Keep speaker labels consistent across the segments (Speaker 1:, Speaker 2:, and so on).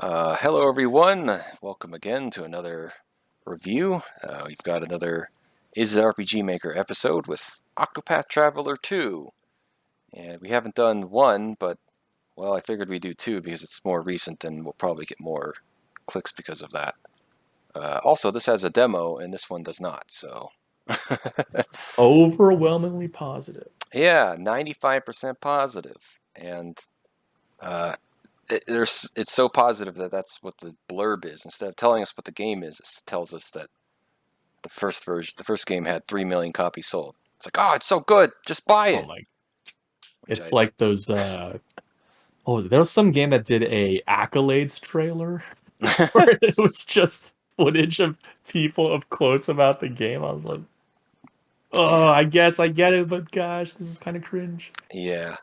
Speaker 1: Hello everyone, welcome again to another review. We've got another Is It RPGMaker episode with Octopath Traveler 2. And we haven't done one, but, well, I figured we'd do two because it's more recent and we'll probably get more clicks because of that. Also, this has a demo and this one does not, so...
Speaker 2: Overwhelmingly positive.
Speaker 1: Yeah, 95% positive. And it's so positive that that's what the blurb is. Instead of telling us what the game is, it tells us that the first game had 3 million copies sold. It's like, oh, it's so good, just buy
Speaker 2: Oh
Speaker 1: it.
Speaker 2: my! It's like those. What was it? There was some game that did a accolades trailer where it was just footage of people of quotes about the game. I was like, oh,
Speaker 1: Yeah,
Speaker 2: I guess I get it, but gosh, this is kind of cringe.
Speaker 1: yeah,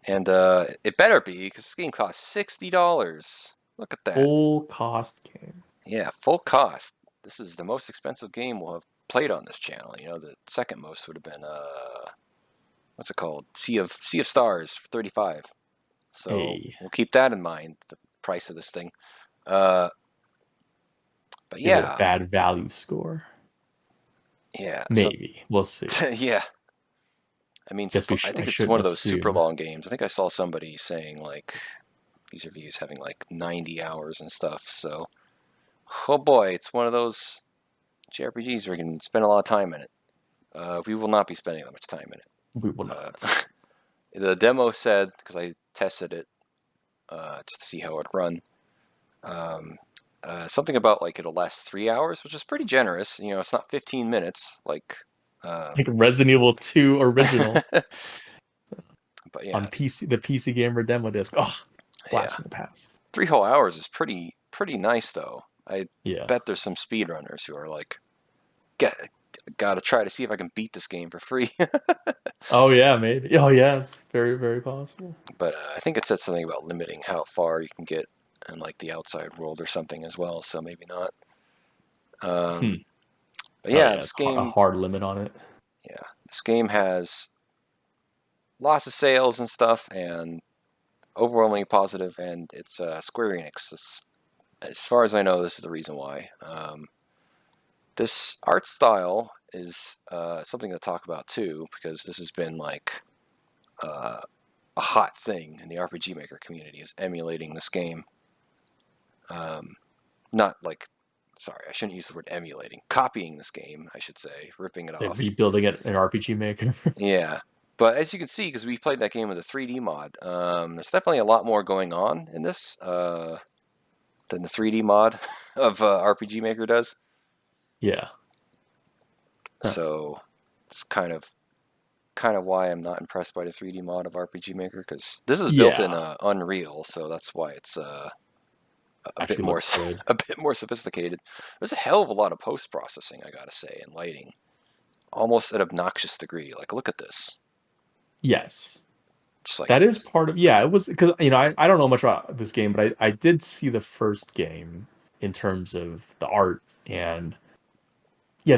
Speaker 1: and it better be because this game costs $60. Look at that.
Speaker 2: Full cost game.
Speaker 1: Yeah, full cost. This is the most expensive game we'll have played on this channel. You know, the second most would have been what's it called? Sea of Stars for 35. So
Speaker 2: Hey,
Speaker 1: we'll keep that in mind. The price of this thing. Uh, but
Speaker 2: give it a
Speaker 1: yeah,
Speaker 2: bad value score.
Speaker 1: yeah. So
Speaker 2: Maybe we'll see.
Speaker 1: yeah. I mean, I
Speaker 2: I
Speaker 1: think it's one
Speaker 2: shouldn't
Speaker 1: of those super
Speaker 2: assume.
Speaker 1: long games. I think I saw somebody saying like these reviews having like 90 hours and stuff. So, oh boy, it's one of those JRPGs where you can spend a lot of time in it. We will not be spending that much time in it.
Speaker 2: We will not.
Speaker 1: The demo said, because I tested it just to see how it would run, something about like it'll last 3 hours, which is pretty generous. You know, it's not 15 minutes like.
Speaker 2: Like Resident Evil 2 original.
Speaker 1: But
Speaker 2: On
Speaker 1: yeah,
Speaker 2: PC, the PC Gamer demo disc. Oh, blast
Speaker 1: yeah.
Speaker 2: from the past.
Speaker 1: 3 whole hours is pretty nice though. I
Speaker 2: Yeah.
Speaker 1: bet there's some speedrunners who are like, gotta try to see if I can beat this game for free.
Speaker 2: Oh yeah, maybe. Oh yes, very very possible.
Speaker 1: But I think it said something about limiting how far you can get in like the outside world or something as well. So maybe not.
Speaker 2: Hmm.
Speaker 1: Um, but
Speaker 2: Oh
Speaker 1: yeah,
Speaker 2: yeah, a hard limit on it.
Speaker 1: this game has lots of sales and stuff, and overwhelmingly positive. And it's Square Enix. As far as I know, this is the reason why. This art style is something to talk about too, because this has been like a hot thing in the RPG Maker community, is emulating this game. Not like, sorry, I shouldn't use the word emulating. Copying this game, I should say, ripping it
Speaker 2: Say
Speaker 1: off.
Speaker 2: rebuilding it in RPG Maker.
Speaker 1: Yeah, but as you can see, because we played that game with a 3D mod, there's definitely a lot more going on in this than the 3D mod of RPG Maker does.
Speaker 2: Yeah. Huh.
Speaker 1: So it's kind of why I'm not impressed by the 3D mod of RPG Maker, because this is built in
Speaker 2: Yeah.
Speaker 1: Unreal, so that's why it's a bit
Speaker 2: Actually
Speaker 1: more
Speaker 2: looks good.
Speaker 1: a bit more sophisticated. There's a hell of a lot of post processing, I gotta say, and lighting, almost an obnoxious degree. Like, look at this,
Speaker 2: Yes.
Speaker 1: just like
Speaker 2: That is part of yeah, it was because I don't know much about this game, but I did see the first game in terms of the art and yeah,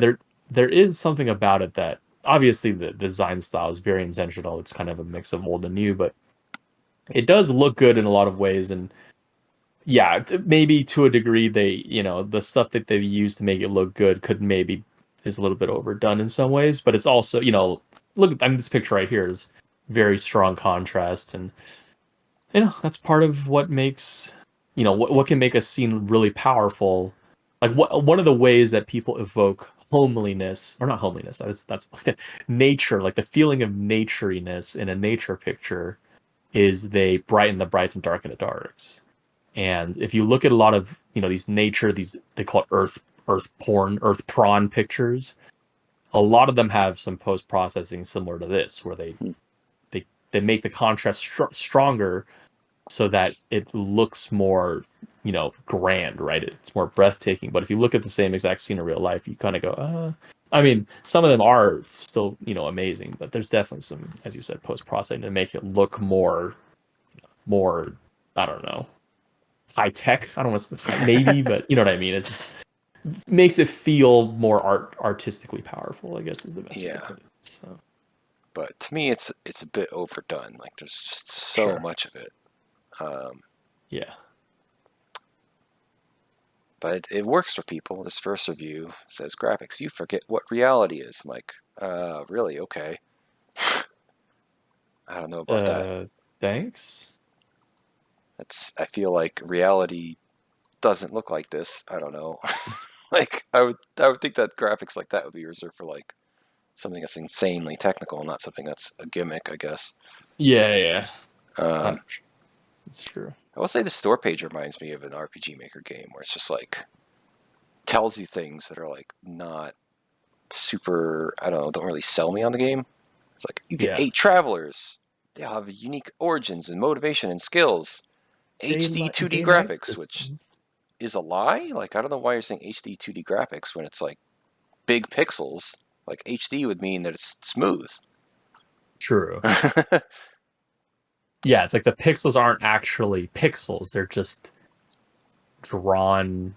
Speaker 2: there is something about it that obviously the design style is very intentional. It's kind of a mix of old and new, but it does look good in a lot of ways. And yeah, maybe to a degree, the stuff that they've used to make it look good could maybe is a little bit overdone in some ways. But it's also, look, I mean, this picture right here is very strong contrast, and that's part of what makes, what can make a scene really powerful. Like one of the ways that people evoke homeliness, or not homeliness, that's nature, like the feeling of naturiness in a nature picture, is they brighten the brights and darken the darks. And if you look at a lot of, these nature, these they call it earth porn, earth prawn pictures, a lot of them have some post processing similar to this, where they make the contrast stronger so that it looks more, grand, right? It's more breathtaking. But if you look at the same exact scene in real life, you kind of go, I mean, some of them are still, amazing, but there's definitely some, as you said, post processing to make it look more, I don't know, high tech. I don't want to maybe, but you know what I mean. It just makes it feel more artistically powerful, I guess is the best way to
Speaker 1: yeah.
Speaker 2: put it. So
Speaker 1: But to me, it's a bit overdone. Like, there's just so
Speaker 2: sure,
Speaker 1: much of it. Um,
Speaker 2: yeah,
Speaker 1: but it works for people. This first review says graphics, you forget what reality is. I'm like, really? Okay. I don't know about that.
Speaker 2: Thanks.
Speaker 1: I feel like reality doesn't look like this. I don't know. Like I would think that graphics like that would be reserved for like something that's insanely technical, not something that's a gimmick, I guess.
Speaker 2: Yeah.
Speaker 1: Um,
Speaker 2: It's true.
Speaker 1: I will say the store page reminds me of an RPG Maker game where it's just like tells you things that are like not super. I don't know. Don't really sell me on the game. It's like you get
Speaker 2: Yeah.
Speaker 1: 8 travelers. They all have unique origins and motivation and skills. HD 2D
Speaker 2: Day-night
Speaker 1: graphics, which
Speaker 2: system.
Speaker 1: is a lie. Like I don't know why you're saying HD 2D graphics when it's like big pixels. Like HD would mean that it's smooth.
Speaker 2: True. Yeah, it's like the pixels aren't actually pixels; they're just drawn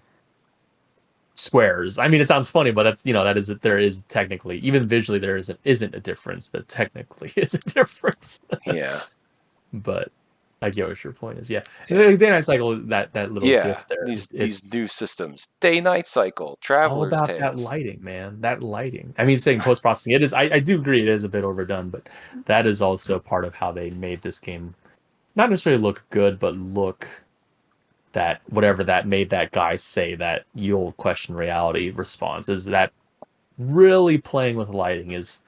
Speaker 2: squares. I mean, it sounds funny, but that's that is there is technically, even visually, there isn't a difference. That technically is a difference.
Speaker 1: Yeah.
Speaker 2: But I get what your point is. Yeah,
Speaker 1: Yeah.
Speaker 2: the day-night cycle, that little
Speaker 1: Yeah.
Speaker 2: gif there,
Speaker 1: These
Speaker 2: it's
Speaker 1: new systems. Day-night cycle.
Speaker 2: all
Speaker 1: Traveler's
Speaker 2: about that
Speaker 1: Tales.
Speaker 2: lighting, man. That lighting. I mean, saying post-processing, it is. I do agree, it is a bit overdone, but that is also part of how they made this game not necessarily look good, but look that whatever that made that guy say that you'll question reality response is that really playing with lighting is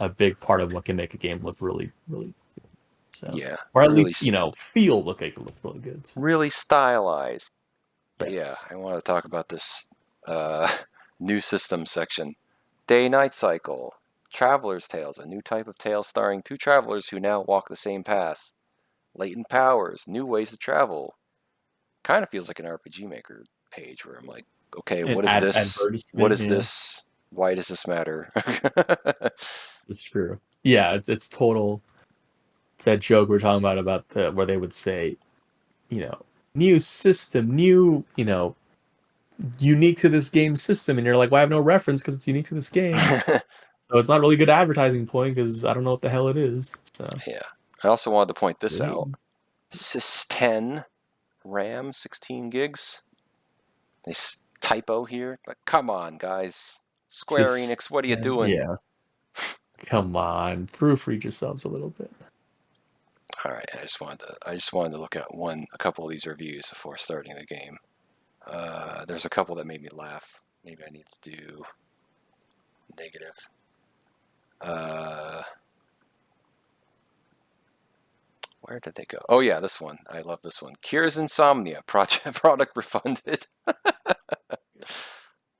Speaker 2: a big part of what can make a game look really, really good. So,
Speaker 1: Yeah.
Speaker 2: or at
Speaker 1: Really,
Speaker 2: least, feel look like it look really good. So,
Speaker 1: really stylized. But yeah,
Speaker 2: yes.
Speaker 1: I want to talk about this uh, new system section. Day-night cycle. Traveler's Tales, a new type of tale starring 2 travelers who now walk the same path. Latent powers, new ways to travel. Kind of feels like an RPG Maker page where I'm like, okay,
Speaker 2: An
Speaker 1: what is this? What
Speaker 2: advertisement,
Speaker 1: is
Speaker 2: yeah,
Speaker 1: this? Why does this matter?
Speaker 2: it's true. Yeah, it's total. It's that joke we are talking about where they would say, you know, new system, new, unique to this game system, and you're like, well, I have no reference because it's unique to this game. So it's not really good advertising point because I don't know what the hell it is. So
Speaker 1: Yeah. I also wanted to point this
Speaker 2: really,
Speaker 1: out. Sys 10 RAM, 16 gigs. This typo here. But come on, guys. Square
Speaker 2: just
Speaker 1: Enix, what are you doing?
Speaker 2: yeah, come on, proofread yourselves a little bit.
Speaker 1: All right, I just wanted to look at a couple of these reviews before starting the game. There's a couple that made me laugh. Maybe I need to do negative. Where did they go? Oh yeah, this one. I love this one. Cures insomnia. Product refunded.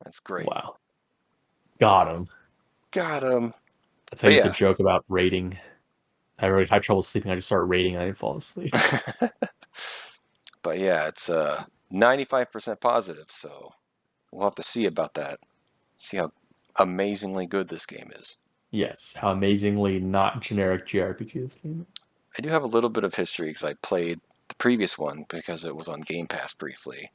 Speaker 1: That's great.
Speaker 2: Wow, got him.
Speaker 1: Got him.
Speaker 2: That's how I
Speaker 1: But
Speaker 2: used to
Speaker 1: yeah.
Speaker 2: joke about rating. I really had trouble sleeping. I just started rating and I didn't fall asleep.
Speaker 1: But yeah, it's 95% positive, so we'll have to see about that. See how amazingly good this game is.
Speaker 2: Yes, how amazingly not generic JRPG this game.
Speaker 1: I do have a little bit of history because I played the previous one because it was on Game Pass briefly.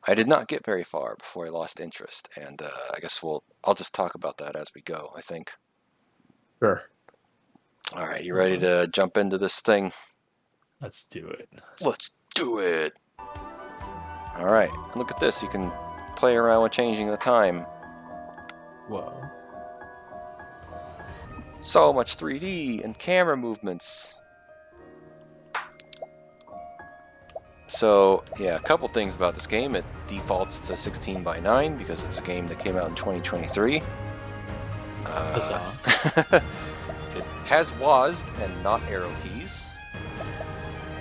Speaker 1: I did not get very far before I lost interest, and I guess I'll just talk about that as we go, I think.
Speaker 2: Sure.
Speaker 1: All right, you ready to jump into this thing?
Speaker 2: Let's do it.
Speaker 1: Let's do it! All right, look at this. You can play around with changing the time.
Speaker 2: Whoa.
Speaker 1: So much 3D and camera movements. So, yeah, a couple things about this game. It defaults to 16:9 because it's a game that came out in 2023. It has WASD and not arrow keys.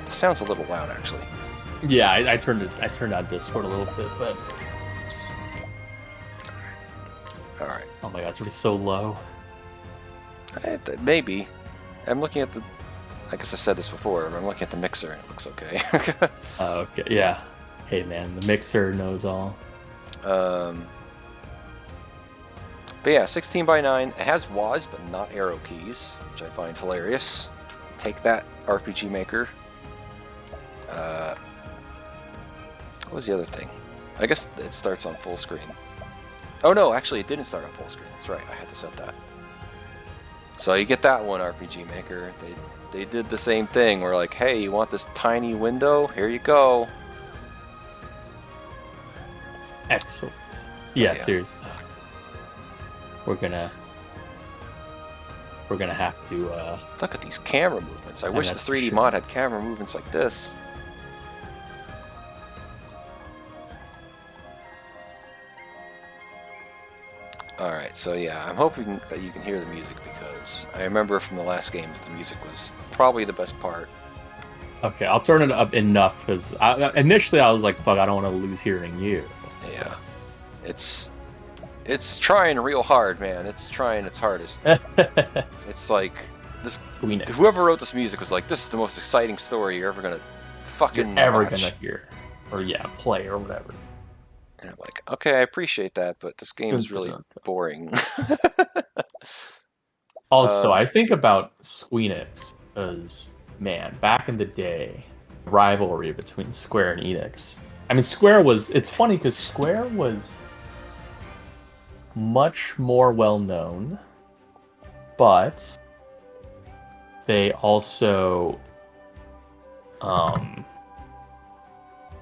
Speaker 1: This sounds a little loud, actually.
Speaker 2: Yeah, I turned on Discord a little bit, but
Speaker 1: All right.
Speaker 2: oh my god, it's already so low.
Speaker 1: Maybe. I'm looking at I guess I said this before, but I'm looking at the mixer and it looks okay.
Speaker 2: Okay, yeah. Hey man, the mixer knows all.
Speaker 1: But yeah, 16:9. It has WASD, but not arrow keys, which I find hilarious. Take that, RPG Maker. What was the other thing? I guess it starts on full screen. Oh no, actually it didn't start on full screen. That's right, I had to set that. So you get that one, RPG Maker. They did the same thing. We're like, hey, you want this tiny window? Here you go.
Speaker 2: Excellent. Yeah,
Speaker 1: yeah.
Speaker 2: seriously. We're gonna have to
Speaker 1: Look at these camera movements. I
Speaker 2: and
Speaker 1: wish the
Speaker 2: that's for
Speaker 1: 3D
Speaker 2: sure.
Speaker 1: mod had camera movements like this. Alright, so yeah, I'm hoping that you can hear the music because I remember from the last game that the music was probably the best part.
Speaker 2: Okay, I'll turn it up enough because initially I was like, "Fuck, I don't want to lose hearing you."
Speaker 1: Yeah, it's trying real hard, man. It's trying its hardest. It's like this.
Speaker 2: Squeenix.
Speaker 1: Whoever wrote this music was like, "This is the most exciting story you're ever gonna fucking watch."
Speaker 2: gonna hear, or play or whatever.
Speaker 1: And I'm like, okay, I appreciate that, but this game is really boring.
Speaker 2: Also, I think about Squeenix as, man, back in the day, rivalry between Square and Enix. I mean, it's funny because Square was much more well known, but they also,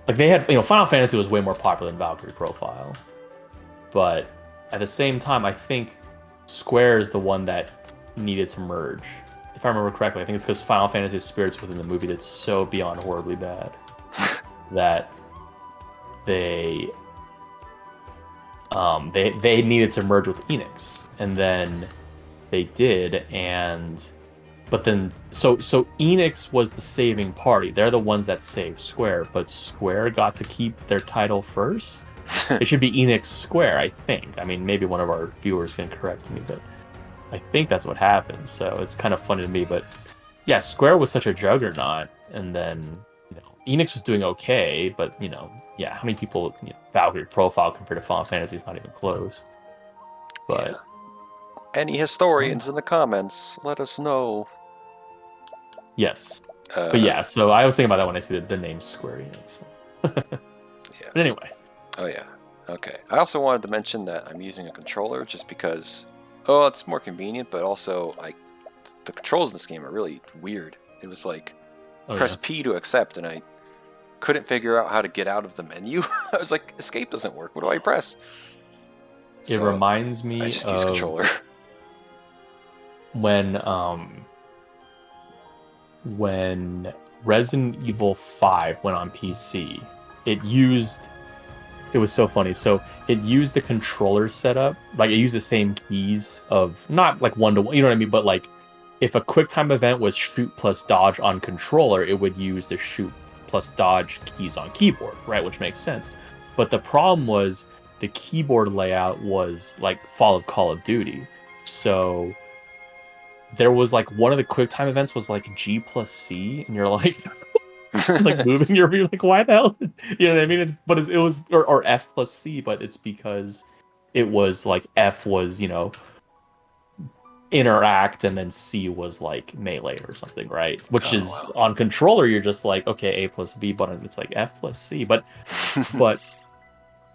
Speaker 2: like they had, Final Fantasy was way more popular than Valkyrie Profile, but at the same time, I think Square is the one that needed to merge. If I remember correctly, I think it's because Final Fantasy's spirits within the movie that's so beyond horribly bad that they needed to merge with Enix, and then they did, but then so Enix was the saving party. They're the ones that saved Square, but Square got to keep their title first. It should be Enix Square, I think. I mean, maybe one of our viewers can correct me, but I think that's what happened. So it's kind of funny to me, but yeah, Square was such a juggernaut, and then Enix was doing okay, but yeah, how many people Valkyrie Profile compared to Final Fantasy is not even close. But
Speaker 1: yeah. Any historians in the comments, let us know.
Speaker 2: Yes, but yeah, so I was thinking about that when I see the name Square Enix.
Speaker 1: Yeah.
Speaker 2: But anyway.
Speaker 1: Oh yeah. Okay. I also wanted to mention that I'm using a controller just because, oh, it's more convenient, but also the controls in this game are really weird. It was like press P to accept, and I couldn't figure out how to get out of the menu. I was like, escape doesn't work. What do I press?
Speaker 2: It reminds me
Speaker 1: I just use controller.
Speaker 2: When Resident Evil 5 went on PC, it was so funny. So it used the controller setup, like it used the same keys of not like one to one, you know what I mean? But like if a QuickTime event was shoot plus dodge on controller, it would use the shoot plus dodge keys on keyboard, right? Which makes sense. But the problem was the keyboard layout was like Fall of Call of Duty. So there was like one of the QuickTime events was like G plus C, and you're like, like moving you're like, why the hell? You know what I mean? It was or F plus C, but it's because it was like F was interact, and then C was like melee or something, right? Which is on controller, you're just like, okay, A plus B, but it's like F plus C. But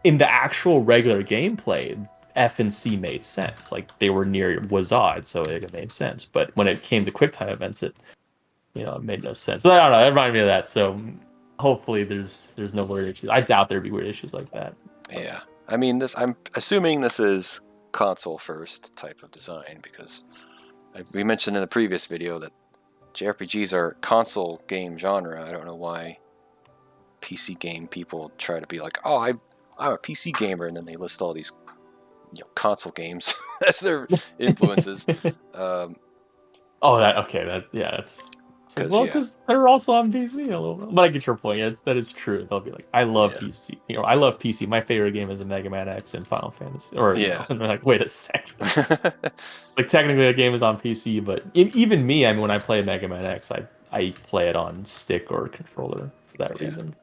Speaker 2: in the actual regular gameplay, F and C made sense. Like they were near Wazad, so it made sense. But when it came to QuickTime events, it made no sense. So I don't know. It reminded me of that. So hopefully there's no weird issues. I doubt there'd be weird issues like that.
Speaker 1: Yeah, I mean I'm assuming this is console first type of design because we mentioned in the previous video that JRPGs are console game genre. I don't know why PC game people try to be like, oh, I'm a PC gamer, and then they list all these console games as their influences.
Speaker 2: That's
Speaker 1: Because
Speaker 2: they're also on PC a little bit. But I get your point. That is true. They'll be like, I love PC. I love PC. My favorite game is a Mega Man X and Final Fantasy. Or and they're like, wait a second. Like technically, the game is on PC, but even me, I mean, when I play Mega Man X, I play it on stick or controller for that reason.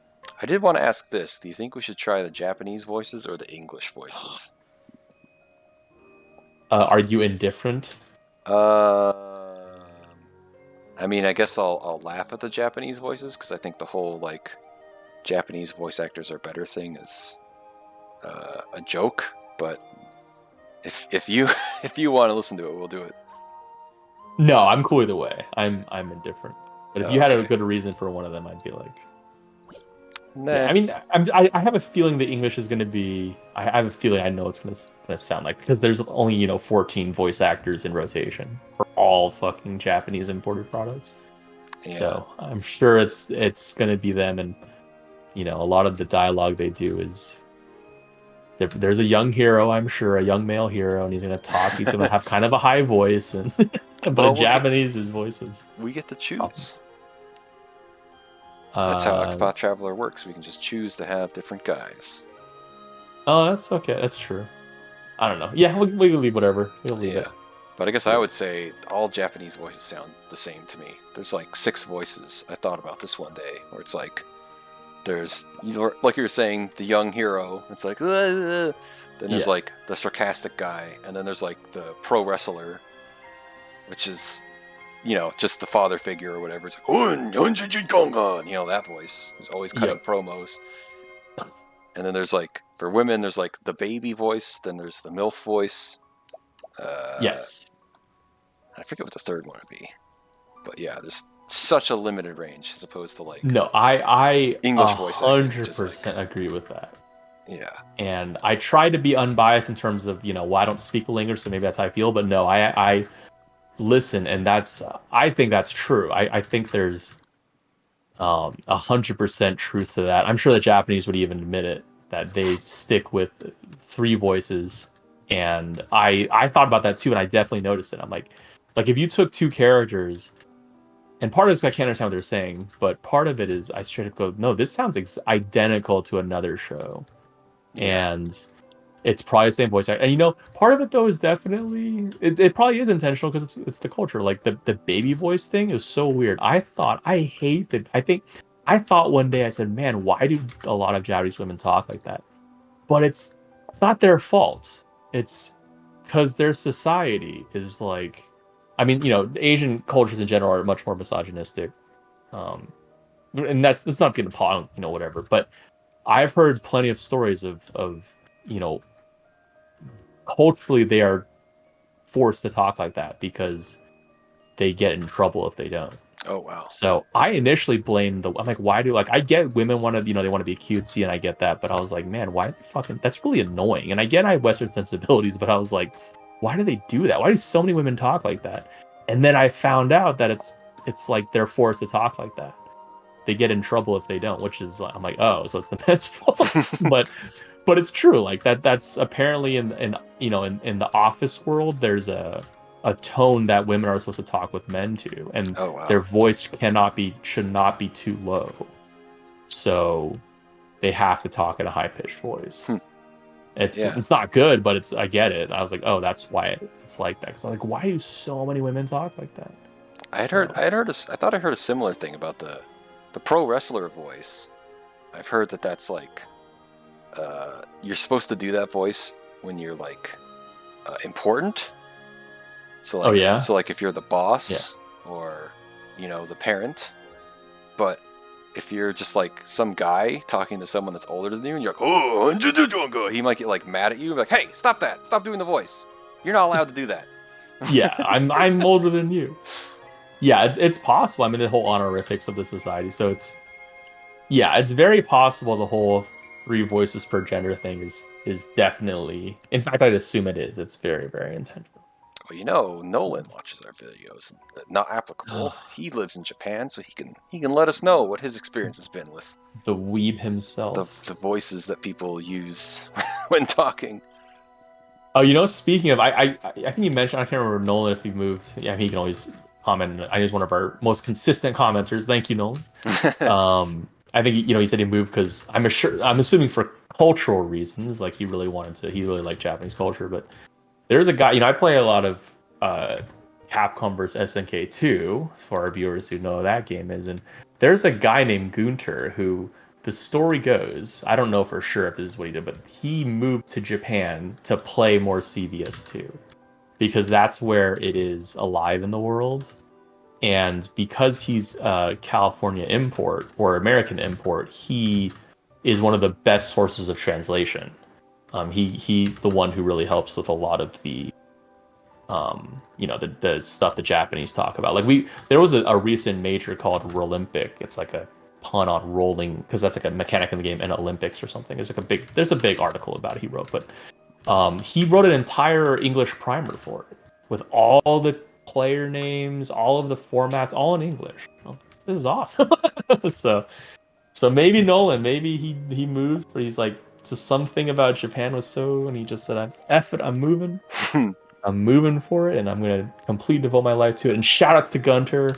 Speaker 1: I did want to ask this: do you think we should try the Japanese voices or the English voices?
Speaker 2: Are you indifferent?
Speaker 1: I mean, I guess I'll laugh at the Japanese voices because I think the whole like Japanese voice actors are better thing is a joke. But if you if you want to listen to it, we'll do it.
Speaker 2: No, I'm cool either way. I'm indifferent. But if you had a good reason for one of them, I'd be like, Yeah,
Speaker 1: Nah.
Speaker 2: I mean, I have a feeling the English is going to be. I have a feeling I know it's going to sound like, because there's only 14 voice actors in rotation for all fucking Japanese imported products.
Speaker 1: Yeah.
Speaker 2: So I'm sure it's going to be them, and a lot of the dialogue they do is there's a young hero, I'm sure, a young male hero, and he's going to talk. He's going to have kind of a high voice, and but
Speaker 1: Well,
Speaker 2: in Japanese, his voice is.
Speaker 1: we get to
Speaker 2: Oh,
Speaker 1: choose. That's how
Speaker 2: uh,
Speaker 1: Octopath Traveler works. We can just choose to have different guys.
Speaker 2: oh, that's okay. That's true. I don't know. Yeah, we can leave whatever. We'll leave
Speaker 1: Yeah.
Speaker 2: it.
Speaker 1: But I guess I
Speaker 2: Yeah.
Speaker 1: would say all Japanese voices sound the same to me. There's like 6 voices. I thought about this one day, where it's like there's, like you were saying, the young hero. It's like, then there's
Speaker 2: Yeah.
Speaker 1: like the sarcastic guy, and then there's like the pro wrestler, which is, just the father figure or whatever. It's like, that voice is always cutting
Speaker 2: Yep.
Speaker 1: promos. And then there's like, for women, there's like the baby voice, then there's the MILF voice.
Speaker 2: Yes.
Speaker 1: I forget what the third one would be. But yeah, there's such a limited range as opposed to like
Speaker 2: No, I
Speaker 1: English voice acting, which is like,
Speaker 2: 100% agree with that.
Speaker 1: yeah.
Speaker 2: And I try to be unbiased in terms of, well, I don't speak the language, so maybe that's how I feel. But no, I listen, and I think that's true. I think there's 100% truth to that. I'm sure the Japanese would even admit it, that they stick with 3 voices. And I thought about that too, and I definitely noticed it. I'm like if you took 2 characters, and part of this I can't understand what they're saying, but part of it is I straight up go, no, this sounds identical to another show,
Speaker 1: Yeah.
Speaker 2: and it's probably the same voice actor. And part of it though is definitely it probably is intentional, because it's the culture. Like the baby voice thing is so weird. I thought one day, I said, man, why do a lot of Japanese women talk like that? But it's not their fault. It's because their society is like, I mean, Asian cultures in general are much more misogynistic. Um, and that's not getting upon, whatever. But I've heard plenty of stories of you know culturally they are forced to talk like that because they get in trouble if they don't.
Speaker 1: Oh wow.
Speaker 2: So I initially blamed I'm like, why do, like, I get women want to, they want to be cutesy, and I get that, but I was like, man, why fucking, that's really annoying. And I get I have Western sensibilities, but I was like, why do they do that? Why do so many women talk like that? And then I found out that it's like they're forced to talk like that. They get in trouble if they don't, which is, I'm like, oh, so it's the men's fault. But it's true. Like that's apparently in the office world, there's a tone that women are supposed to talk with men to, and
Speaker 1: Oh
Speaker 2: their
Speaker 1: wow.
Speaker 2: voice should not be too low. So they have to talk in a high pitched voice.
Speaker 1: Hmm. Yeah.
Speaker 2: It's not good, but I get it. I was like, oh, that's why it's like that. Because I'm like, why do so many women talk like that? So
Speaker 1: I thought I heard a similar thing about the pro wrestler voice. I've heard that that's like, you're supposed to do that voice when you're like important. So
Speaker 2: oh
Speaker 1: like,
Speaker 2: yeah,
Speaker 1: so like if you're the
Speaker 2: yeah,
Speaker 1: boss or the parent, but if you're just like some guy talking to someone that's older than you, and you're like, oh, he might get like mad at you, like, hey, stop that, stop doing the voice. You're not allowed to do that.
Speaker 2: yeah. I'm older than you. Yeah, it's possible. I mean, the whole honorifics of the society. So it's very possible the whole 3 voices per gender thing is definitely. In fact, I'd assume it is. It's very, very intentional.
Speaker 1: Well, Nolan watches our videos. Not applicable. He lives in Japan, so he can let us know what his experience has been with
Speaker 2: The weeb
Speaker 1: the
Speaker 2: himself.
Speaker 1: the voices that people use when talking.
Speaker 2: Oh, speaking of, I think you mentioned, I can't remember Nolan, if he moved. Yeah, he can always comment. I know he's one of our most consistent commenters. Thank you, Nolan. I think he said he moved because I'm assuming for cultural reasons, like he really liked Japanese culture. But there's a guy, I play a lot of Capcom versus SNK 2 for our viewers who know what that game is, and there's a guy named Gunter who, the story goes, I don't know for sure if this is what he did, but he moved to Japan to play more CVS2 because that's where it is alive in the world. And because he's a California import or American import, he is one of the best sources of translation. He's the one who really helps with a lot of the stuff the Japanese talk about. Like there was a recent major called Olympic. It's like a pun on rolling because that's like a mechanic in the game in Olympics or something. There's a big article about it he wrote, but he wrote an entire English primer for it with all the player names, all of the formats, all in English. This is awesome. so so maybe Nolan, maybe he moves, but he's like just something about Japan was so, and he just said, "F it, I'm moving." I'm moving for it, and I'm gonna completely devote my life to it. And shout outs to Gunter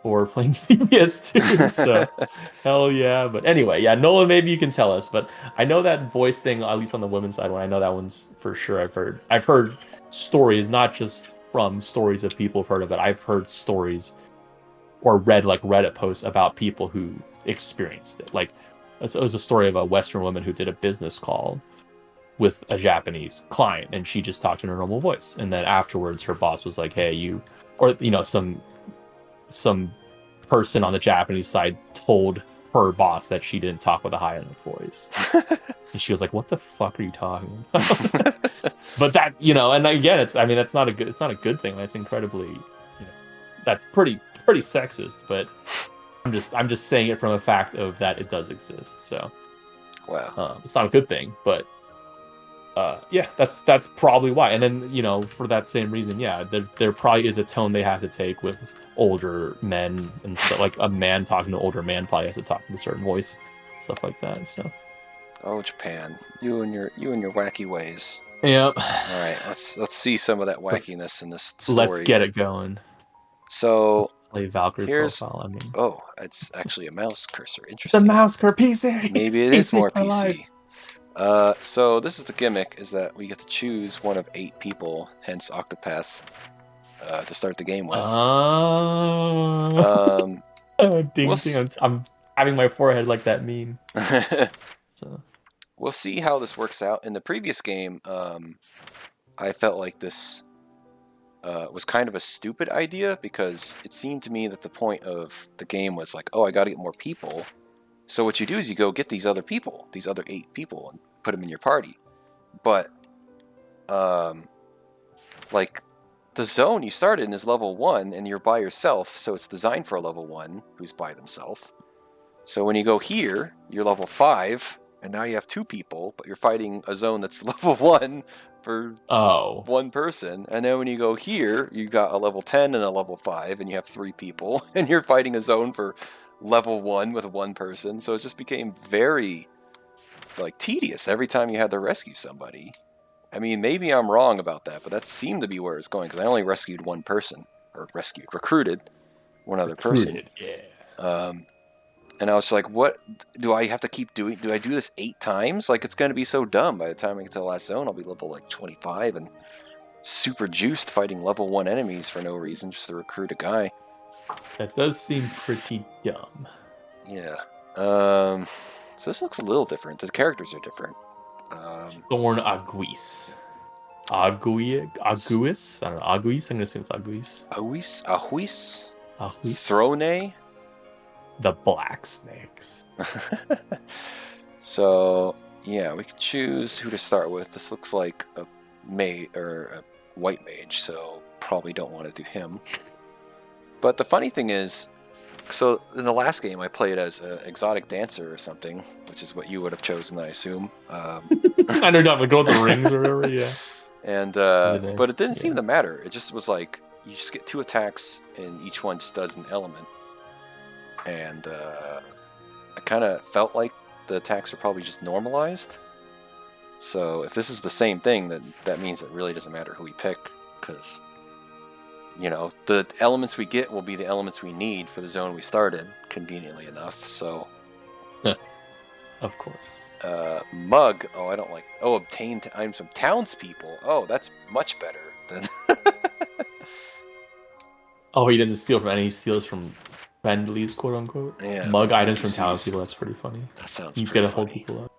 Speaker 2: for playing CBS2. So hell yeah. But anyway, yeah, Nolan, maybe you can tell us. But I know that voice thing, at least on the women's side one, I know that one's for sure. I've heard stories, not just from stories of people who've heard of it. I've heard stories or read like Reddit posts about people who experienced it. Like it was a story of a Western woman who did a business call with a Japanese client, and she just talked in her normal voice. And then afterwards, her boss was like, "Hey, you," or some person on the Japanese side told her boss that she didn't talk with a high enough voice. And she was like, "What the fuck are you talking about?" But that, and again, that's not a good thing. That's incredibly, that's pretty sexist. But I'm just saying it from a fact of that it does exist. So,
Speaker 1: Wow.
Speaker 2: it's not a good thing, but yeah, that's probably why. And then for that same reason, yeah, there probably is a tone they have to take with older men, and so like a man talking to older man probably has to talk with a certain voice, stuff like that. So.
Speaker 1: Oh, Japan, you and your wacky ways.
Speaker 2: Yep.
Speaker 1: All right, let's see some of that wackiness in this story.
Speaker 2: Let's get it going.
Speaker 1: So
Speaker 2: Let's play Valkyrie
Speaker 1: here's
Speaker 2: profile. I mean,
Speaker 1: it's actually a mouse cursor.
Speaker 2: the
Speaker 1: Interesting.
Speaker 2: mouse cursor PC.
Speaker 1: Maybe it is more
Speaker 2: for life.
Speaker 1: PC. So this is the gimmick: is that we get to choose one of 8 people, hence Octopath, to start the game with.
Speaker 2: Ding ding! I'm having my forehead like that meme. So
Speaker 1: we'll see how this works out. In the previous game, I felt like this was kind of a stupid idea because it seemed to me that the point of the game was like, oh, I got to get more people. So what you do is you go get these other people, these other 8 people, and put them in your party. But like the zone you started in is level 1 and you're by yourself, so it's designed for a level 1 who's by themselves. So when you go here, you're level 5 and now you have 2 people, but you're fighting a zone that's level 1 for 1 person. And then when you go here, you got a level 10 and a level 5 and you have 3 people and you're fighting a zone for level 1 with 1 person. So it just became very like tedious every time you had to rescue somebody. I mean, maybe I'm wrong about that, but that seemed to be where it's going because I only rescued 1 person, or recruited one other person.
Speaker 2: Yeah.
Speaker 1: And I was like, what do I have to keep doing? Do I do this 8 times? Like, it's going to be so dumb. By the time I get to the last zone, I'll be level like 25 and super juiced fighting level 1 enemies for no reason, just to recruit a guy.
Speaker 2: That does seem pretty dumb.
Speaker 1: Yeah. So this looks a little different. The characters are different.
Speaker 2: Thorn Aguis. Aguis? I don't know. Aguis? I'm going to assume it's Aguis.
Speaker 1: Ahuis?
Speaker 2: Throne? The Black Snakes.
Speaker 1: So, yeah, we can choose who to start with. This looks like a white mage, so probably don't want to do him. But the funny thing is, so in the last game I played as an exotic dancer or something, which is what you would have chosen, I assume.
Speaker 2: I know, not the girl with the rings or whatever, yeah.
Speaker 1: And but it didn't seem to matter. It just was like you just get 2 attacks and each one just does an element. And I kind of felt like the attacks are probably just normalized. So if this is the same thing, then that means it really doesn't matter who we pick, because the elements we get will be the elements we need for the zone we started, conveniently enough. So,
Speaker 2: of course.
Speaker 1: Mug. Oh, I don't like. Oh, obtain items from townspeople. Oh, that's much better than.
Speaker 2: Oh, he doesn't steal from any. He steals from friendlies, quote unquote.
Speaker 1: Yeah.
Speaker 2: Mug items from townspeople. That's pretty funny.
Speaker 1: That sounds.
Speaker 2: You've got to hold people up.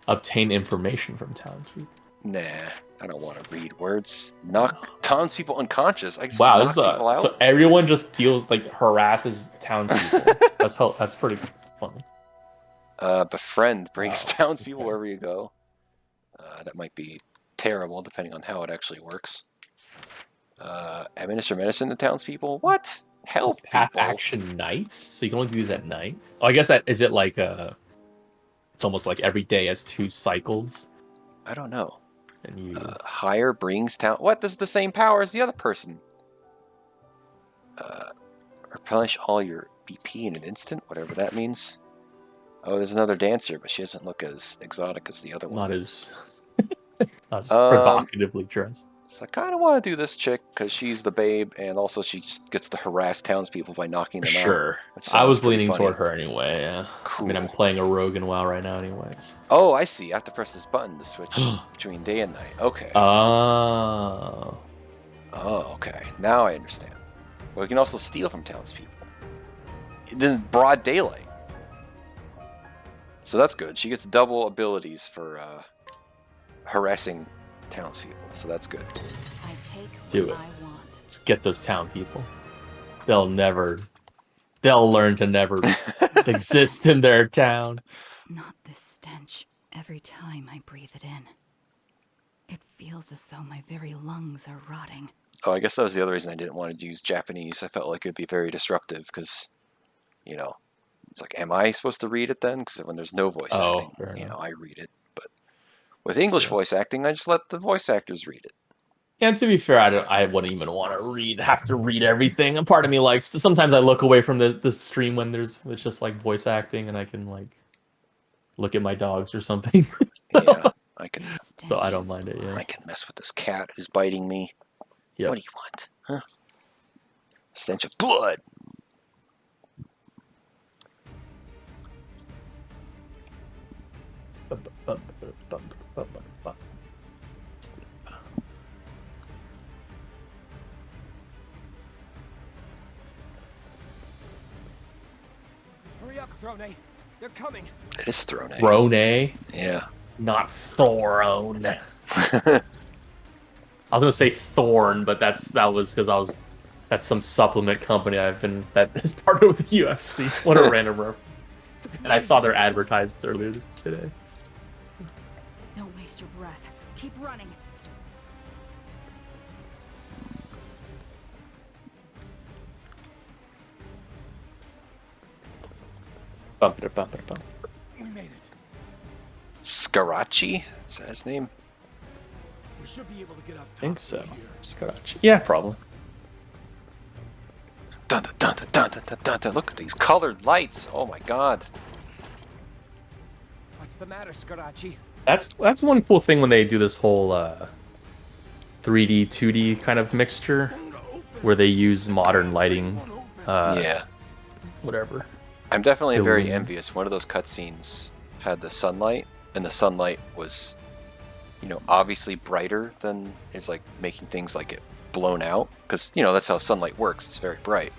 Speaker 2: Obtain information from townspeople.
Speaker 1: Nah, I don't want to read words. Knock townspeople unconscious. I just
Speaker 2: wow,
Speaker 1: knock people out.
Speaker 2: So everyone just deals harasses townspeople. That's pretty funny.
Speaker 1: Befriend brings townspeople wherever you go. That might be terrible depending on how it actually works. Administer medicine to townspeople. What? Help
Speaker 2: Half
Speaker 1: people.
Speaker 2: action nights, so you can only do these at night. Oh, I guess that is it. Like it's almost like every day has 2 cycles,
Speaker 1: I don't know.
Speaker 2: and you
Speaker 1: Higher brings town. What? This is the same power as the other person. Replenish all your BP in an instant, whatever that means. Oh, there's another dancer, but she doesn't look as exotic as the other one.
Speaker 2: not as provocatively dressed.
Speaker 1: So I kind of want to do this chick because she's the babe, and also she just gets to harass townspeople by knocking them out.
Speaker 2: Sure,
Speaker 1: Which
Speaker 2: I was
Speaker 1: sounds pretty
Speaker 2: leaning
Speaker 1: funny.
Speaker 2: toward her anyway. Yeah,
Speaker 1: Cool.
Speaker 2: I mean, I'm playing a rogue in WoW right now, anyways.
Speaker 1: Oh, I see. I have to press this button to switch between day and night. Okay.
Speaker 2: Oh.
Speaker 1: Oh, okay. Now I understand. Well, we can also steal from townspeople. Then broad daylight. So that's good. She gets double abilities for harassing townspeople. So that's good.
Speaker 3: I take
Speaker 2: Do
Speaker 3: what
Speaker 2: it.
Speaker 3: I want.
Speaker 2: Let's get those town people. They'll learn to never exist in their town.
Speaker 3: Not this stench. Every time I breathe it in, it feels as though my very lungs are rotting.
Speaker 1: Oh, I guess that was the other reason I didn't want to use Japanese. I felt like it would be very disruptive because, you know, it's like, am I supposed to read it then? Because when there's no voice acting, you know, I read it. But with English voice acting, I just let the voice actors read it.
Speaker 2: And to be fair, I wouldn't even want to have to read everything. And part of me likes sometimes I look away from the stream when it's just like voice acting, and I can like look at my dogs or something.
Speaker 1: Yeah, I can.
Speaker 2: So I don't mind it. Yeah,
Speaker 1: I can mess with this cat who's biting me.
Speaker 2: Yep.
Speaker 1: What do you want? Huh? Stench of blood.
Speaker 4: Hurry up, Throne. They're coming.
Speaker 1: It is Throne.
Speaker 2: Throne,
Speaker 1: Yeah.
Speaker 2: not Thorone. I was gonna say Thorn, but that's some supplement company that is partnered with the UFC. What a random reference. And I saw their advertised earlier today.
Speaker 3: Don't waste your breath. Keep running.
Speaker 4: We made it.
Speaker 1: Scarachi? Is that his name?
Speaker 4: We should be able to get up top.
Speaker 2: I think so.
Speaker 4: from here.
Speaker 2: Scotch. Yeah, probably.
Speaker 1: Dun, dun, dun, dun, dun, dun, dun, dun. Look at these colored lights. Oh my god.
Speaker 4: What's the matter, Scarachi?
Speaker 2: That's one cool thing when they do this whole 3D, 2D kind of mixture, where they use modern lighting.
Speaker 1: Yeah.
Speaker 2: Whatever.
Speaker 1: I'm definitely very
Speaker 2: Illusion.
Speaker 1: envious. One of those cutscenes had the sunlight, and the sunlight was, you know, obviously brighter than it's like making things like get blown out, because you know that's how sunlight works. It's very bright.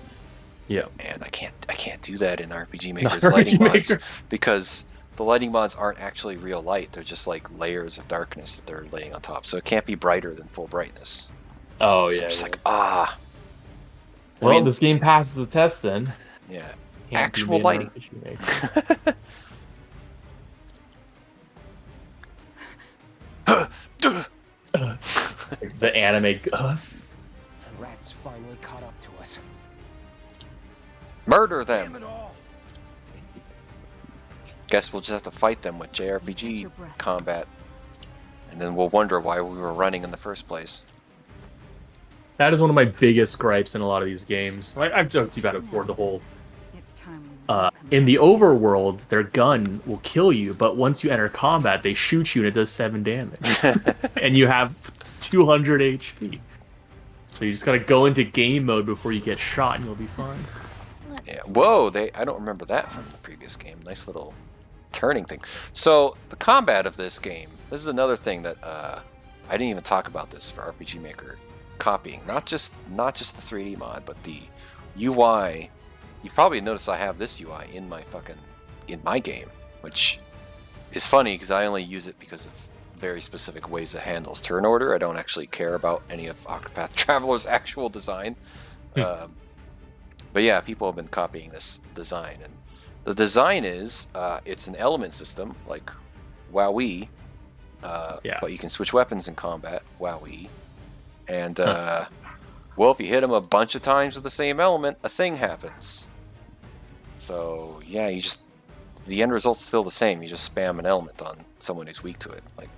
Speaker 2: Yeah.
Speaker 1: And I can't do that in RPG
Speaker 2: Not
Speaker 1: Maker's
Speaker 2: RPG
Speaker 1: lighting mods
Speaker 2: Maker.
Speaker 1: because the lighting mods aren't actually real light. They're just like layers of darkness that they're laying on top. So it can't be brighter than full brightness.
Speaker 2: Oh
Speaker 1: So
Speaker 2: yeah.
Speaker 1: I'm just
Speaker 2: yeah.
Speaker 1: like I
Speaker 2: Well,
Speaker 1: mean,
Speaker 2: this game passes the test then.
Speaker 1: yeah.
Speaker 2: Can't
Speaker 1: Actual
Speaker 2: be an
Speaker 1: lighting.
Speaker 2: RPG Maker. The anime.
Speaker 4: The rats finally caught up to us.
Speaker 1: Murder
Speaker 4: Damn
Speaker 1: them.
Speaker 4: it all!
Speaker 1: Guess we'll just have to fight them with
Speaker 3: Catch
Speaker 1: JRPG
Speaker 3: your breath.
Speaker 1: combat. And then we'll wonder why we were running in the first place.
Speaker 2: That is one of my biggest gripes in a lot of these games. I've joked about it before. The whole
Speaker 3: It's time.
Speaker 2: in the overworld, their gun will kill you, but once you enter combat, they shoot you and it does 7 damage, and you have 200 HP. So you just gotta go into game mode before you get shot, and you'll be fine.
Speaker 1: Yeah. Whoa, I don't remember that from the previous game. Nice little turning thing. So the combat of this game, this is another thing that I didn't even talk about this for RPG Maker copying. Not just the 3D mod, but the UI. You've probably noticed I have this UI in my game, which is funny because I only use it because of very specific ways it handles turn order. I don't actually care about any of Octopath Traveler's actual design. But yeah, people have been copying this design, and the design is it's an element system like WoW-E, but you can switch weapons in combat WoW-E, and Well, if you hit him a bunch of times with the same element, a thing happens. So, yeah, the end result's still the same. You just spam an element on someone who's weak to it. Like,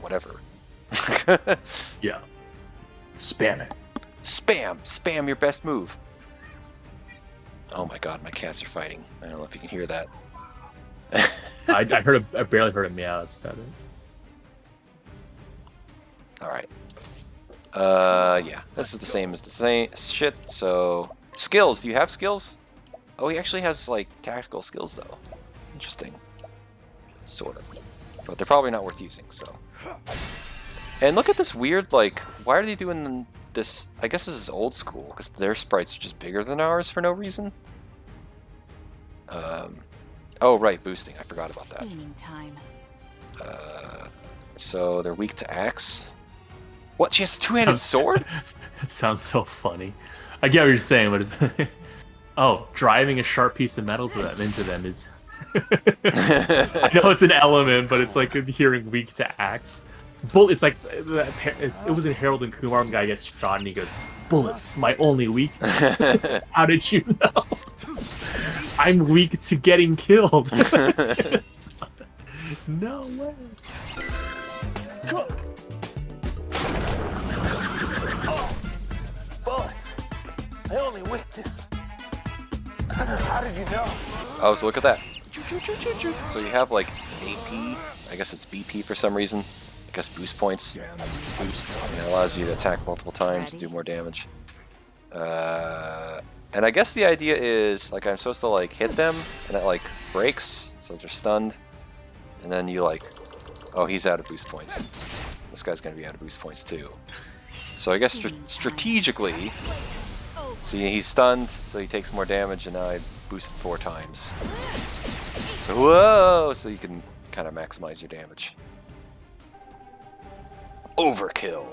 Speaker 1: whatever.
Speaker 2: Yeah. Spam it.
Speaker 1: Spam your best move. Oh my god, my cats are fighting. I don't know if you can hear that.
Speaker 2: I barely heard a meow. That's about it.
Speaker 1: Alright. Yeah. This is the same as the same shit, so... Skills. Do you have skills? Oh, he actually has, like, tactical skills, though. Interesting. Sort of. But they're probably not worth using, so... And look at this weird, like... Why are they doing this... I guess this is old school, because their sprites are just bigger than ours for no reason. Oh, right, boosting. I forgot about that.
Speaker 3: Cleaning time.
Speaker 1: So they're weak to axe. What? She has a two-handed sword?
Speaker 2: That sounds so funny. I get what you're saying, but it's... Oh, driving a sharp piece of metal into them is... I know it's an element, but it's like hearing weak to axe. It's like... It was in Harold and Kumar, the guy gets shot and he goes, "Bullets, my only weakness." How did you know? I'm weak to getting killed. No way.
Speaker 5: Bullets. I only weakness. How did you know?
Speaker 1: Oh, so look at that. So you have like AP, I guess it's BP for some reason. I guess boost points. And it allows you to attack multiple times, do more damage. And I guess the idea is like I'm supposed to like hit them and it like breaks, so they're stunned. And then you like, oh, he's out of boost points. This guy's gonna be out of boost points too. So I guess strategically, see, he's stunned, so he takes more damage, and now I boosted 4 times. Whoa! So you can kind of maximize your damage. Overkill.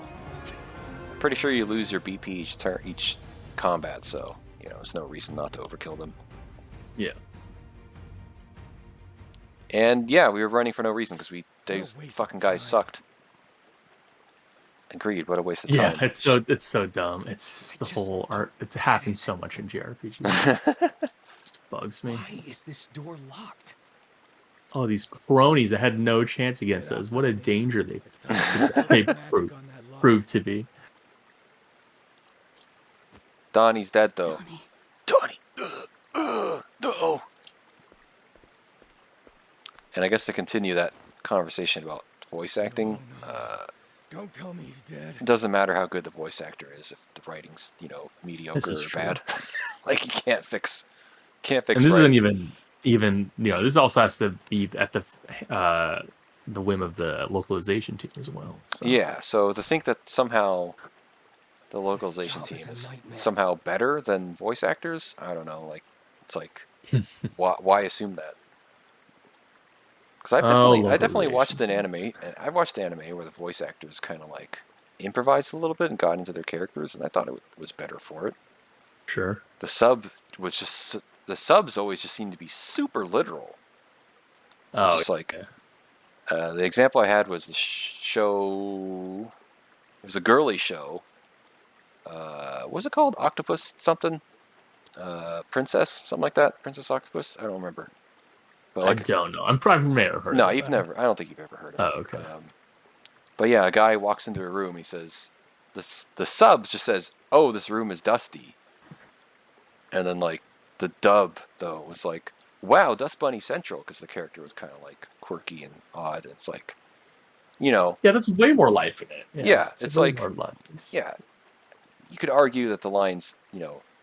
Speaker 1: I'm pretty sure you lose your BP each combat, so you know there's no reason not to overkill them.
Speaker 2: Yeah.
Speaker 1: And yeah, we were running for no reason because those fucking guys sucked. Agreed. What a waste of time.
Speaker 2: Yeah, it's so dumb. It's the whole art. It happens so much in JRPG. Just bugs me.
Speaker 4: Why is this door locked?
Speaker 2: Oh, these cronies that had no chance against us. What a danger they proved to be.
Speaker 1: Donnie's dead though.
Speaker 3: Donnie.
Speaker 1: No. And I guess to continue that conversation about voice acting,
Speaker 4: Don't tell me he's dead.
Speaker 1: it doesn't matter how good the voice actor is if the writing's, mediocre
Speaker 2: This is
Speaker 1: or
Speaker 2: true.
Speaker 1: bad. Like you can't fix
Speaker 2: And this
Speaker 1: writing.
Speaker 2: isn't even this also has to be at the whim of the localization team as well. So.
Speaker 1: Yeah, so to think that somehow the localization
Speaker 4: job is
Speaker 1: team
Speaker 4: a
Speaker 1: is
Speaker 4: nightmare.
Speaker 1: somehow better than voice actors, I don't know. Like, it's like, why assume that? Because I definitely watched an anime, and I watched anime where the voice actors kind of like improvised a little bit and got into their characters, and I thought it was better for it.
Speaker 2: Sure.
Speaker 1: The subs always just seem to be super literal.
Speaker 2: Oh,
Speaker 1: Just like,
Speaker 2: yeah.
Speaker 1: the example I had was the show. It was a girly show. What was it called? Octopus something? Princess? Something like that? Princess Octopus? I don't remember. But
Speaker 2: I don't know. I'm probably never heard.
Speaker 1: No,
Speaker 2: of
Speaker 1: you've
Speaker 2: that.
Speaker 1: never. I don't think you've ever heard of it.
Speaker 2: Oh, okay.
Speaker 1: But yeah, a guy walks into a room. He says, the sub just says, "Oh, this room is dusty." And then like the dub though was like, "Wow, Dust Bunny Central," because the character was kind of like quirky and odd. It's like,
Speaker 2: Yeah, there's way more life in it.
Speaker 1: Yeah, it's
Speaker 2: way
Speaker 1: like-
Speaker 2: more life.
Speaker 1: yeah, you could argue that the line's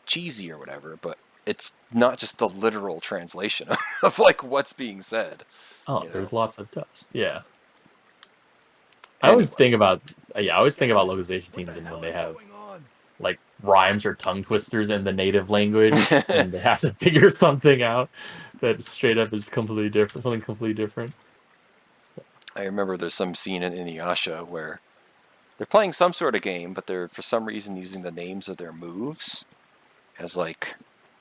Speaker 1: cheesy or whatever, but it's not just the literal translation of like what's being said.
Speaker 2: Oh,
Speaker 1: you know.
Speaker 2: there's lots of dust. Yeah. I always think about localization teams and when they have like rhymes or tongue twisters in the native language and they have to figure something out that straight up is completely different, something completely different.
Speaker 1: I remember there's some scene in Inuyasha where they're playing some sort of game, but they're for some reason using the names of their moves as like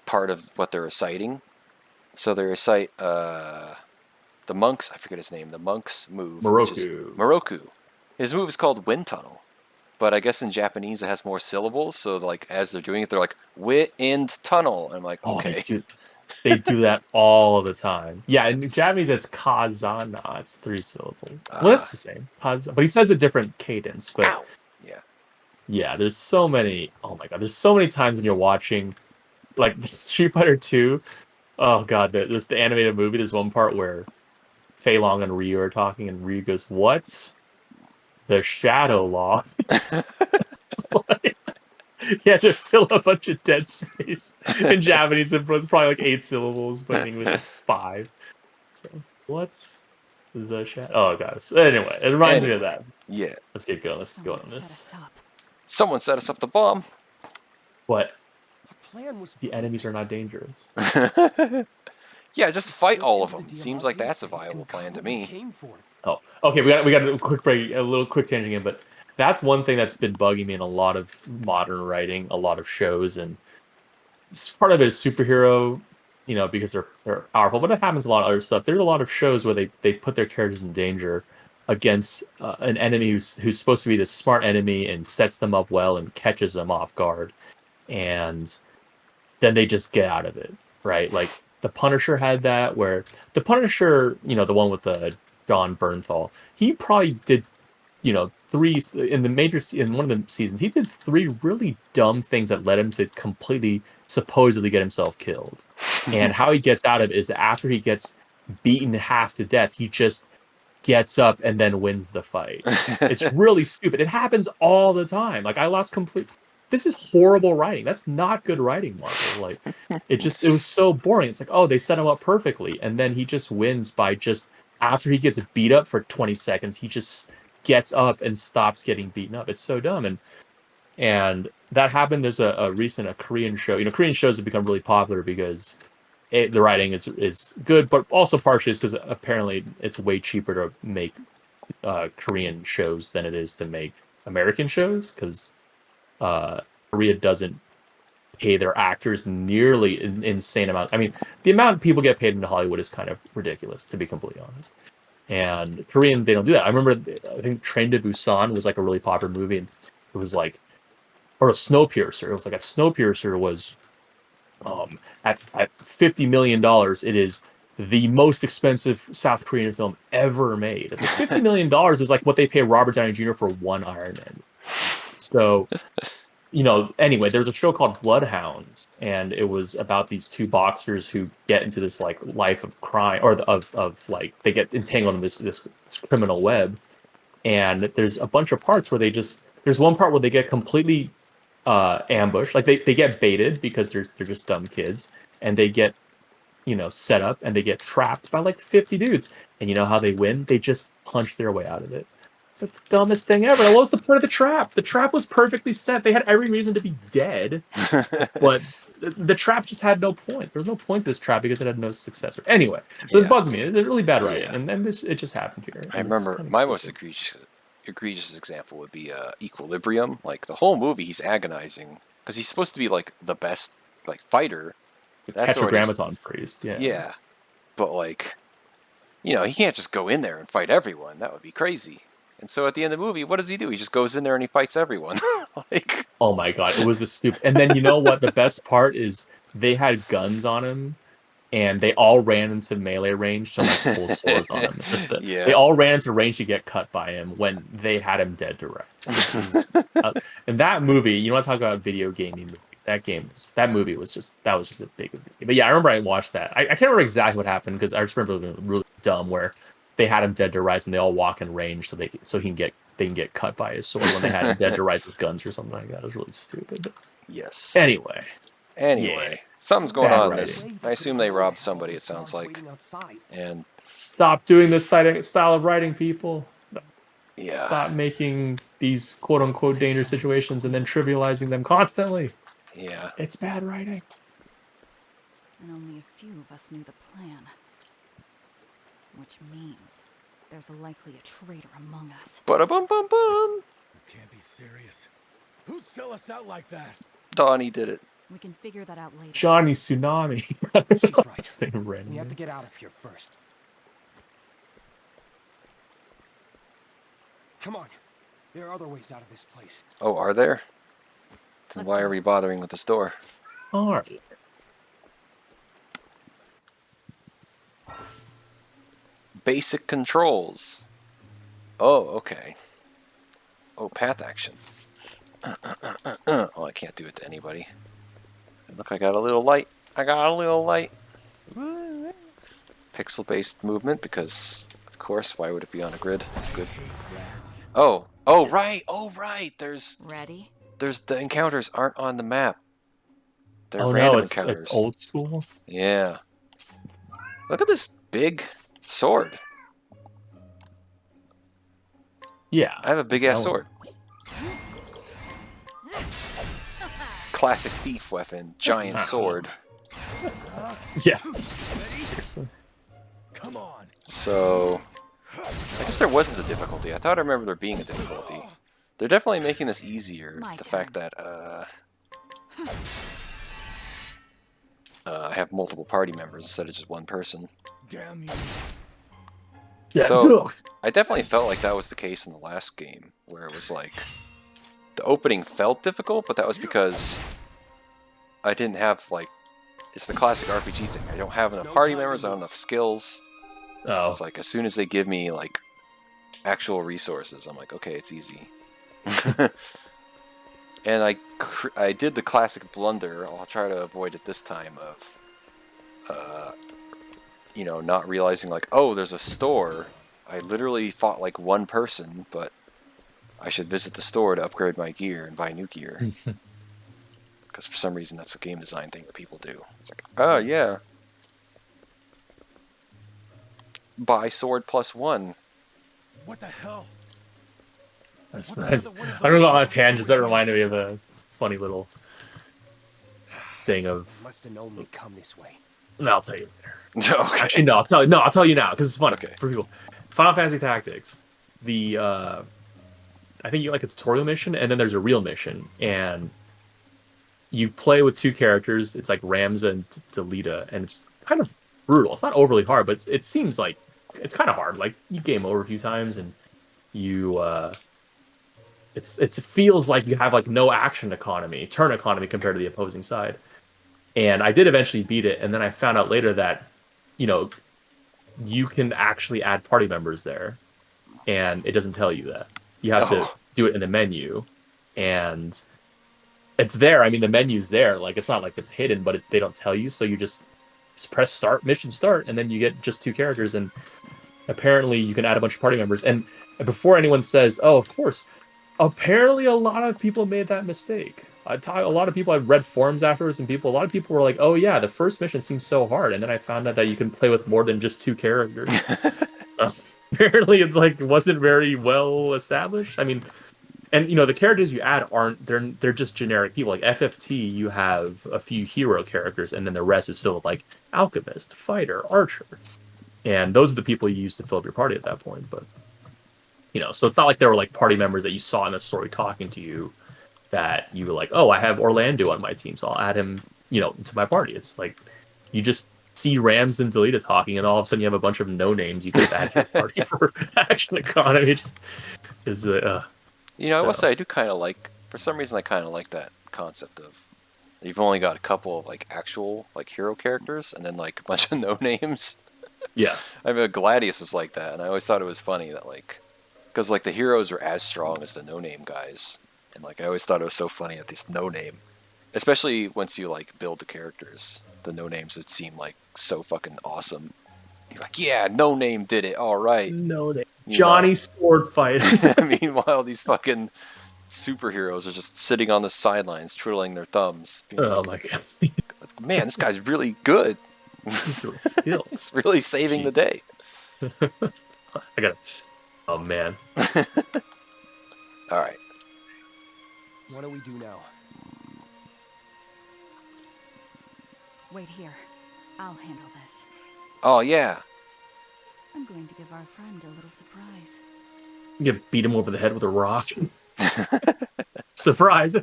Speaker 1: part of what they're reciting. So they recite the monk's, I forget his name, the monk's move. which is
Speaker 2: Moroku.
Speaker 1: Moroku. His move is called Wind Tunnel. but I guess in Japanese it has more syllables. So like as they're doing it, they're like wind tunnel. And I'm like,
Speaker 2: Oh,
Speaker 1: okay.
Speaker 2: they do that all the time. Yeah, in Japanese it's kazana. It's 3 syllables. Well, it's the same. But he says a different cadence. But
Speaker 1: Ow. Yeah.
Speaker 2: yeah, there's so many. Oh my god, there's so many times when you're watching like Street Fighter 2. Oh god, there's the animated movie. There's one part where Fei Long and Ryu are talking, and Ryu goes, "What's the shadow law?" Like, he had to fill a bunch of dead space in Japanese. It's probably like 8 syllables, but in English it's 5. So what's the shadow? Oh god. So anyway, it reminds me of that.
Speaker 1: Yeah.
Speaker 2: Let's get going. Let's go
Speaker 3: Someone
Speaker 2: on
Speaker 3: set
Speaker 2: this.
Speaker 3: us up.
Speaker 1: Someone set us up the bomb.
Speaker 2: But
Speaker 4: The plan was
Speaker 2: the enemies are not dangerous.
Speaker 1: Yeah, just
Speaker 4: We
Speaker 1: fight
Speaker 4: slipped
Speaker 1: all of
Speaker 4: into the
Speaker 1: them. Seems like
Speaker 4: Diamante
Speaker 1: that's a
Speaker 4: safe
Speaker 1: viable
Speaker 4: and
Speaker 1: plan
Speaker 4: got
Speaker 1: to
Speaker 4: what we
Speaker 1: me.
Speaker 4: came for.
Speaker 2: Oh, okay. We got a quick break, a little quick tangent again, but that's one thing that's been bugging me in a lot of modern writing, a lot of shows, and part of it is superhero, because they're powerful. But it happens a lot of other stuff. There's a lot of shows where they put their characters in danger against an enemy who's supposed to be the smart enemy and sets them up well and catches them off guard, and then they just get out of it, right? Like the Punisher had that, where the Punisher, the one with the John Bernthal, he probably did, 3 in the in one of the seasons, he did 3 really dumb things that led him to completely supposedly get himself killed. And how he gets out of it is that after he gets beaten half to death, he just gets up and then wins the fight. It's really stupid. It happens all the time. Like I lost complete. This is horrible writing. That's not good writing, Marvel. Like it was so boring. It's like, oh, they set him up perfectly, and then he just wins by just after he gets beat up for 20 seconds, he just gets up and stops getting beaten up. It's so dumb. And that happened. There's a recent Korean show. Korean shows have become really popular because the writing is good, but also partially is because apparently it's way cheaper to make Korean shows than it is to make American shows, because Korea doesn't pay their actors nearly an insane amount. I mean, the amount people get paid in Hollywood is kind of ridiculous, to be completely honest. And Korean, they don't do that. I remember, I think Train to Busan was like a really popular movie, and it was like, or a Snowpiercer. It was like a Snowpiercer was at $50 million, it is the most expensive South Korean film ever made. The $50 million is like what they pay Robert Downey Jr. for one Iron Man. So, anyway, there's a show called Bloodhounds, and it was about these 2 boxers who get into this like life of crime, or of like they get entangled in this criminal web. And there's a bunch of parts where there's one part where they get completely ambushed, like they get baited because they're just dumb kids, and they get set up, and they get trapped by like 50 dudes, and you know how they win? They just punch their way out of it. It's like the dumbest thing ever. What was the point of the trap? The trap was perfectly set. They had every reason to be dead, but the trap just had no point. There was no point to this trap because it had no successor. Anyway, this bugs me. It's really bad writing,
Speaker 1: Yeah.
Speaker 2: and then it just happened here.
Speaker 1: I remember my most egregious example would be Equilibrium. Like the whole movie, he's agonizing because he's supposed to be like the best like fighter. That's
Speaker 2: Tetragrammaton priest. Yeah.
Speaker 1: Yeah, but like, he can't just go in there and fight everyone. That would be crazy. And so at the end of the movie, what does he do? He just goes in there and he fights everyone. Like,
Speaker 2: oh my god, it was the stupid. And then you know what? The best part is they had guns on him, and they all ran into melee range to like pull swords on him. They all ran into range to get cut by him when they had him dead to rights. And that movie, you want to talk about video gaming movie? That movie was just a big movie. But yeah, I remember I watched that. I can't remember exactly what happened because I just remember it being really dumb, where they had him dead to rights and they all walk in range so they can get cut by his sword when they had him dead to rights with guns or something like that. It was really stupid. But
Speaker 1: yes.
Speaker 2: Anyway,
Speaker 1: yeah. Something's going on in this.
Speaker 4: writing.
Speaker 1: I assume they robbed somebody. It sounds like, and
Speaker 2: stop doing this style of writing, people.
Speaker 1: yeah,
Speaker 2: Stop making these quote unquote dangerous situations and then trivializing them constantly.
Speaker 1: yeah.
Speaker 2: It's bad writing.
Speaker 3: And only a few of us knew the plan. Which means there's likely a traitor among us.
Speaker 1: Ba-da-bum-bum-bum.
Speaker 4: You can't be serious. Who'd sell us out like that?
Speaker 1: Donnie did it.
Speaker 3: We can figure that out later.
Speaker 2: Johnny Tsunami.
Speaker 4: She's right. We
Speaker 2: Random.
Speaker 4: have to get out of here first. Come on.
Speaker 5: There are other ways out of this place.
Speaker 1: Oh, are there? Then
Speaker 3: Let's
Speaker 1: why
Speaker 3: go.
Speaker 1: are we bothering with this door?
Speaker 2: All right.
Speaker 1: Basic controls. Oh, okay. Oh, path action. Oh, I can't do it to anybody. Look, I got a little light. I got a little light. Pixel-based movement because, of course, why would it be on a grid? Good.
Speaker 4: Rats.
Speaker 1: Oh, oh right, oh right. There's
Speaker 3: Ready?
Speaker 1: the encounters aren't on the map. They're
Speaker 2: Oh no,
Speaker 1: random
Speaker 2: it's
Speaker 1: encounters.
Speaker 2: old school.
Speaker 1: Yeah. Look at this big sword.
Speaker 2: Yeah.
Speaker 1: I have a big ass sword. Classic thief weapon, giant sword.
Speaker 2: Yeah. Seriously.
Speaker 4: Come on.
Speaker 1: So, I guess there wasn't a difficulty. I thought I remember there being a difficulty. They're definitely making this easier.
Speaker 3: My
Speaker 1: The
Speaker 3: turn.
Speaker 1: fact that I have multiple party members instead of just one person.
Speaker 4: Damn you.
Speaker 2: Yeah.
Speaker 1: So, I definitely felt like that was the case in the last game, where it was like the opening felt difficult, but that was because I didn't have like it's the classic RPG thing. I don't have enough party members, I don't have enough skills.
Speaker 2: Oh.
Speaker 1: It's like as soon as they give me like actual resources, I'm like, okay, it's easy. And I did the classic blunder. I'll try to avoid it this time of you know, not realizing like, oh, there's a store. I literally fought like one person, but I should visit the store to upgrade my gear and buy new gear. Because for some reason that's a game design thing that people do. It's like, oh yeah, buy sword +1.
Speaker 4: What the hell?
Speaker 2: That's
Speaker 4: What the
Speaker 2: nice.
Speaker 4: hell- what the-
Speaker 2: I don't know about tangents. That reminded me of a funny little thing of.
Speaker 5: Must have known they'd come this way.
Speaker 2: No, I'll tell you later.
Speaker 1: Okay.
Speaker 2: Actually, no, I'll tell you. No, I'll tell you now because it's fun
Speaker 1: Okay.
Speaker 2: for people. Final Fantasy Tactics. The I think you get like a tutorial mission, and then there's a real mission, and you play with two characters. It's like Ramza and Delita, and it's kind of brutal. It's not overly hard, but it seems like it's kind of hard. Like you game over a few times, and you it feels like you have like no turn economy compared to the opposing side. And I did eventually beat it, and then I found out later that, you know, you can actually add party members there, and it doesn't tell you that. You have to
Speaker 1: Oh.
Speaker 2: do it in the menu, and it's there. I mean, the menu's there. Like, it's not like it's hidden, but they don't tell you, so you just press start, mission start, and then you get just two characters, and apparently you can add a bunch of party members. And before anyone says, oh, of course, apparently a lot of people made that mistake. A lot of people, I've read forums afterwards, and a lot of people were like, oh yeah, the first mission seems so hard, and then I found out that you can play with more than just two characters. Apparently it's like wasn't very well established. I mean, and you know, the characters you add they're just generic people. Like FFT, you have a few hero characters, and then the rest is filled with like alchemist, fighter, archer, and those are the people you use to fill up your party at that point. But you know, so it's not like there were like party members that you saw in the story talking to you that you were like, oh, I have Orlando on my team, so I'll add him, you know, to my party. It's like you just see Rams and Delita talking, and all of a sudden you have a bunch of no names you could add to your party for action economy. It just is
Speaker 1: You know, I
Speaker 2: So-
Speaker 1: will say I do kind of like. For some reason, I kind of like that concept of you've only got a couple of like actual like hero characters, and then like a bunch of no names.
Speaker 2: yeah.
Speaker 1: I mean, Gladius was like that, and I always thought it was funny that like, because like the heroes are as strong as the no name guys, and like I always thought it was so funny that these no name, especially once you like build the characters, the no names would seem like so fucking awesome. You're like, yeah, no name did it, all right.
Speaker 2: No name.
Speaker 1: Meanwhile-
Speaker 2: Johnny Sword Fight.
Speaker 1: Meanwhile, these fucking superheroes are just sitting on the sidelines, twiddling their thumbs. being
Speaker 2: Oh
Speaker 1: like,
Speaker 2: my god.
Speaker 1: man, this guy's really good.
Speaker 2: Skills.
Speaker 1: It's really saving the day.
Speaker 2: I got it. Oh man.
Speaker 1: All right.
Speaker 5: What do we do now?
Speaker 3: Wait here. I'll handle this.
Speaker 1: Oh yeah.
Speaker 3: I'm going to give our friend a little surprise.
Speaker 2: You get beat him over the head with a rock. Surprise.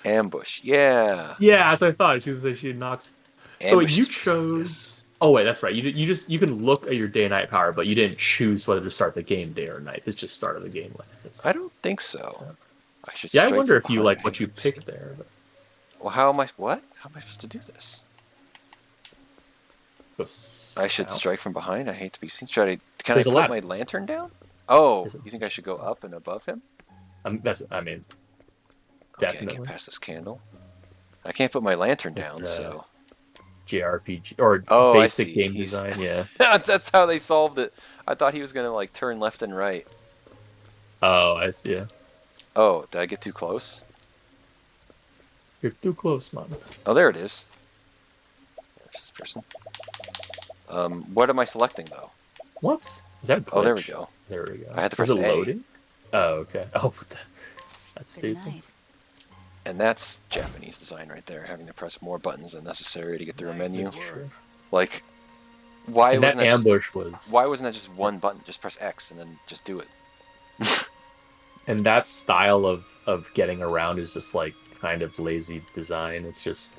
Speaker 1: Ambush. Yeah.
Speaker 2: Yeah, that's what I thought. She knocks. So
Speaker 1: Ambush
Speaker 2: you
Speaker 1: is-
Speaker 2: chose. Oh wait, that's right. You just you can look at your day and night power, but you didn't choose whether to start the game day or night. It's just start of the game. this?
Speaker 1: I don't think so. I should.
Speaker 2: Yeah, I
Speaker 1: strike
Speaker 2: wonder
Speaker 1: from
Speaker 2: if you
Speaker 1: behind.
Speaker 2: like what you picked there. But
Speaker 1: Well, how am I? What? How am I supposed to do this?
Speaker 2: go
Speaker 1: I should
Speaker 2: south.
Speaker 1: strike from behind. I hate to be seen. Can I
Speaker 2: There's a
Speaker 1: put
Speaker 2: ladder.
Speaker 1: my lantern down? Oh,
Speaker 2: There's a-
Speaker 1: you think I should go up and above him?
Speaker 2: I mean,
Speaker 1: Okay, I
Speaker 2: definitely.
Speaker 1: can't pass this candle. I can't put my lantern
Speaker 2: It's,
Speaker 1: down, so.
Speaker 2: JRPG or
Speaker 1: Oh, I
Speaker 2: basic
Speaker 1: see.
Speaker 2: game
Speaker 1: He's
Speaker 2: design. Yeah.
Speaker 1: that's how they solved it. I thought he was gonna like turn left and right.
Speaker 2: Oh, I see. Yeah.
Speaker 1: Oh, did I get too close?
Speaker 2: You're too close, man.
Speaker 1: Oh, there it is. There's this person. What am I selecting though?
Speaker 2: What? Is that a glitch?
Speaker 1: Oh, there we go.
Speaker 2: There we go.
Speaker 1: I had to
Speaker 2: Is
Speaker 1: press
Speaker 2: it
Speaker 1: A.
Speaker 2: loading? Oh, okay. Oh, that's
Speaker 3: Good
Speaker 2: stupid.
Speaker 3: night.
Speaker 1: And that's Japanese design right there, having to press more buttons than necessary to get through a menu.
Speaker 2: Sure.
Speaker 1: Like, why
Speaker 2: And
Speaker 1: wasn't
Speaker 2: that
Speaker 1: that
Speaker 2: ambush was.
Speaker 1: just, why wasn't that just one button? Just press X and then just do it.
Speaker 2: And that style of getting around is just like kind of lazy design. It's just,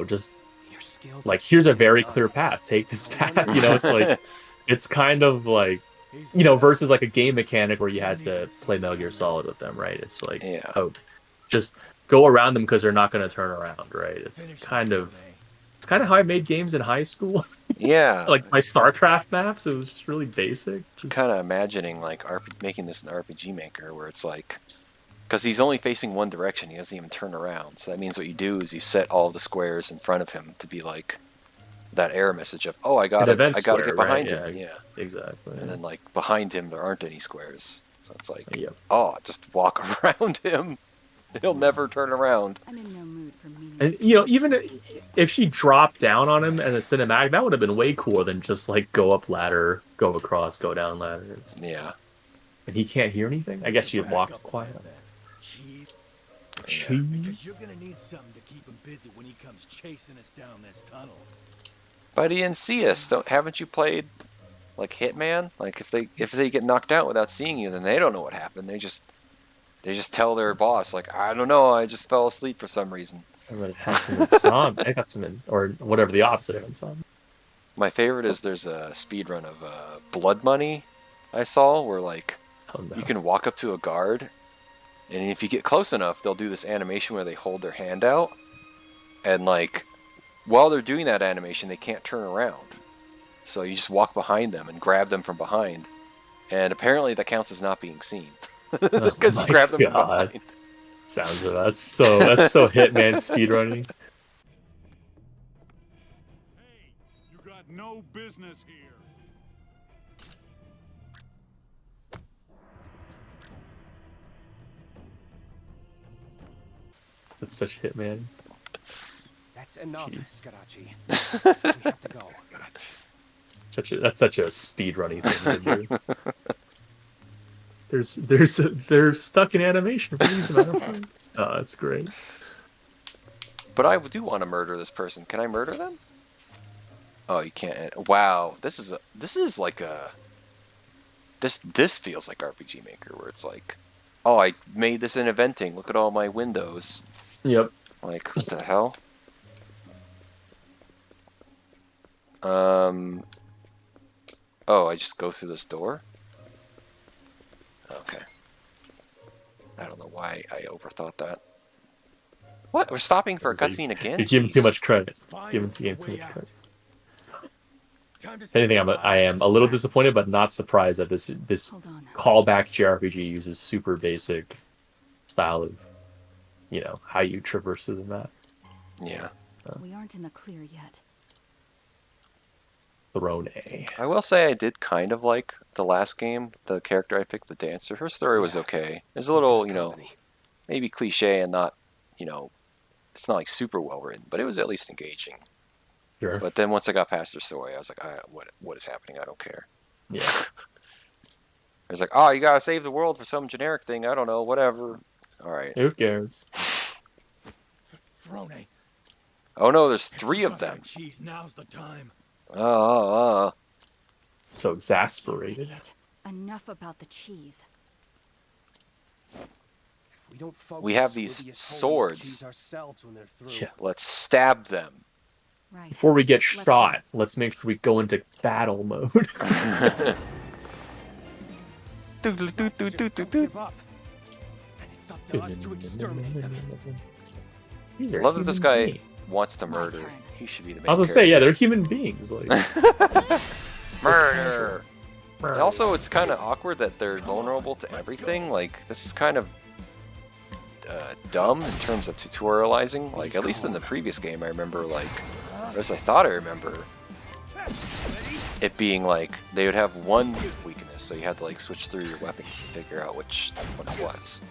Speaker 2: just
Speaker 4: Your skills
Speaker 2: like
Speaker 4: are
Speaker 2: here's a
Speaker 4: second
Speaker 2: very
Speaker 4: to
Speaker 2: clear
Speaker 4: none.
Speaker 2: path. Take this path. You know, it's like it's kind of like versus like a game mechanic where you had to play Metal Gear Solid with them, right? It's like
Speaker 1: Yeah.
Speaker 2: just go around them because they're not going to turn around, right? It's
Speaker 4: Finish
Speaker 2: kind
Speaker 4: it,
Speaker 2: of
Speaker 4: Renee.
Speaker 2: how I made games in high school.
Speaker 1: Yeah.
Speaker 2: Like my StarCraft maps, it was just really basic. Just,
Speaker 1: Kind of imagining like making this an RPG Maker where it's like, because he's only facing one direction, he doesn't even turn around. So that means what you do is you set all the squares in front of him to be like that error message of, oh, I gotta
Speaker 2: event
Speaker 1: get
Speaker 2: square,
Speaker 1: behind
Speaker 2: right?
Speaker 1: him. Yeah.
Speaker 2: Exactly.
Speaker 1: And then like behind him there aren't any squares. So it's like,
Speaker 2: Yep.
Speaker 1: oh, just walk around him. He'll never turn around.
Speaker 3: I'm in no mood for meaningless.
Speaker 2: And you know, even if she dropped down on him and the cinematic, that would have been way cooler than just like go up ladder, go across, go down ladder.
Speaker 1: Yeah.
Speaker 2: And he can't hear anything. I guess she had
Speaker 4: Back
Speaker 2: walked
Speaker 4: up
Speaker 2: quiet.
Speaker 4: ahead then. Cheese. Because
Speaker 2: Cheese.
Speaker 4: you're gonna need something to keep him busy when he comes chasing us down this tunnel.
Speaker 1: But he didn't see us. Haven't you played like Hitman? Like if they get knocked out without seeing you, then they don't know what happened. They just tell their boss like, I don't know, I just fell asleep for some reason.
Speaker 2: I would have had some insomnia. I got some or whatever the opposite of insomnia.
Speaker 1: My favorite is there's a speed run of Blood Money I saw where like
Speaker 2: Oh, no.
Speaker 1: you can walk up to a guard, and if you get close enough, they'll do this animation where they hold their hand out, and like while they're doing that animation, they can't turn around. So you just walk behind them and grab them from behind, and apparently that counts as not being seen because
Speaker 2: Oh
Speaker 1: you grab them from
Speaker 2: God.
Speaker 1: behind.
Speaker 2: Sounds of that's so Hitman speedrunning.
Speaker 6: Hey, you got no business here.
Speaker 2: That's such Hitman.
Speaker 7: That's enough,
Speaker 2: Jeez.
Speaker 7: Garachi. We have to go.
Speaker 2: That's such a speedrunning thing to do. They're stuck in animation for these amount of frames. Oh, that's great.
Speaker 1: But I do want to murder this person. Can I murder them? Oh, you can't. Wow, this is like a. This feels like RPG Maker, where it's like, oh, I made this in eventing. Look at all my windows.
Speaker 2: Yep.
Speaker 1: Like, what the hell? Oh, I just go through this door? Okay. I don't know why I overthought that. What? We're stopping for a cutscene again?
Speaker 2: You give him too
Speaker 1: Jeez.
Speaker 2: much credit.
Speaker 4: Find
Speaker 2: Give him
Speaker 4: a
Speaker 2: too much
Speaker 4: way
Speaker 2: credit.
Speaker 4: out. Time to
Speaker 2: If anything, I am a little disappointed, but not surprised that this
Speaker 3: Hold on.
Speaker 2: callback JRPG uses super basic style of, how you traverse through the map.
Speaker 1: Yeah.
Speaker 3: We aren't in the clear yet.
Speaker 2: Throne A.
Speaker 1: I will say I did kind of like the last game. The character I picked, the dancer, her story was okay. It was a little, maybe cliche and not, it's not like super well written, but it was at least engaging.
Speaker 2: Sure.
Speaker 1: But then once I got past her story, I was like, what is happening? I don't care.
Speaker 2: Yeah.
Speaker 1: I was like, oh, you gotta save the world for some generic thing. I don't know, whatever. All right.
Speaker 2: Who cares?
Speaker 4: Throne.
Speaker 1: Oh no, there's 3 of them.
Speaker 4: Cheese, now's the time.
Speaker 2: So exasperated.
Speaker 3: Idiot. Enough about the cheese.
Speaker 7: If we don't focus,
Speaker 1: We have
Speaker 7: we'll
Speaker 1: these
Speaker 7: be as cold as
Speaker 1: swords.
Speaker 7: cheese ourselves when they're through.
Speaker 2: Yeah.
Speaker 1: Let's stab them.
Speaker 3: Right.
Speaker 2: Before we get
Speaker 3: Let's
Speaker 2: shot,
Speaker 3: go.
Speaker 2: let's make sure we go into battle mode.
Speaker 7: Just don't give up. And it's up to us to exterminate them.
Speaker 2: These
Speaker 1: I
Speaker 2: are
Speaker 1: love that this
Speaker 2: human
Speaker 1: guy
Speaker 2: beings.
Speaker 1: wants to
Speaker 3: My
Speaker 1: murder.
Speaker 3: turn.
Speaker 1: He should be the main
Speaker 2: I was gonna say, yeah,
Speaker 1: character.
Speaker 2: they're human beings. Like,
Speaker 1: Murder! And also, it's kind of awkward that they're vulnerable to everything. Like, this is kind of dumb in terms of tutorializing. Like, at least in the previous game, I remember, like, or as I thought I remember, it being like they would have one weakness, so you had to like switch through your weapons to figure out which one it was.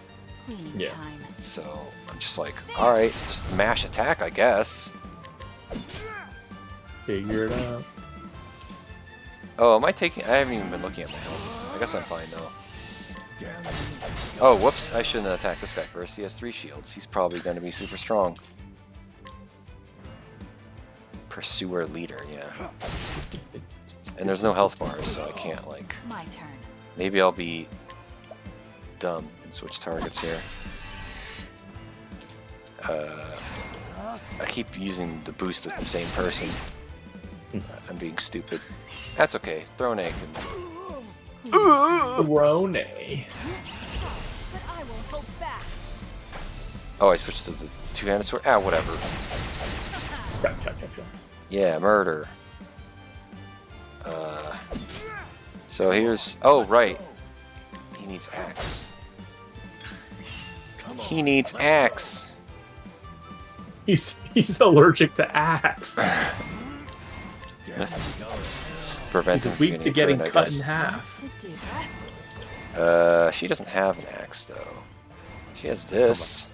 Speaker 3: Cleaning
Speaker 2: Yeah.
Speaker 3: time.
Speaker 1: So I'm just like, all right, just mash attack, I guess.
Speaker 2: figure it out.
Speaker 1: Oh, am I taking? I haven't even been looking at my health. I guess I'm fine though. Oh, whoops! I shouldn't have attacked this guy first. He has 3 shields. He's probably going to be super strong. Pursuer leader, yeah. And there's no health bars, so I can't like.
Speaker 3: My turn.
Speaker 1: Maybe I'll be dumb and switch targets here. I keep using the boost with the same person. I'm being stupid. That's okay. Throw an egg.
Speaker 2: Rone.
Speaker 3: But I won't hold back.
Speaker 1: Oh, I switched to the two-handed sword. Ah, whatever.
Speaker 2: Chop.
Speaker 1: Yeah, murder. So here's. Oh, right. He needs axe. He needs axe.
Speaker 2: He's allergic to axe.
Speaker 1: Prevent him
Speaker 2: He's
Speaker 1: from
Speaker 2: weak to
Speaker 1: getting
Speaker 2: getting
Speaker 1: turned, I
Speaker 2: cut
Speaker 1: guess.
Speaker 2: in half.
Speaker 3: To do that.
Speaker 1: She doesn't have an axe though. She has this.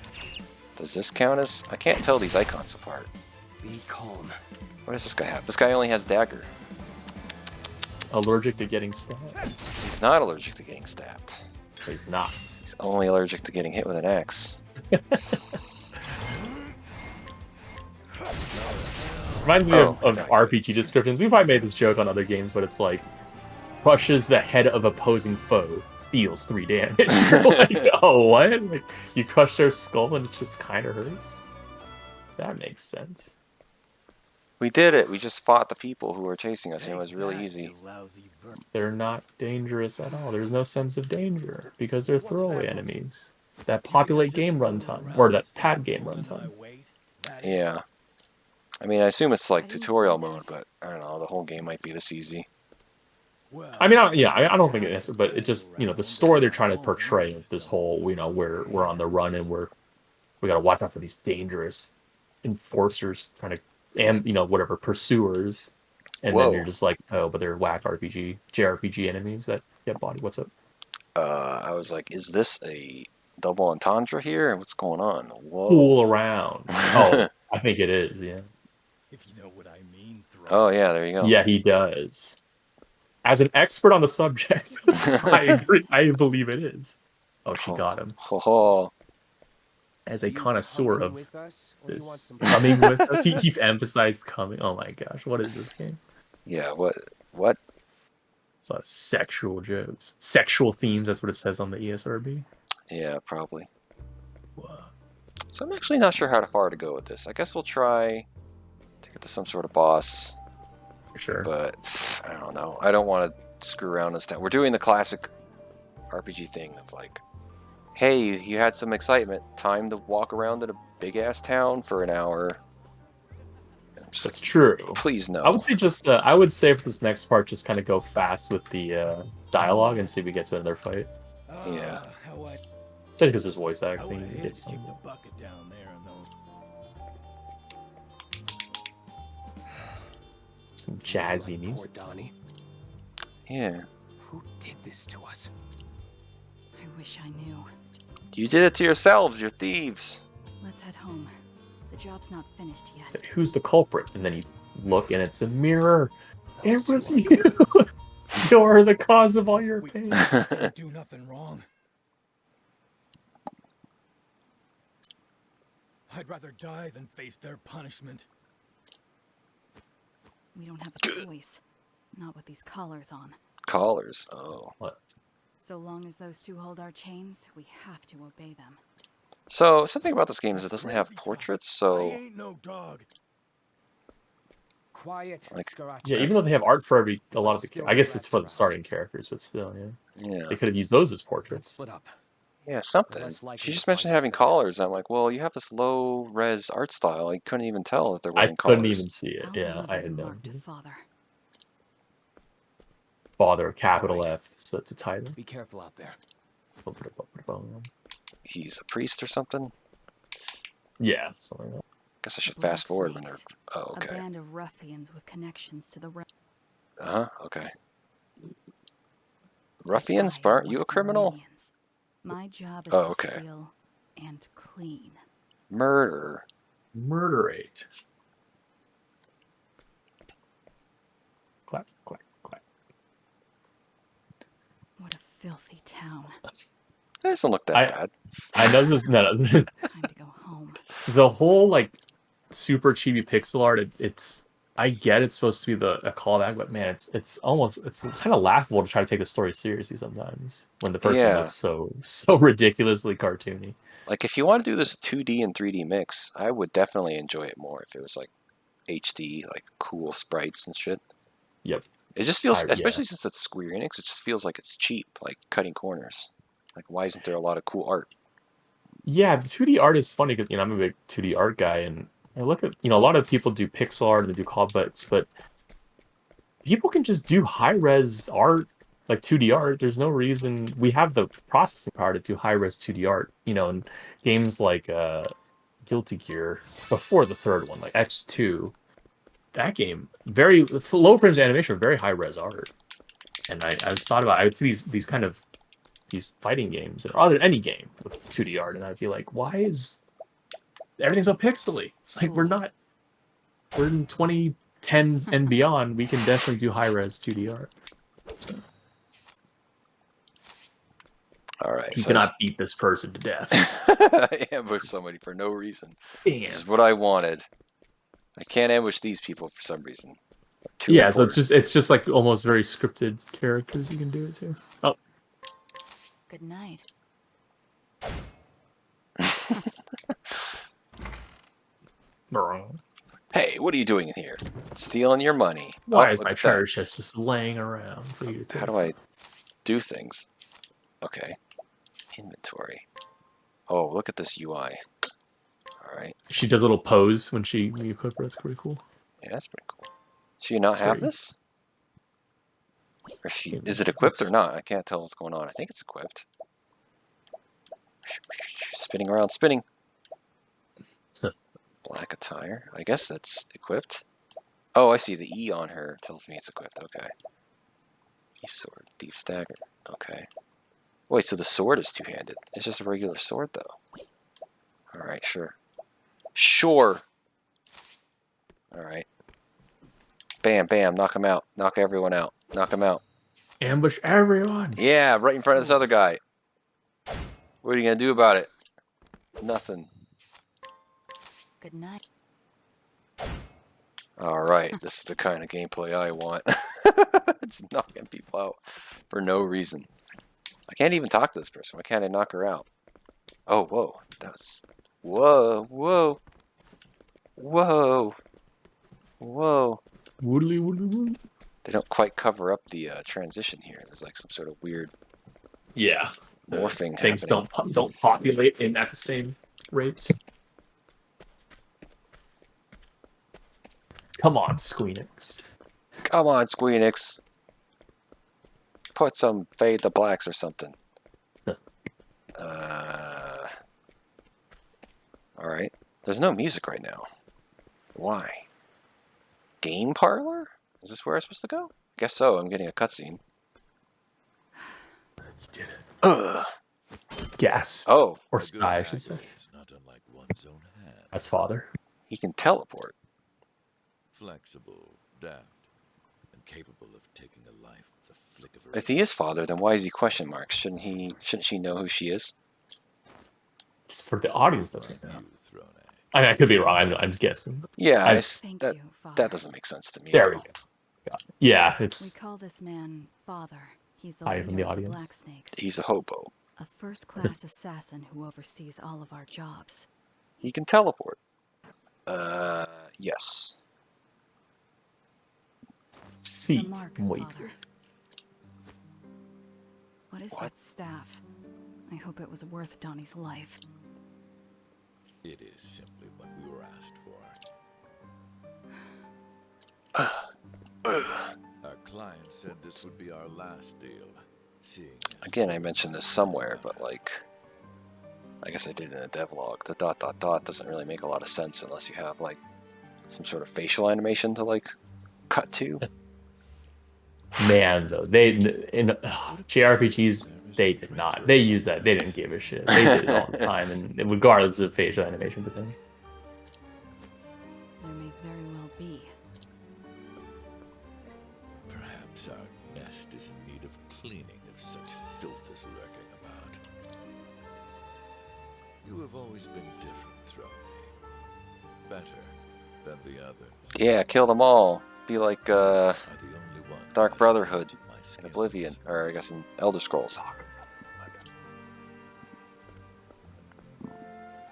Speaker 1: Does this count as? I can't tell these icons apart.
Speaker 7: Be calm.
Speaker 1: What does this guy have? This guy only has dagger.
Speaker 2: Allergic to getting stabbed.
Speaker 1: He's not allergic to getting stabbed.
Speaker 2: He's not.
Speaker 1: He's only allergic to getting hit with an axe.
Speaker 2: Reminds me of
Speaker 1: okay.
Speaker 2: RPG descriptions. We've probably made this joke on other games, but it's like crushes the head of opposing foe, deals 3 damage. You're like, oh, what? Like, you crush their skull and it just kind of hurts? That makes sense.
Speaker 1: We did it. We just fought the people who were chasing us, and it was really easy.
Speaker 2: They're not dangerous at all. There's no sense of danger because they're throwaway enemies that populate game runtime, or that pad game runtime.
Speaker 1: Yeah. I mean, I assume it's like tutorial mode, but I don't know. The whole game might be this easy.
Speaker 2: I mean, I don't think it is, but it just, the story they're trying to portray of this whole, we're on the run and we got to watch out for these dangerous enforcers trying to, and whatever, pursuers, and
Speaker 1: Whoa.
Speaker 2: then you're just like, oh, but they're whack JRPG enemies that get body. What's up?
Speaker 1: I was like, is this a double entendre here? What's going on? Whoa.
Speaker 2: Fool around. Oh, I think it is. Yeah.
Speaker 4: If you know what I mean,
Speaker 1: Oh yeah, there you go.
Speaker 2: Yeah, he does. As an expert on the subject, I agree. I believe it is. Oh, she got him.
Speaker 1: Ho ho.
Speaker 2: As a connoisseur of
Speaker 7: with us, or you want
Speaker 2: this
Speaker 7: some
Speaker 2: coming with us, he emphasized coming. Oh my gosh, what is this game?
Speaker 1: Yeah. What?
Speaker 2: It's a lot of sexual jokes, sexual themes. That's what it says on the ESRB.
Speaker 1: Yeah, probably.
Speaker 2: Whoa.
Speaker 1: So I'm actually not sure how far to go with this. I guess we'll try to get to some sort of boss,
Speaker 2: For sure.
Speaker 1: but I don't know. I don't want to screw around this time. We're doing the classic RPG thing of like, hey, you had some excitement. Time to walk around in a big ass town for an hour. And I'm just
Speaker 2: That's
Speaker 1: like,
Speaker 2: true.
Speaker 1: please no.
Speaker 2: I would say I would say for this next part, just kind of go fast with the dialogue and see if we get to another fight.
Speaker 1: Yeah.
Speaker 2: Especially because there's voice acting. You get some.
Speaker 4: the bucket down there and those.
Speaker 2: Some jazzy
Speaker 7: Poor
Speaker 2: music.
Speaker 7: Donnie.
Speaker 1: Yeah.
Speaker 7: Who did this to us?
Speaker 3: I wish I knew.
Speaker 1: You did it to yourselves. You're thieves.
Speaker 3: Let's head home. The job's not finished yet.
Speaker 2: Say, who's the culprit? And then you look and it's a mirror. It was you. You're the cause of all your pain.
Speaker 4: Didn't do nothing wrong. I'd rather die than face their punishment.
Speaker 3: We don't have a choice. Not with these collars on.
Speaker 1: Collars. Oh.
Speaker 2: What?
Speaker 3: So long as those two hold our chains, we have to obey them.
Speaker 1: So something about this game is it doesn't have portraits.
Speaker 4: I
Speaker 1: So
Speaker 4: ain't no dog.
Speaker 7: quiet,
Speaker 1: Like,
Speaker 7: scratch.
Speaker 2: Yeah, even though they have art for a lot of the,
Speaker 7: Still
Speaker 2: I guess it's
Speaker 7: rats
Speaker 2: for the
Speaker 7: around.
Speaker 2: starting characters, but still, yeah,
Speaker 1: yeah.
Speaker 2: they could have used those as
Speaker 7: Let's
Speaker 2: portraits.
Speaker 7: split up.
Speaker 1: Yeah, something.
Speaker 7: Less likely
Speaker 1: She
Speaker 7: to
Speaker 1: just
Speaker 7: fight
Speaker 1: mentioned
Speaker 7: us
Speaker 1: having
Speaker 7: later.
Speaker 1: collars. I'm like, well, you have this low-res art style. I couldn't even tell if they're
Speaker 2: I
Speaker 1: wearing
Speaker 2: couldn't
Speaker 1: collars.
Speaker 2: even see it.
Speaker 3: I'll
Speaker 2: Yeah,
Speaker 3: deliver
Speaker 2: I
Speaker 3: the
Speaker 2: had no
Speaker 3: mark to
Speaker 2: idea.
Speaker 3: Father.
Speaker 2: Father, capital
Speaker 7: Alright.
Speaker 2: F, so it's a title.
Speaker 7: Be careful out there.
Speaker 1: He's a priest or something?
Speaker 2: Yeah, something like that.
Speaker 1: Guess I should
Speaker 3: Blood
Speaker 1: fast forward when they're...
Speaker 3: Snakes.
Speaker 1: Oh,
Speaker 3: A
Speaker 1: okay.
Speaker 3: band of ruffians with connections to the
Speaker 1: Uh-huh, okay. Ruffians?
Speaker 3: I am
Speaker 1: Aren't
Speaker 3: one
Speaker 1: you a
Speaker 3: of the
Speaker 1: criminal?
Speaker 3: minions. My job is
Speaker 1: Oh,
Speaker 3: to
Speaker 1: okay.
Speaker 3: steal and clean.
Speaker 1: Murder.
Speaker 2: Murderate. Clap, clap, clap.
Speaker 3: What a filthy town.
Speaker 1: That doesn't look that bad.
Speaker 2: I know this. No.
Speaker 3: Time to go home.
Speaker 2: The whole like super chibi pixel art. It's. I get it's supposed to be a callback, but man, it's kind of laughable to try to take the story seriously sometimes when the person
Speaker 1: Yeah.
Speaker 2: looks so ridiculously cartoony.
Speaker 1: Like, if you want to do this 2D and 3D mix, I would definitely enjoy it more if it was, like, HD, like, cool sprites and shit.
Speaker 2: Yep.
Speaker 1: It just feels,
Speaker 2: Yeah.
Speaker 1: especially since it's Square Enix, it just feels like it's cheap, like, cutting corners. Like, why isn't there a lot of cool art?
Speaker 2: Yeah, the 2D art is funny because I'm a big 2D art guy, and I look at a lot of people do pixel art and they do callbacks, but people can just do high res art, like 2D art. There's no reason we have the processing power to do high res 2D art. In games like Guilty Gear before the third one, like X2, that game very low frames animation, very high res art. And I was thought about I would see these kind of these fighting games or any game with 2D art, and I'd be like, why is everything so pixely? It's like we're in 2010 and beyond. We can definitely do high res 2D art. So,
Speaker 1: All right.
Speaker 2: you
Speaker 1: So
Speaker 2: cannot beat this person to death.
Speaker 1: I ambushed somebody for no reason.
Speaker 2: Damn.
Speaker 1: This is what I wanted. I can't ambush these people for some reason.
Speaker 2: Yeah, so it's just like almost very scripted characters you can do it too. Oh.
Speaker 3: Good night.
Speaker 1: Hey, what are you doing in here? Stealing your money.
Speaker 2: Why
Speaker 1: Oh,
Speaker 2: is
Speaker 1: look
Speaker 2: my
Speaker 1: at that.
Speaker 2: treasure chest just laying around for you to
Speaker 1: How do I do things? Okay. Inventory. Oh, look at this UI. Alright.
Speaker 2: She does a little pose when you equip her. That's pretty cool.
Speaker 1: Yeah, that's pretty cool. Should you not
Speaker 2: It's
Speaker 1: have
Speaker 2: very-
Speaker 1: this? Or is it equipped or not? I can't tell what's going on. I think it's equipped. Spinning around, spinning. Black attire. I guess that's equipped. Oh, I see the E on her tells me it's equipped. Okay. Thief sword, thief stagger. Okay. Wait, so the sword is two-handed. It's just a regular sword, though. Alright, sure. Sure! Alright. Bam, bam, knock him out. Knock everyone out. Knock him out.
Speaker 2: Ambush everyone.
Speaker 1: Yeah, right in front of this other guy. What are you going to do about it? Nothing.
Speaker 3: Good night.
Speaker 1: Alright, this is the kind of gameplay I want. Just knocking people out for no reason. I can't even talk to this person. Why can't I knock her out? Oh, whoa. That's... Whoa, whoa. Whoa. Whoa.
Speaker 2: Woodly, woodly, woodly.
Speaker 1: They don't quite cover up the transition here. There's like some sort of weird
Speaker 2: Yeah.
Speaker 1: morphing
Speaker 2: Things
Speaker 1: happening.
Speaker 2: don't populate in at the same rates. Come on, Squeenix.
Speaker 1: Come on, Squeenix. Put some fade to blacks or something. Alright. There's no music right now. Why? Game parlor? Is this where I'm supposed to go? Guess so. I'm getting a cutscene.
Speaker 2: You did it.
Speaker 1: Ugh.
Speaker 2: Gasp.
Speaker 1: Oh,
Speaker 2: Or sigh, I should say.
Speaker 4: Is not unlike one's own hand.
Speaker 2: That's father.
Speaker 1: he can teleport.
Speaker 4: Flexible, daft, and capable of taking a life with a flick of her.
Speaker 1: If he is father, then why is he question marks? Shouldn't she know who she is?
Speaker 2: It's for the audience, doesn't it?
Speaker 4: You thrown
Speaker 2: I mean, I could be wrong. I'm just guessing.
Speaker 1: Yeah,
Speaker 3: Thank
Speaker 1: that
Speaker 3: you, Father.
Speaker 1: that doesn't make sense to me.
Speaker 2: There we go. Yeah,
Speaker 3: We
Speaker 2: it's
Speaker 3: call this man Father. He's the
Speaker 2: Hiding
Speaker 3: leader
Speaker 2: from the
Speaker 3: of
Speaker 2: audience.
Speaker 3: Black Snakes.
Speaker 1: He's a hobo.
Speaker 3: A first-class assassin who oversees all of our jobs.
Speaker 1: He can teleport. Yes.
Speaker 2: see.
Speaker 3: The mark,
Speaker 2: Wait
Speaker 3: Father.
Speaker 2: here.
Speaker 3: What is that staff? I hope it was worth Donnie's life.
Speaker 4: It is simply what we were asked for. Our client said this would be our last deal. Seeing as
Speaker 1: Again, I
Speaker 4: we're
Speaker 1: mentioned this
Speaker 4: not
Speaker 1: somewhere,
Speaker 4: together.
Speaker 1: but like, I guess I did in a devlog. The dot dot dot doesn't really make a lot of sense unless you have like some sort of facial animation to like cut to.
Speaker 2: Man, though, they in JRPGs they did not. They used that. They didn't give a shit. They did it all the time, and regardless of facial animation, but then
Speaker 3: There may very well be.
Speaker 4: Perhaps our nest is in need of cleaning if such filth is lurking about. You have always been different, Throne. Better than the others.
Speaker 1: Yeah, kill them all. Be like
Speaker 4: You are the only one who
Speaker 1: Dark
Speaker 4: has
Speaker 1: Brotherhood
Speaker 4: matched my
Speaker 1: in
Speaker 4: skills.
Speaker 1: Oblivion, or I guess in Elder Scrolls.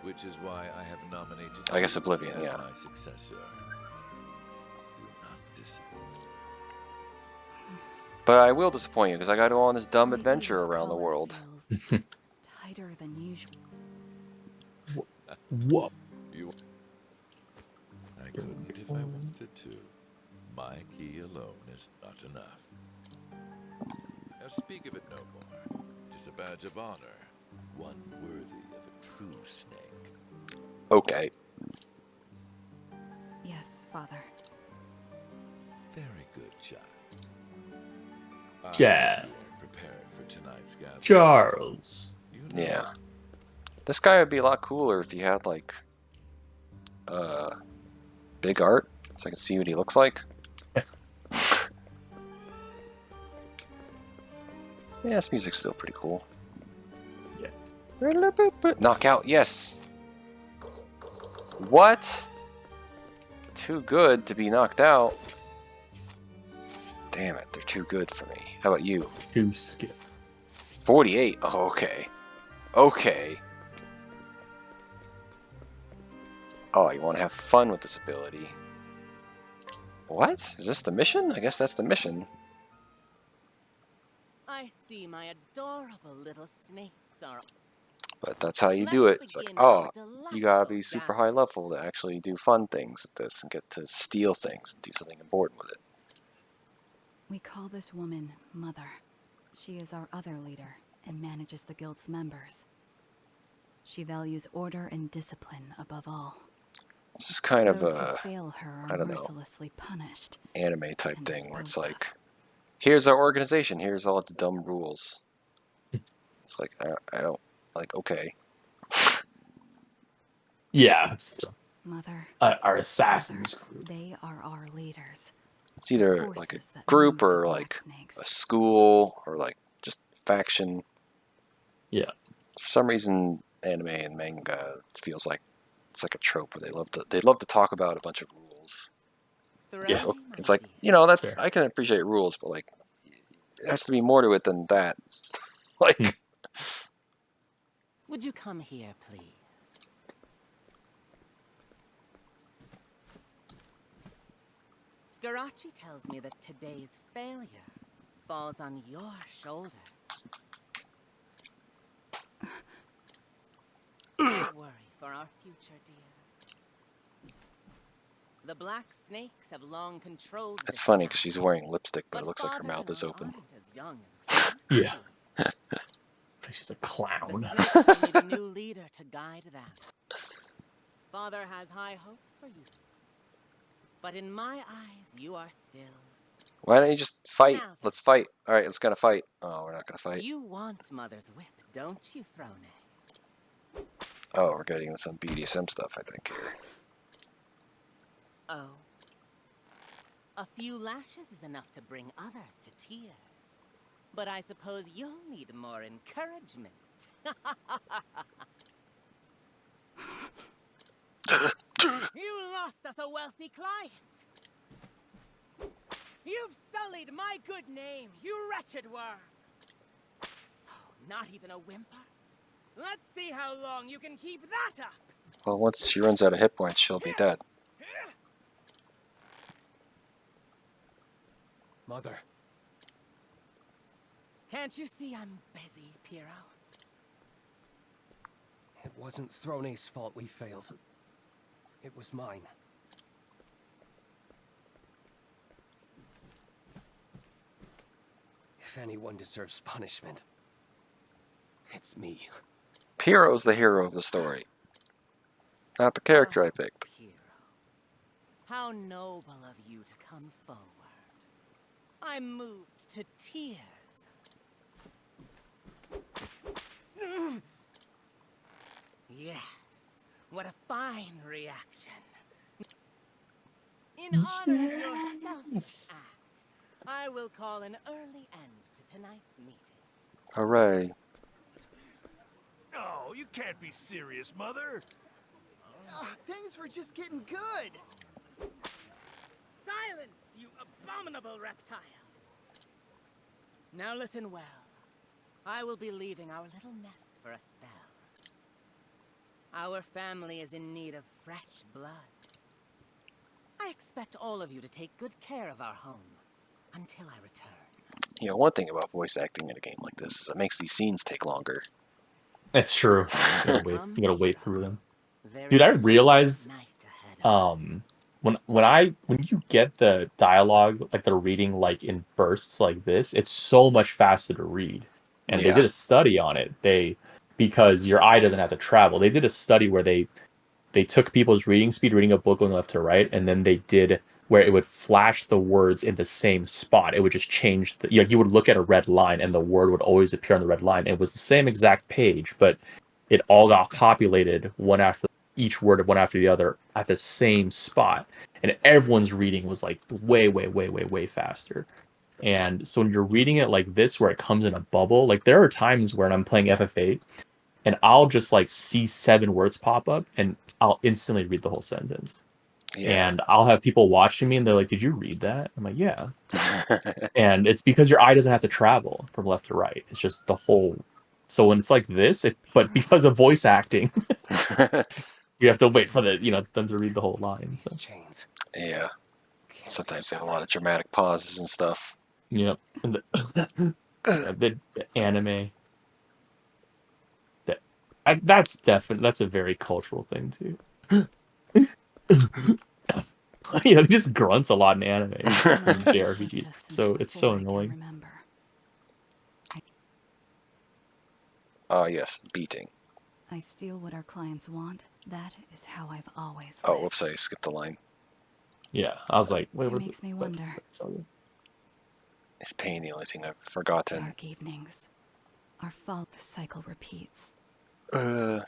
Speaker 4: Which is why I have nominated
Speaker 1: I guess
Speaker 4: you
Speaker 1: Oblivion,
Speaker 4: as
Speaker 1: yeah.
Speaker 4: my successor. Do not disappoint.
Speaker 1: But I will disappoint you because I got to go on this dumb
Speaker 3: Lately,
Speaker 1: adventure
Speaker 3: this
Speaker 1: around the
Speaker 3: collar
Speaker 1: world.
Speaker 3: feels tighter than usual.
Speaker 2: whoa.
Speaker 4: You. I couldn't if I wanted to. My key alone is not enough. Now speak of it no more. It is a badge of honor, one worthy of a true snake.
Speaker 1: Okay.
Speaker 3: Yes, Father.
Speaker 4: Very good, child.
Speaker 2: Yeah.
Speaker 4: You are prepared for tonight's gathering.
Speaker 2: Charles.
Speaker 4: You know,
Speaker 1: Yeah. This guy would be a lot cooler if he had like big art, so I can see what he looks like. Yeah, this music's still pretty cool.
Speaker 2: Yeah.
Speaker 1: Knockout, yes. What? Too good to be knocked out. Damn it, they're too good for me. How about you?
Speaker 2: To skip.
Speaker 1: 48. Oh, okay. Okay. Oh, you want to have fun with this ability. What? Is this the mission? I guess that's the mission.
Speaker 8: I see my adorable little snakes are.
Speaker 1: But that's how you
Speaker 8: Let's
Speaker 1: do it. It's like,
Speaker 8: begin
Speaker 1: oh,
Speaker 8: our
Speaker 1: you gotta
Speaker 8: delightful
Speaker 1: be super
Speaker 8: gathering.
Speaker 1: high level to actually do fun things with this and get to steal things and do something important with it.
Speaker 3: We call this woman Mother. She is our other leader and manages the guild's members. She values order and discipline above all.
Speaker 1: This is kind of
Speaker 3: Those
Speaker 1: a
Speaker 3: who fail her
Speaker 1: I
Speaker 3: are
Speaker 1: don't know.
Speaker 3: mercilessly punished.
Speaker 1: anime type
Speaker 3: And
Speaker 1: thing where it's
Speaker 3: disposed of.
Speaker 1: like, here's our organization, here's all its dumb rules. It's like, I don't, like, okay.
Speaker 2: Yeah. It's
Speaker 3: Mother,
Speaker 2: our assassins group.
Speaker 3: they are our leaders.
Speaker 1: It's either like a
Speaker 3: Forces that
Speaker 1: group
Speaker 3: move the
Speaker 1: or
Speaker 3: black
Speaker 1: like
Speaker 3: snakes.
Speaker 1: a school or like just faction.
Speaker 2: Yeah.
Speaker 1: For some reason, anime and manga feels like it's like a trope where they love to talk about a bunch of rules.
Speaker 2: Yeah.
Speaker 8: Throne, my
Speaker 1: It's like,
Speaker 8: dear.
Speaker 1: you know, that's
Speaker 2: Sure.
Speaker 1: I can appreciate rules, but like there has to be more to it than that. Like
Speaker 8: Would you come here, please? Scarachi tells me that today's failure falls on your shoulder. Don't worry for our future, dear. The black snakes have long controlled
Speaker 1: it's
Speaker 8: this
Speaker 1: funny
Speaker 8: town,
Speaker 1: because she's wearing lipstick, but it
Speaker 8: but
Speaker 1: looks like her
Speaker 8: Father
Speaker 1: mouth
Speaker 8: and
Speaker 1: is
Speaker 8: I
Speaker 1: open.
Speaker 8: aren't as young as we used
Speaker 2: Yeah.
Speaker 8: to be.
Speaker 2: It's like she's a clown.
Speaker 8: The snakes will need a new leader to guide them. Father has high hopes for you. But in my eyes, you are still.
Speaker 1: Why don't you just fight?
Speaker 8: Now then.
Speaker 1: Let's fight. All right, let's gotta fight. Oh, we're not gonna fight.
Speaker 8: You want Mother's whip, don't you, Throne?
Speaker 1: Oh, we're getting some BDSM stuff, I think here.
Speaker 8: Oh. A few lashes is enough to bring others to tears. But I suppose you'll need more encouragement. You lost us a wealthy client. You've sullied my good name, you wretched worm. Oh, not even a whimper. Let's see how long you can keep that up.
Speaker 1: Well, once she runs out of hit points, she'll be dead.
Speaker 7: Mother.
Speaker 8: Can't you see I'm busy, Piero?
Speaker 7: It wasn't Throne's fault we failed. It was mine. If anyone deserves punishment, it's me.
Speaker 1: Piero's the hero of the story, not the character I picked.
Speaker 8: Piero, how noble of you to come forward. I'm moved to tears. Yes, what a fine reaction. In honor of your selfish act, I will call an early end to tonight's meeting.
Speaker 1: Hooray.
Speaker 6: Oh, you can't be serious, Mother.
Speaker 8: Things were just getting good. Silence, you abominable reptiles. Now listen well. I will be leaving our little nest for a spell. Our family is in need of fresh blood. I expect all of you to take good care of our home until I return.
Speaker 1: You know, one thing about voice acting in a game like this is it makes these scenes take longer.
Speaker 2: That's true. You gotta wait through them.
Speaker 8: There
Speaker 2: Dude,
Speaker 8: is
Speaker 2: I
Speaker 8: a long
Speaker 2: realized
Speaker 8: night ahead of us.
Speaker 2: when you get the dialogue, like they're reading like in bursts like this, it's so much faster to read. And they
Speaker 1: Yeah.
Speaker 2: did a study on it. Because your eye doesn't have to travel. They did a study where they took people's reading speed, reading a book going left to right, and then they did where it would flash the words in the same spot. It would just change you would look at a red line and the word would always appear on the red line. It was the same exact page, but it all got populated each word one after the other at the same spot. And everyone's reading was like way, way, way, way, way faster. And so when you're reading it like this, where it comes in a bubble, like there are times when I'm playing FF8 and I'll just like see 7 words pop up and I'll instantly read the whole sentence.
Speaker 1: Yeah.
Speaker 2: And I'll have people watching me and they're like, "Did you read that?" I'm like, "Yeah." And it's because your eye doesn't have to travel from left to right. It's just the whole. So when it's like this, but because of voice acting, you have to wait for them to read the whole line.
Speaker 7: These
Speaker 2: So.
Speaker 7: chains.
Speaker 1: Yeah.
Speaker 7: Can't be
Speaker 1: Sometimes they have a
Speaker 7: so-
Speaker 1: lot of dramatic pauses and stuff.
Speaker 2: Yep. And the anime. That's a very cultural thing too. He just grunts a lot in anime and JRPGs. So it's so annoying.
Speaker 1: Yes, beating.
Speaker 3: I steal what our clients want. That is how I've always lived.
Speaker 1: Oh, whoops, I skipped a line.
Speaker 2: Yeah, I was like, wait,
Speaker 3: It makes me wonder.
Speaker 1: Is pain the only thing I've forgotten?
Speaker 3: Dark evenings. Our fall cycle repeats.
Speaker 1: Again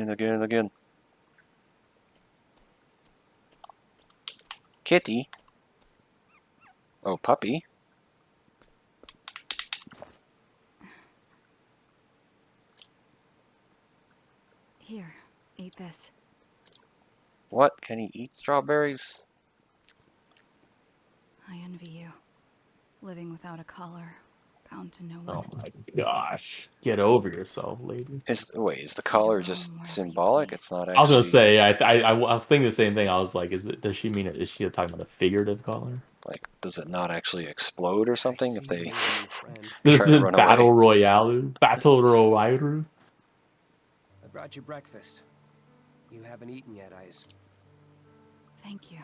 Speaker 1: and again and again. Kitty. Oh, puppy.
Speaker 3: Here, eat this.
Speaker 1: What? Can he eat strawberries?
Speaker 3: I envy you. Living without a collar, bound to no one.
Speaker 2: Oh my gosh. Get over yourself, lady.
Speaker 1: Is the collar just symbolic? It's not actually...
Speaker 2: I was gonna say, I was thinking the same thing. I was like, does she mean it? Is she talking about a figurative collar?
Speaker 1: Like, does it not actually explode or something if they
Speaker 2: This
Speaker 1: try to
Speaker 2: is
Speaker 1: run
Speaker 2: Battle
Speaker 1: away?
Speaker 2: Royale. Battle Royale.
Speaker 7: I brought you breakfast. You haven't eaten yet,
Speaker 3: Thank you.